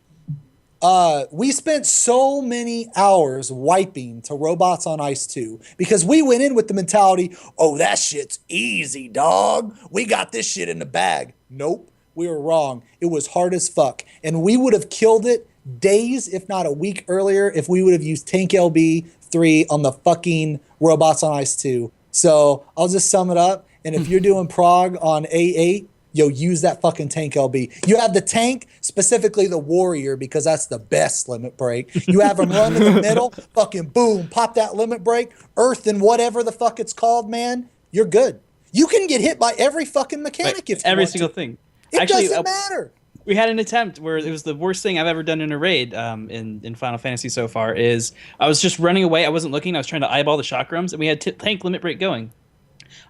B: spent so many hours wiping to Robots on Ice 2 because we went in with the mentality, oh, that shit's easy, dog. We got this shit in the bag. Nope, we were wrong. It was hard as fuck. And we would have killed it days, if not a week earlier, if we would have used Tank LB 3 on the fucking Robots on Ice 2. So I'll just sum it up. And if you're doing Prague on A8, use that fucking Tank LB. You have the tank, specifically the warrior, because that's the best limit break. You have him run in the middle, fucking boom, pop that limit break, earth and whatever the fuck it's called, man. You're good. You can get hit by every fucking mechanic if you
C: every
B: want
C: single
B: to.
C: thing.
B: It doesn't matter.
C: We had an attempt where it was the worst thing I've ever done in a raid in Final Fantasy so far. Is I was just running away. I wasn't looking. I was trying to eyeball the chakrams, and we had tank limit break going.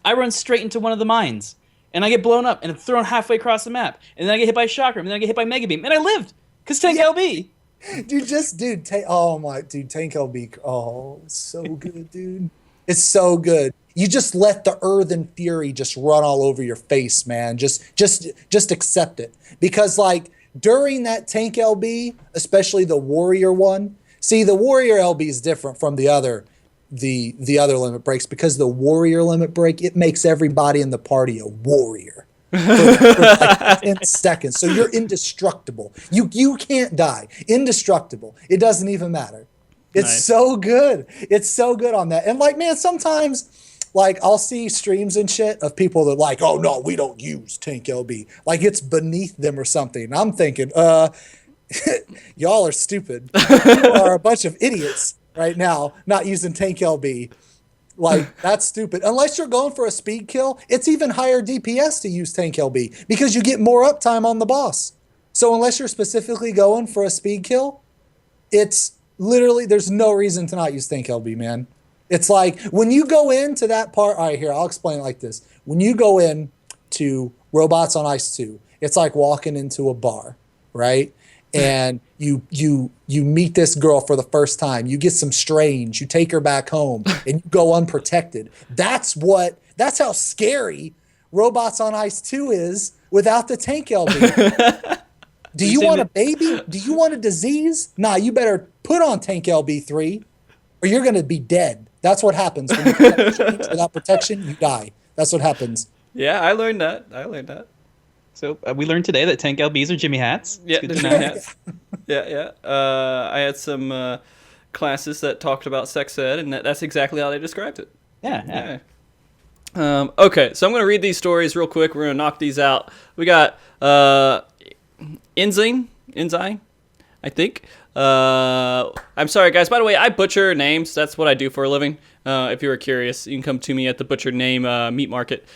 C: I run straight into one of the mines. And I get blown up and thrown halfway across the map. And then I get hit by Chakram. And then I get hit by Mega Beam. And I lived. Because Tank LB.
B: Tank LB. Oh, it's so good, dude. It's so good. You just let the Earthen Fury just run all over your face, man. Just accept it. Because, during that Tank LB, especially the Warrior one, see, the Warrior LB is different from the other limit breaks because the warrior limit break, it makes everybody in the party a warrior for 10 seconds. So you're indestructible. You can't die. Indestructible. It doesn't even matter. It's nice. So good. It's so good on that. And man, sometimes I'll see streams and shit of people that oh no, we don't use Tank LB. It's beneath them or something. And I'm thinking, y'all are stupid. You are a bunch of idiots right now, not using Tank LB. That's stupid. Unless you're going for a speed kill, it's even higher DPS to use Tank LB because you get more uptime on the boss. So unless you're specifically going for a speed kill, it's literally, there's no reason to not use Tank LB, man. It's when you go into that part, all right, here, I'll explain it like this. When you go in to Robots on Ice 2, it's like walking into a bar, right? And you meet this girl for the first time. You get some strange. You take her back home, and you go unprotected. That's how scary Robots on Ice 2 is without the Tank LB. Do you want a baby? Do you want a disease? Nah, you better put on Tank LB 3, or you're gonna be dead. That's what happens when you get without protection. You die. That's what happens.
A: Yeah, I learned that.
C: So we learned today that Tank LBs are Jimmy hats.
A: Yeah, Jimmy hats. Yeah. I had some classes that talked about sex ed, and that's exactly how they described it.
C: Yeah.
A: Okay, so I'm going to read these stories real quick. We're going to knock these out. We got Enzyme, I think. I'm sorry, guys. By the way, I butcher names. That's what I do for a living. If you were curious, you can come to me at the Butcher Name Meat Market.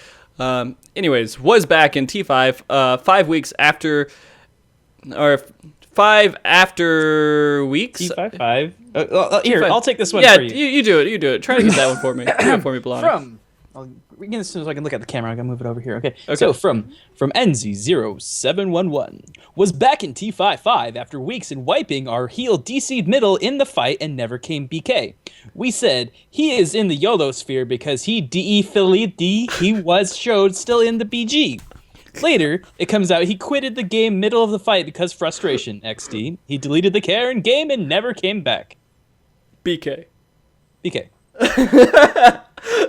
A: Anyways, was back in T5 5 weeks after, or 5 after weeks.
C: T55. Here,
A: T5.
C: I'll take this one
A: Yeah,
C: for you.
A: you do it. You do it. Try to get that one for me. Do it for me, Balana.
C: As soon as I can look at the camera, I'm gonna move it over here. Okay. So from NZ0711 was back in T55 after weeks in wiping our heel DC'd middle in the fight and never came BK. We said he is in the YOLO sphere because he he was showed still in the BG. Later, it comes out he quitted the game middle of the fight because frustration. XD. He deleted the Karen game and never came back.
A: BK.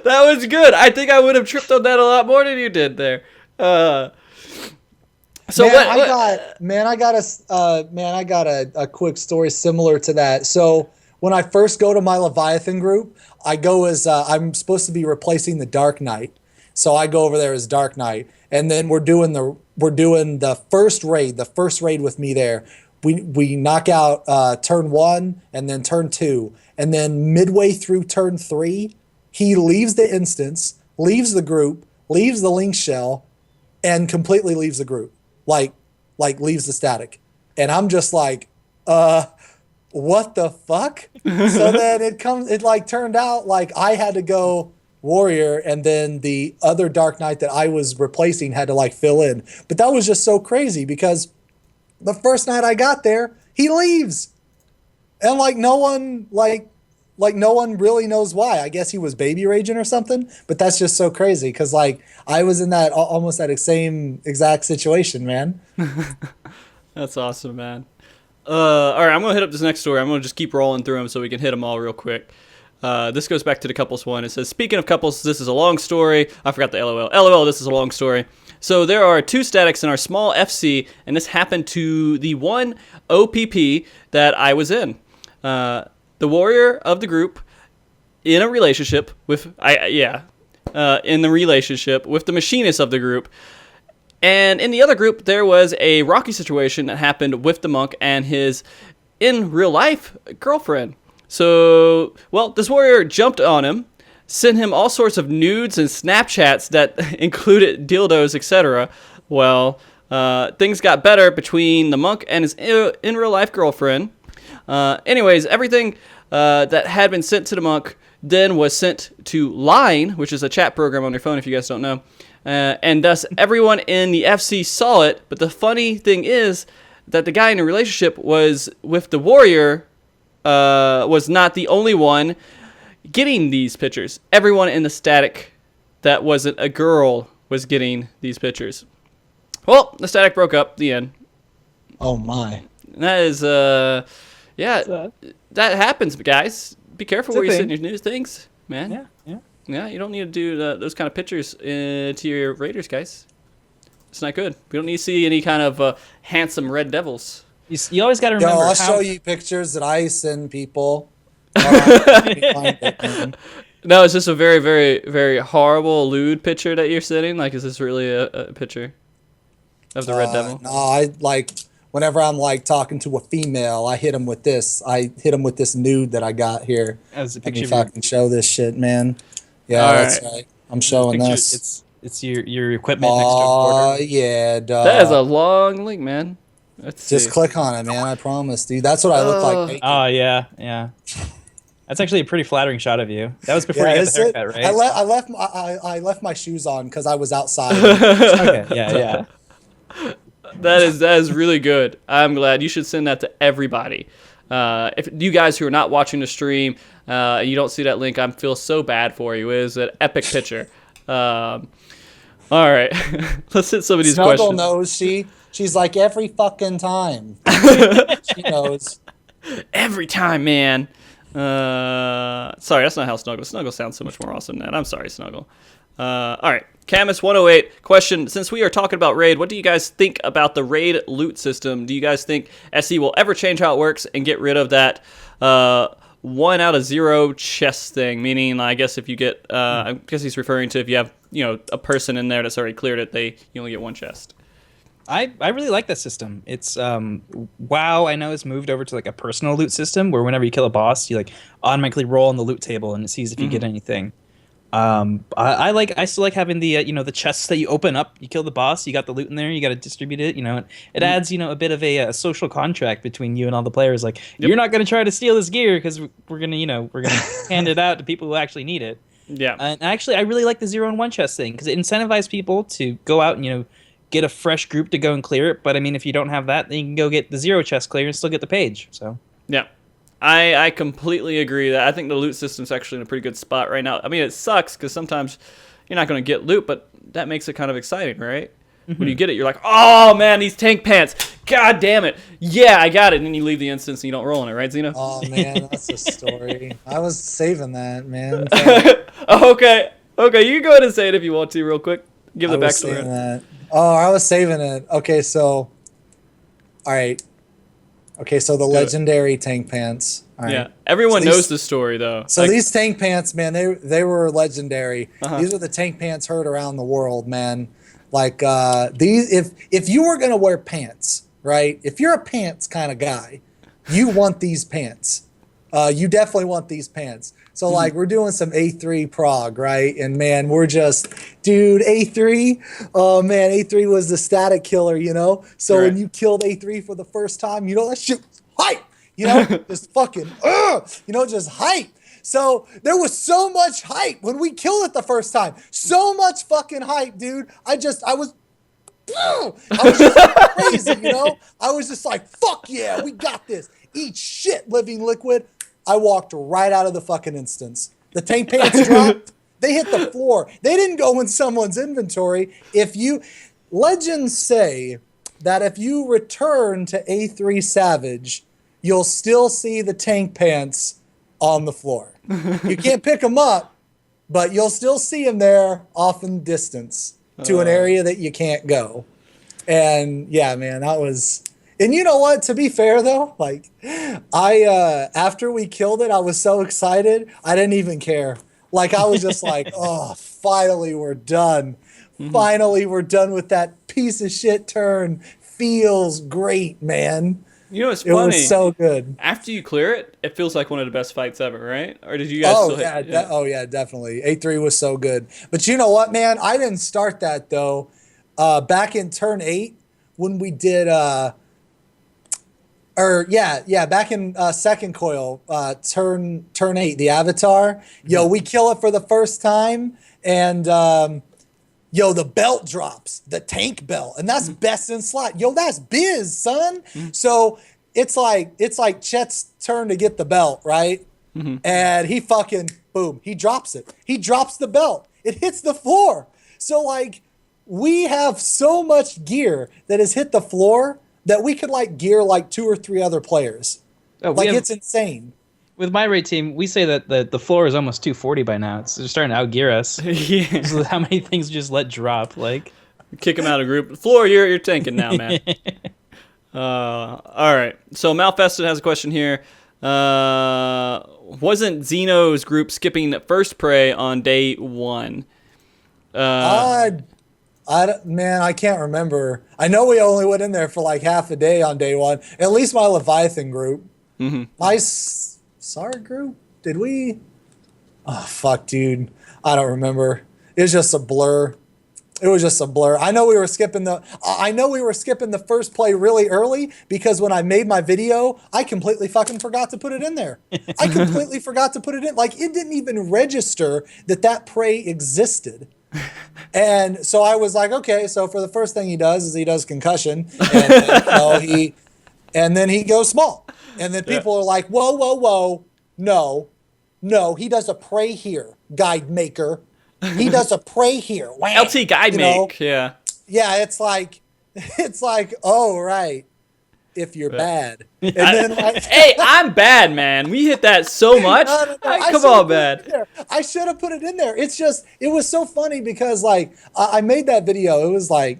A: That was good. I think I would have tripped on that a lot more than you did there. So
B: man, I got a quick story similar to that. So when I first go to my Leviathan group, I go as I'm supposed to be replacing the Dark Knight. So I go over there as Dark Knight, and then we're doing the first raid with me there. We knock out turn 1 and then turn 2, and then midway through turn 3, he leaves the instance, leaves the group, leaves the link shell, and completely leaves the group. Like leaves the static. And I'm just like, what the fuck? So then it turned out like I had to go warrior, and then the other Dark Knight that I was replacing had to like fill in. But that was just so crazy because the first night I got there, he leaves. And no one really knows why. I guess he was baby raging or something, but that's just so crazy because I was in that almost that same exact situation, man.
A: That's awesome, man. All right, I'm going to hit up this next story. I'm going to just keep rolling through them so we can hit them all real quick. This goes back to the couples one. It says, speaking of couples, this is a long story. I forgot the LOL. LOL, this is a long story. So there are 2 statics in our small FC, and this happened to the one OPP that I was in. The warrior of the group in a relationship with, in the relationship with the machinist of the group. And in the other group, there was a rocky situation that happened with the monk and his, in real life, girlfriend. So, this warrior jumped on him, sent him all sorts of nudes and Snapchats that included dildos, etc. Well, things got better between the monk and his in real life girlfriend. Anyways, everything that had been sent to the monk then was sent to Line, which is a chat program on your phone if you guys don't know. And thus everyone in the FC saw it. But the funny thing is that the guy in a relationship was with the warrior was not the only one getting these pictures. Everyone in the static that wasn't a girl was getting these pictures. Well, the static broke up. The end.
B: Oh my.
A: That is that happens, guys. Be careful where you send your news things, man. Yeah, you don't need to do those kind of pictures to your raiders, guys. It's not good. We don't need to see any kind of handsome red devils.
C: You always got to remember.
B: I'll show you pictures that I send people.
A: No, it's just a very, very, very horrible lewd picture that you're sending. Is this really a picture of the red devil?
B: No, I whenever I'm talking to a female, I hit them with this. I hit them with this nude that I got here.
C: As a picture.
B: If I can show this shit, man. Yeah, that's right. I'm showing this.
C: It's your equipment next to a border.
B: Oh yeah, duh.
A: That is a long link, man.
B: Just click on it, man. I promise, dude. That's what I look like.
C: Oh yeah. That's actually a pretty flattering shot of you. That was before you got the haircut, right?
B: I left my shoes on because I was outside.
C: Okay. Yeah.
A: That is really good. I'm glad. You should send that to everybody. If you guys who are not watching the stream, and you don't see that link, I feel so bad for you. It is an epic picture. All right, let's hit some of these questions.
B: Snuggle knows she's like every fucking time. She knows.
A: Every time, man. Sorry, that's not how Snuggle. Snuggle sounds so much more awesome than that. I'm sorry, Snuggle. All right, Camus108 question: since we are talking about raid, what do you guys think about the raid loot system? Do you guys think SE will ever change how it works and get rid of that 1 out of 0 chest thing? Meaning, I guess if you get, I guess he's referring to if you have a person in there that's already cleared it, you only get 1 chest.
C: I really like that system. It's WoW I know has moved over to a personal loot system where whenever you kill a boss, you automatically roll on the loot table and it sees if you get anything. I still like having the the chests that you open up, you kill the boss, you got the loot in there, you got to distribute it. It adds a bit of a social contract between you and all the players. Like you're not going to try to steal this gear because we're gonna hand it out to people who actually need it.
A: Yeah.
C: And actually, I really like the 0 and 1 chest thing because it incentivizes people to go out and get a fresh group to go and clear it. But I mean, if you don't have that, then you can go get the 0 chest clear and still get the page. So
A: Yeah. I completely agree that I think the loot system's actually in a pretty good spot right now. I mean, it sucks because sometimes you're not going to get loot, but that makes it kind of exciting, right? When you get it, you're like, oh, man, these tank pants. God damn it. Yeah, I got it. And then you leave the instance and you don't roll in it, right, Xeno?
B: Oh man, that's a story. I was saving that, man.
A: Okay. You can go ahead and say it if you want to real quick. Give the backstory.
B: That. Oh, I was saving it. Okay, so... All right. Okay, so the legendary tank pants. All right.
A: Yeah, everyone knows the story, though.
B: So these tank pants, man, they were legendary. These are the tank pants heard around the world, man. Like these, if you were gonna wear pants, right? If you're a pants kind of guy, you want these pants. You definitely want these pants. So like we're doing some A3 prog, right? And man, we're just, dude, A3. Oh man, A3 was the static killer, So when you killed A3 for the first time, that shit was hype. Just fucking, just hype. So there was so much hype when we killed it the first time. So much fucking hype, dude. I was just crazy, I was just like, fuck yeah, we got this. Eat shit, living liquid. I walked right out of the fucking instance. The tank pants dropped. They hit the floor. They didn't go in someone's inventory. Legends say that if you return to A3 Savage, you'll still see the tank pants on the floor. You can't pick them up, but you'll still see them there off in the distance to an area that you can't go. And yeah, man, that was... And you know what? To be fair, though, like, after we killed it, I was so excited, I didn't even care. Like, I was just like, oh, finally we're done. Finally we're done with that piece of shit turn. Feels great, man.
A: It's funny.
B: It was so good.
A: After you clear it, it feels like one of the best fights ever, right? Or did you guys still hit?
B: Yeah, definitely. A3 was so good. But you know what, man? I didn't start that, though. Back in turn 8, when we did... back in second coil, turn 8, the Avatar. Yo, we kill it for the first time, and the belt drops, the tank belt, and that's best in slot. Yo, that's biz, son. So it's like Chet's turn to get the belt, right? And he fucking boom, he drops it. He drops the belt. It hits the floor. So like we have so much gear that has hit the floor that we could like gear like 2 or 3 other players. It's insane.
C: With my raid team, we say that the floor is almost 240 by now. They're starting to outgear us.
A: Yeah.
C: So how many things just let drop? Like,
A: kick him out of group. Floor, you're tanking now, man. All right. So Malfested has a question here. Wasn't Xeno's group skipping first prey on day 1?
B: I can't remember. I know we only went in there for like half a day on day 1. At least my Leviathan group. My SAR group? Did we? Oh, fuck, dude. I don't remember. It was just a blur. I know we were skipping the first play really early because when I made my video, I completely fucking forgot to put it in there. I completely forgot to put it in. Like, it didn't even register that prey existed. And so I was like, okay, so for the first thing he does concussion, and then he goes small. And then people are like, whoa, no, he does a prey here, guide maker. He does a prey here. Wow.
A: LT guide make, yeah.
B: Yeah, it's like, oh, right, if you're bad. And then
A: hey, I'm bad, man. We hit that so much.
B: No.
A: Come on, bad.
B: I should have put it in there. It's just, it was so funny because like I made that video. It was like,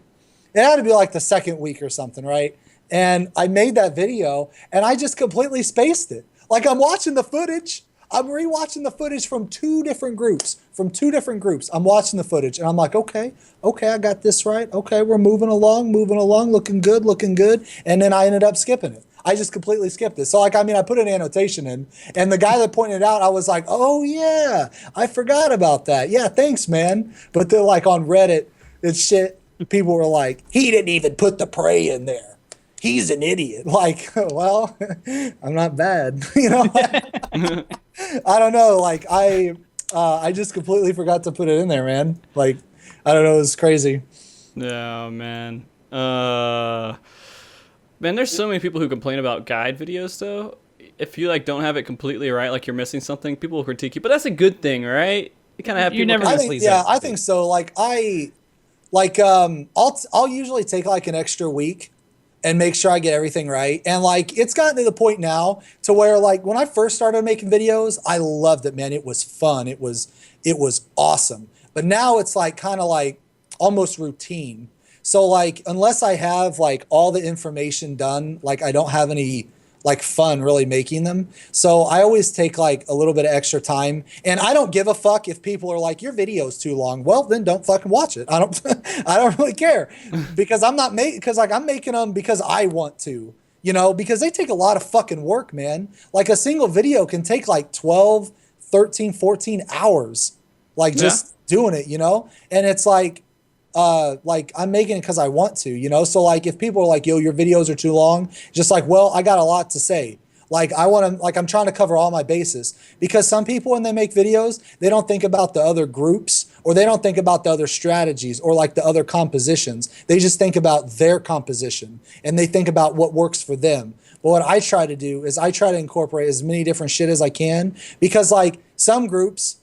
B: it had to be like the second week or something, right? And I made that video and I just completely spaced it. Like I'm watching the footage. I'm rewatching the footage from 2 different groups. I'm watching the footage and I'm like, okay, I got this right. Okay, we're moving along, looking good. And then I ended up skipping it. I just completely skipped it. So like, I mean, I put an annotation in, and the guy that pointed it out, I was like, oh yeah, I forgot about that. Yeah, thanks, man. But then like on Reddit, it's shit. People were like, he didn't even put the prey in there. He's an idiot. Like, well, I'm not bad. You know, I don't know. Like I just completely forgot to put it in there, man. Like, I don't know. It was crazy.
A: Yeah, man. Man, there's so many people who complain about guide videos, though. If you like don't have it completely right, like you're missing something, people will critique you. But that's a good thing, right? You kind of have
C: You
A: people.
C: never
B: I
C: Please
B: think,
C: please
B: yeah,
C: don't.
B: I think so. I'll usually take like an extra week and make sure I get everything right. And like it's gotten to the point now to where like when I first started making videos, I loved it, man. It was fun. It was awesome. But now it's like kind of like almost routine. So like unless I have like all the information done, like I don't have any like fun really making them. So I always take like a little bit of extra time, and I don't give a fuck if people are like, your video's too long. Well, then don't fucking watch it. I don't I don't really care, because I'm not because like I'm making them because I want to, you know, because they take a lot of fucking work, man. Like a single video can take like 12, 13, 14 hours, like just doing it, you know? And it's like I'm making it because I want to, you know? So like if people are like, yo, your videos are too long, just like, well, I got a lot to say. Like I want to, like I'm trying to cover all my bases, because some people when they make videos, they don't think about the other groups, or they don't think about the other strategies, or like the other compositions. They just think about their composition, and they think about what works for them. But what I try to do is I try to incorporate as many different shit as I can, because like some groups,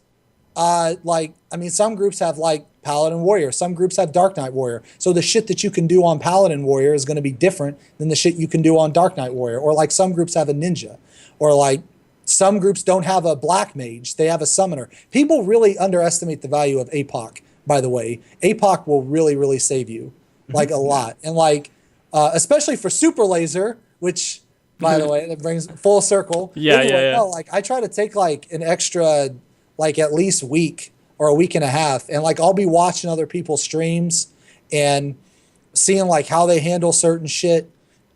B: some groups have like Paladin Warrior. Some groups have Dark Knight Warrior. So the shit that you can do on Paladin Warrior is going to be different than the shit you can do on Dark Knight Warrior. Or like some groups have a ninja. Or like some groups don't have a black mage. They have a summoner. People really underestimate the value of APOC, by the way. APOC will really, really save you. Like a lot. And like, especially for Super Laser, which, by the way, that brings full circle.
A: Yeah.
B: No, like I try to take like an extra, like at least week or a week and a half, and like I'll be watching other people's streams and seeing like how they handle certain shit,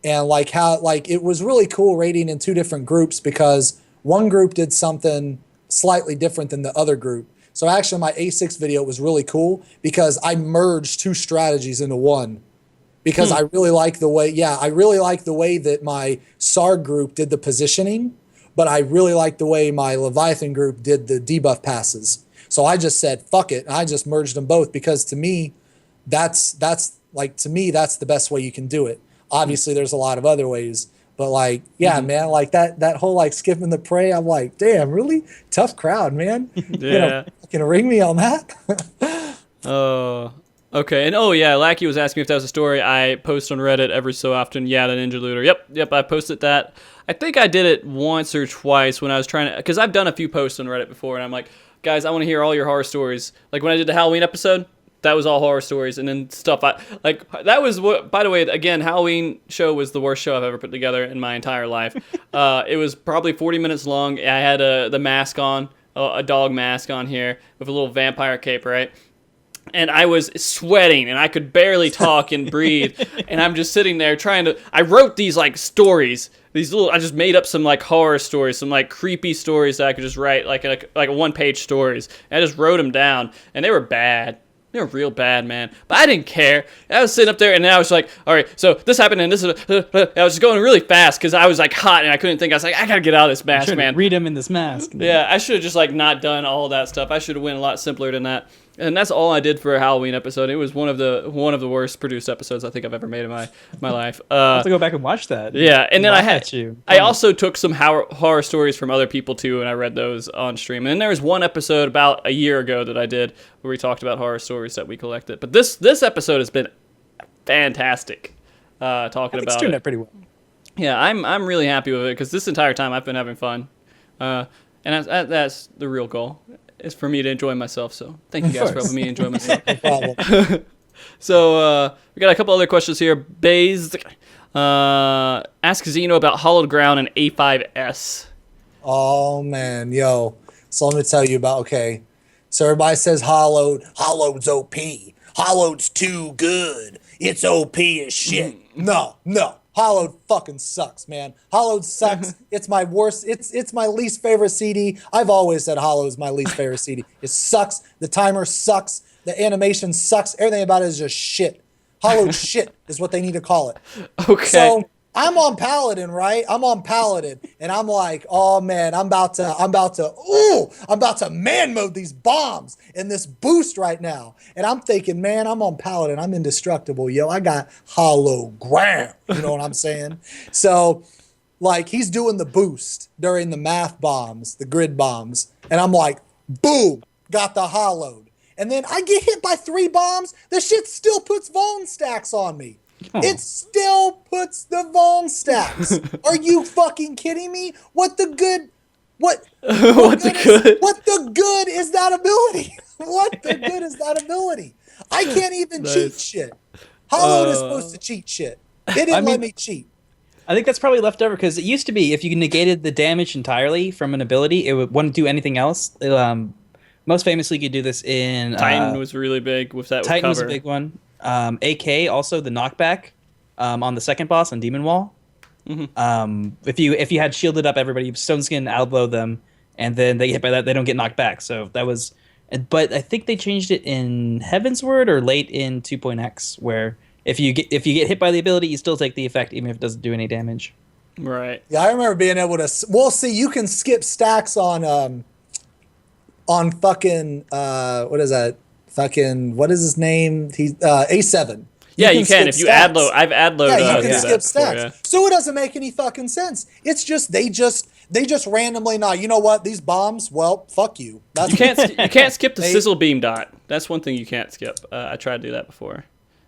B: and like how like it was really cool raiding in two different groups, because one group did something slightly different than the other group. So actually my A6 video was really cool because I merged two strategies into one, because I really like the way that my Sarg group did the positioning, but I really like the way my Leviathan group did the debuff passes. So I just said, fuck it. And I just merged them both, because to me, that's the best way you can do it. Obviously there's a lot of other ways, but like, yeah, man, like that whole like skipping the prey, I'm like, damn, really tough crowd, man.
A: Yeah.
B: You know, ring me on that.
A: Oh, okay. And oh yeah, Lackey was asking if that was a story I post on Reddit every so often. Yeah, the Ninja Looter. Yep, I posted that. I think I did it once or twice when I was trying to, because I've done a few posts on Reddit before, and I'm like, guys, I want to hear all your horror stories. Like when I did the Halloween episode, that was all horror stories, and then stuff that was what. By the way, again, Halloween show was the worst show I've ever put together in my entire life. It was probably 40 minutes long. I had the mask on, a dog mask on here with a little vampire cape, right? And I was sweating, and I could barely talk and breathe. And I'm just sitting there I wrote these like stories. I just made up some like horror stories, some like creepy stories that I could just write like a one-page stories. And I just wrote them down, and they were bad. They were real bad, man. But I didn't care. I was sitting up there, and then I was like, all right, so this happened, and this is... I was just going really fast because I was like hot, and I couldn't think. I was like, I gotta get out of this mask, man.
C: Read him in this mask.
A: Yeah, I should have just like not done all that stuff. I should have went a lot simpler than that. And that's all I did for a Halloween episode. It was one of the worst produced episodes I think I've ever made in my life.
C: I'll have to go back and watch that.
A: Yeah, and then I
C: I
A: also took some horror stories from other people too, and I read those on stream. And then there was one episode about a year ago that I did where we talked about horror stories that we collected. But this episode has been fantastic. Talking about
C: it's turned
A: it.
C: out pretty well.
A: Yeah, I'm really happy with it because this entire time I've been having fun, and that's the real goal. Is for me to enjoy myself. So thank you guys for helping me enjoy myself.
B: No problem.
A: So we got a couple other questions here. Baze ask Xeno about Hollowed Ground and A5S.
B: Oh man, yo. So let me tell you about, okay. So everybody says Hollowed. Hollowed's OP. Hollowed's too good. It's OP as shit. No. Hollowed fucking sucks, man. Hollowed sucks. It's my worst. It's my least favorite CD. I've always said Hollow is my least favorite CD. It sucks. The timer sucks. The animation sucks. Everything about it is just shit. Hollowed shit is what they need to call it.
A: Okay.
B: So I'm on Paladin, right? I'm on Paladin, and I'm like, oh man, I'm about to man mode these bombs and this boost right now. And I'm thinking, man, I'm on Paladin. I'm indestructible, yo. I got hollow ground. You know what I'm saying? So, like, he's doing the boost during the math bombs, the grid bombs, and I'm like, boom, got the hollowed. And then I get hit by 3 bombs. The shit still puts Vaughn stacks on me.
C: Oh.
B: It still puts the Vaughn stacks. Are you fucking kidding me? What the good is that ability? What the good is that ability? I can't even cheat shit. Hollowed is supposed to cheat shit. It didn't let me cheat.
C: I think that's probably left over because it used to be if you negated the damage entirely from an ability, it wouldn't do anything else. Most famously, you could do this in
A: Titan was really big with that.
C: Titan
A: cover.
C: was a big one. AK also the knockback on the second boss on Demon Wall. Mm-hmm. If you had shielded up everybody, Stone Skin outblow them, and then they get hit by that, they don't get knocked back. So that was, but I think they changed it in Heavensward or late in 2.x, where if you get hit by the ability, you still take the effect even if it doesn't do any damage.
A: Right.
B: Yeah, I remember being able to. Well, see, you can skip stacks on fucking what is that? Fucking what is his name? He's A7.
A: Yeah, you can if you add load. I've ad load.
B: Yeah, you can skip stacks.
A: Before, yeah.
B: So it doesn't make any fucking sense. It's just they just randomly. Nah, you know what? These bombs. Well, fuck you. That's
A: You can't skip the sizzle beam dot. That's one thing you can't skip. I tried to do that before.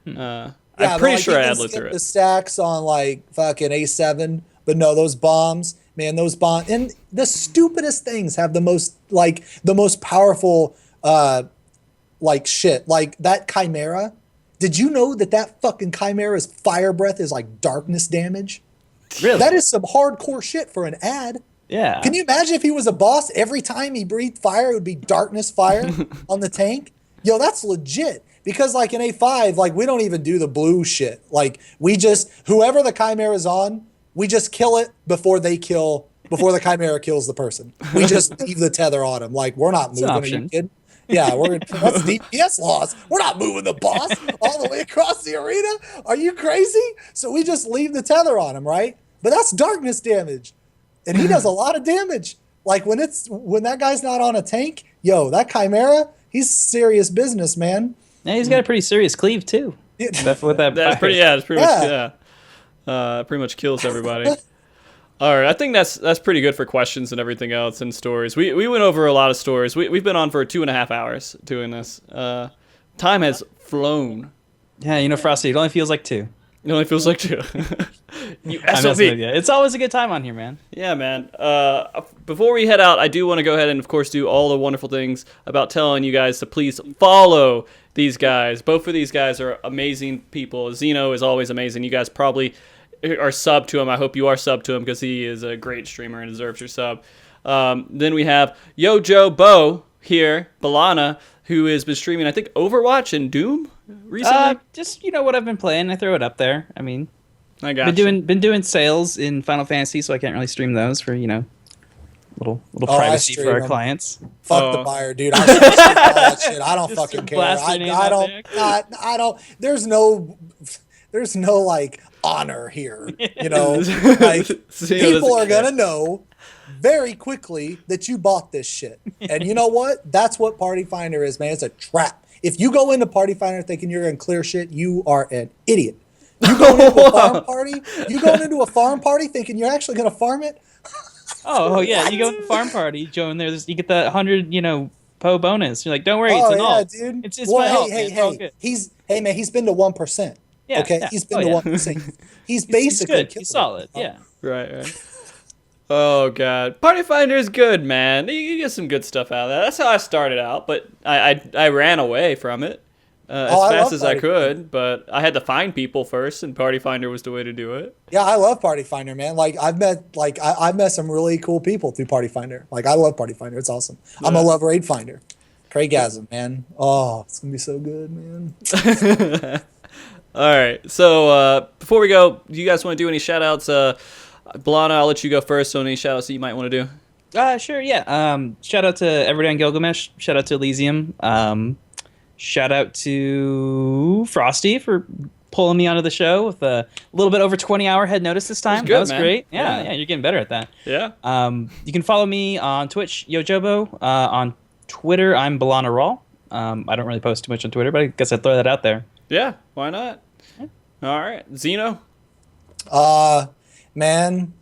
A: I'm pretty sure I ad load through it.
B: The stacks on like fucking A7, but no, those bombs. Man, those bombs and the stupidest things have the most powerful like shit. Like that Chimera. Did you know that fucking Chimera's fire breath is like darkness damage?
C: Really?
B: That is some hardcore shit for an ad.
C: Yeah.
B: Can you imagine if he was a boss, every time he breathed fire, it would be darkness fire on the tank? Yo, that's legit. Because like in A5, like we don't even do the blue shit. Like we just, whoever the Chimera's on, we just kill it before the Chimera kills the person. We just leave the tether on him. Like we're not moving. Are you kidding? Yeah, that's DPS loss. We're not moving the boss all the way across the arena. Are you crazy? So we just leave the tether on him, right? But that's darkness damage. And he does a lot of damage. Like when that guy's not on a tank, yo, that Chimera, he's serious business, man.
C: Yeah, he's got a pretty serious cleave too.
A: That's pretty. Yeah, it's pretty much. Yeah, pretty much kills everybody. All right, I think that's pretty good for questions and everything else and stories. We went over a lot of stories. We've been on for 2.5 hours doing this. Time has flown.
C: Yeah, Frosty, it only feels like 2.
A: It only feels like 2. You SOB.
C: It's always a good time on here, man.
A: Yeah, man. Before we head out, I do want to go ahead and, of course, do all the wonderful things about telling you guys to please follow these guys. Both of these guys are amazing people. Xeno is always amazing. You guys probably are sub to him. I hope you are sub to him because he is a great streamer and deserves your sub. Then we have YoJoBo here, Balana, who has been streaming, I think, Overwatch and Doom recently.
C: Just what I've been playing. I throw it up there. I mean,
A: I got
C: been doing sales in Final Fantasy, so I can't really stream those for little privacy for our clients.
B: Fuck the buyer, dude. I stream all that shit. I don't fucking care. I don't. There's no like honor here. Like people are gonna know very quickly that you bought this shit. And you know what? That's what Party Finder is, man. It's a trap. If you go into Party Finder thinking you're gonna clear shit, you are an idiot. You going into a farm party? You going into a farm party thinking you're actually gonna farm it?
C: Oh yeah, you go to the farm party, Joe, and you get that 100, PO bonus. You're like, don't worry, it's an alt.
B: Dude.
C: It's just my alt.
B: Hey, he's been to 1%.
C: Yeah,
B: okay,
C: yeah.
B: He's been to 1%. He's basically
C: good. He's solid. Yeah.
A: Right. Oh god, Party Finder is good, man. You get some good stuff out of that. That's how I started out, but I ran away from it as fast as I could. But I had to find people first, and Party Finder was the way to do it.
B: Yeah, I love Party Finder, man. Like I've met some really cool people through Party Finder. Like I love Party Finder. It's awesome. Yeah. I'm a love raid finder. Craigasm, man. Oh, it's gonna be so good, man.
A: All right. So before we go, do you guys want to do any shout outs? Balana, I'll let you go first. So any shout outs that you might want to do?
C: Sure, yeah. Shout out to Everyday on Gilgamesh. Shout out to Elysium. Shout out to Frosty for pulling me onto the show with a little bit over 20-hour head notice this time.
A: Good,
C: that was
A: man.
C: great. Yeah, you're getting better at that.
A: Yeah.
C: You can follow me on Twitch, YoJobo. On Twitter, I'm Balana Rahl. I don't really post too much on Twitter, but I guess I'd throw that out there.
A: Yeah. Why not? Yeah. All right. Xeno?
B: Man,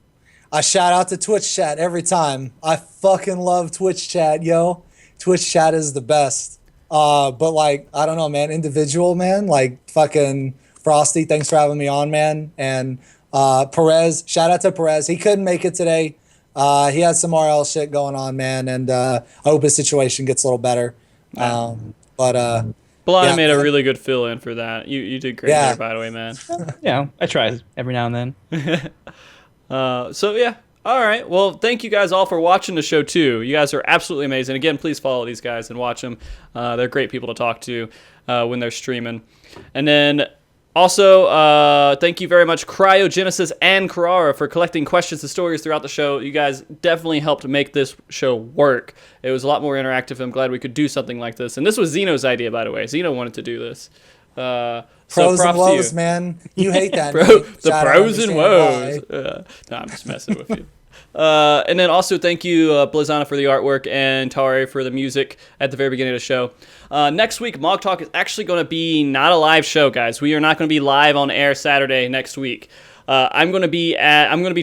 B: I shout out to Twitch chat every time. I fucking love Twitch chat, yo. Twitch chat is the best. But like, I don't know, man, individual, man, like fucking Frosty, thanks for having me on, man. And Perez, shout out to Perez. He couldn't make it today. He had some RL shit going on, man, and I hope his situation gets a little better.
A: Balana made a really good fill in for that. You did great there, by the way, man.
C: Yeah, I try every now and then.
A: So yeah. All right. Well, thank you guys all for watching the show too. You guys are absolutely amazing. Again, please follow these guys and watch them. They're great people to talk to when they're streaming. And then also, thank you very much, Cryogenesis and Carrara, for collecting questions and stories throughout the show. You guys definitely helped make this show work. It was a lot more interactive. I'm glad we could do something like this. And this was Xeno's idea, by the way. Xeno wanted to do this.
B: Pros and woes, man. You hate that.
A: The pros and woes. No, I'm just messing with you. And then also thank you, Blizana, for the artwork and Tari for the music at the very beginning of the show. Next week, MogTalk is actually going to be not a live show, guys. We are not going to be live on air Saturday next week. I'm going to be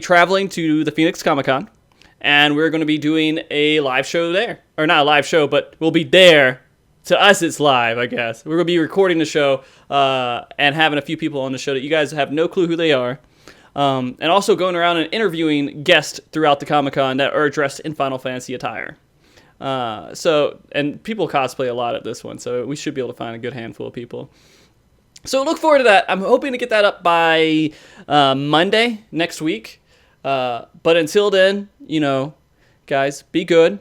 A: traveling to the Phoenix Comic-Con, and we're going to be doing a live show there. Or not a live show, but we'll be there. To us, it's live, I guess. We're going to be recording the show and having a few people on the show that you guys have no clue who they are. And also going around and interviewing guests throughout the Comic-Con that are dressed in Final Fantasy attire. And people cosplay a lot at this one, so we should be able to find a good handful of people. So look forward to that. I'm hoping to get that up by Monday next week. But until then, guys, be good.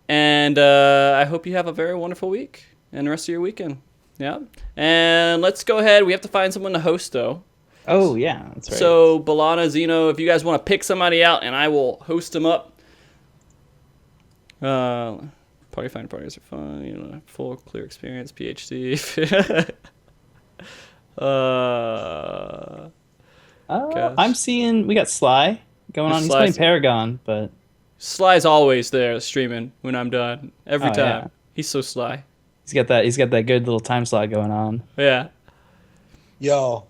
A: And I hope you have a very wonderful week and the rest of your weekend. Yeah. And let's go ahead. We have to find someone to host, though.
C: Oh, yeah. That's right.
A: So, Balana, Xeno, if you guys want to pick somebody out, and I will host them up. Party find parties are fun. Full, clear experience, PhD.
C: I'm seeing we got Sly going on. He's playing Paragon, but...
A: Sly's always there streaming when I'm done. Every time. Yeah. He's so sly.
C: He's got that good little time slot going on.
A: Yeah.
B: Yo,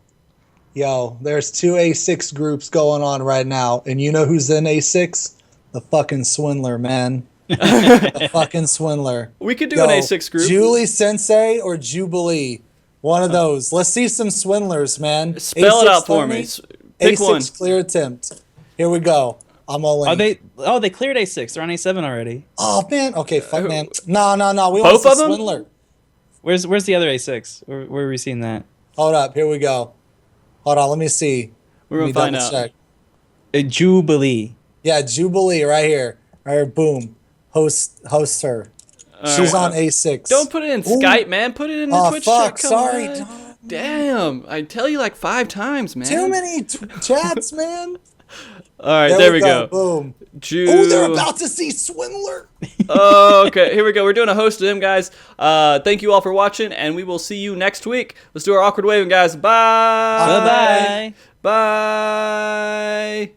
B: there's 2 A6 groups going on right now, and you know who's in A6? The fucking swindler, man. The fucking swindler.
A: We could do an A6 group.
B: Julie Sensei or Jubilee. One of those. Let's see some swindlers, man.
A: Spell it out for me. Pick
B: A6
A: one.
B: Clear attempt. Here we go. I'm all in.
C: They cleared A6. They're on A7 already.
B: Oh, man. Okay, fuck, man. No. We
A: Both
B: want
A: of them?
B: swindler.
C: Where's the other A6? Where are we seeing that?
B: Hold up. Here we go. Hold on. Let me see.
A: We're going to find out.
B: Check.
C: Jubilee.
B: Yeah, Jubilee right here. All right, boom. Host her. She's on A6.
A: Don't put it in Skype, man. Put it in the Twitch chat.
B: Sorry.
A: Damn. I tell you like 5 times, man.
B: Too many chats, man.
A: All right, there we go.
B: Boom. They're about to see Swindler.
A: Oh, okay. Here we go. We're doing a host of them, guys. Thank you all for watching, and we will see you next week. Let's do our awkward waving, guys. Bye.
C: Bye-bye.
A: Bye.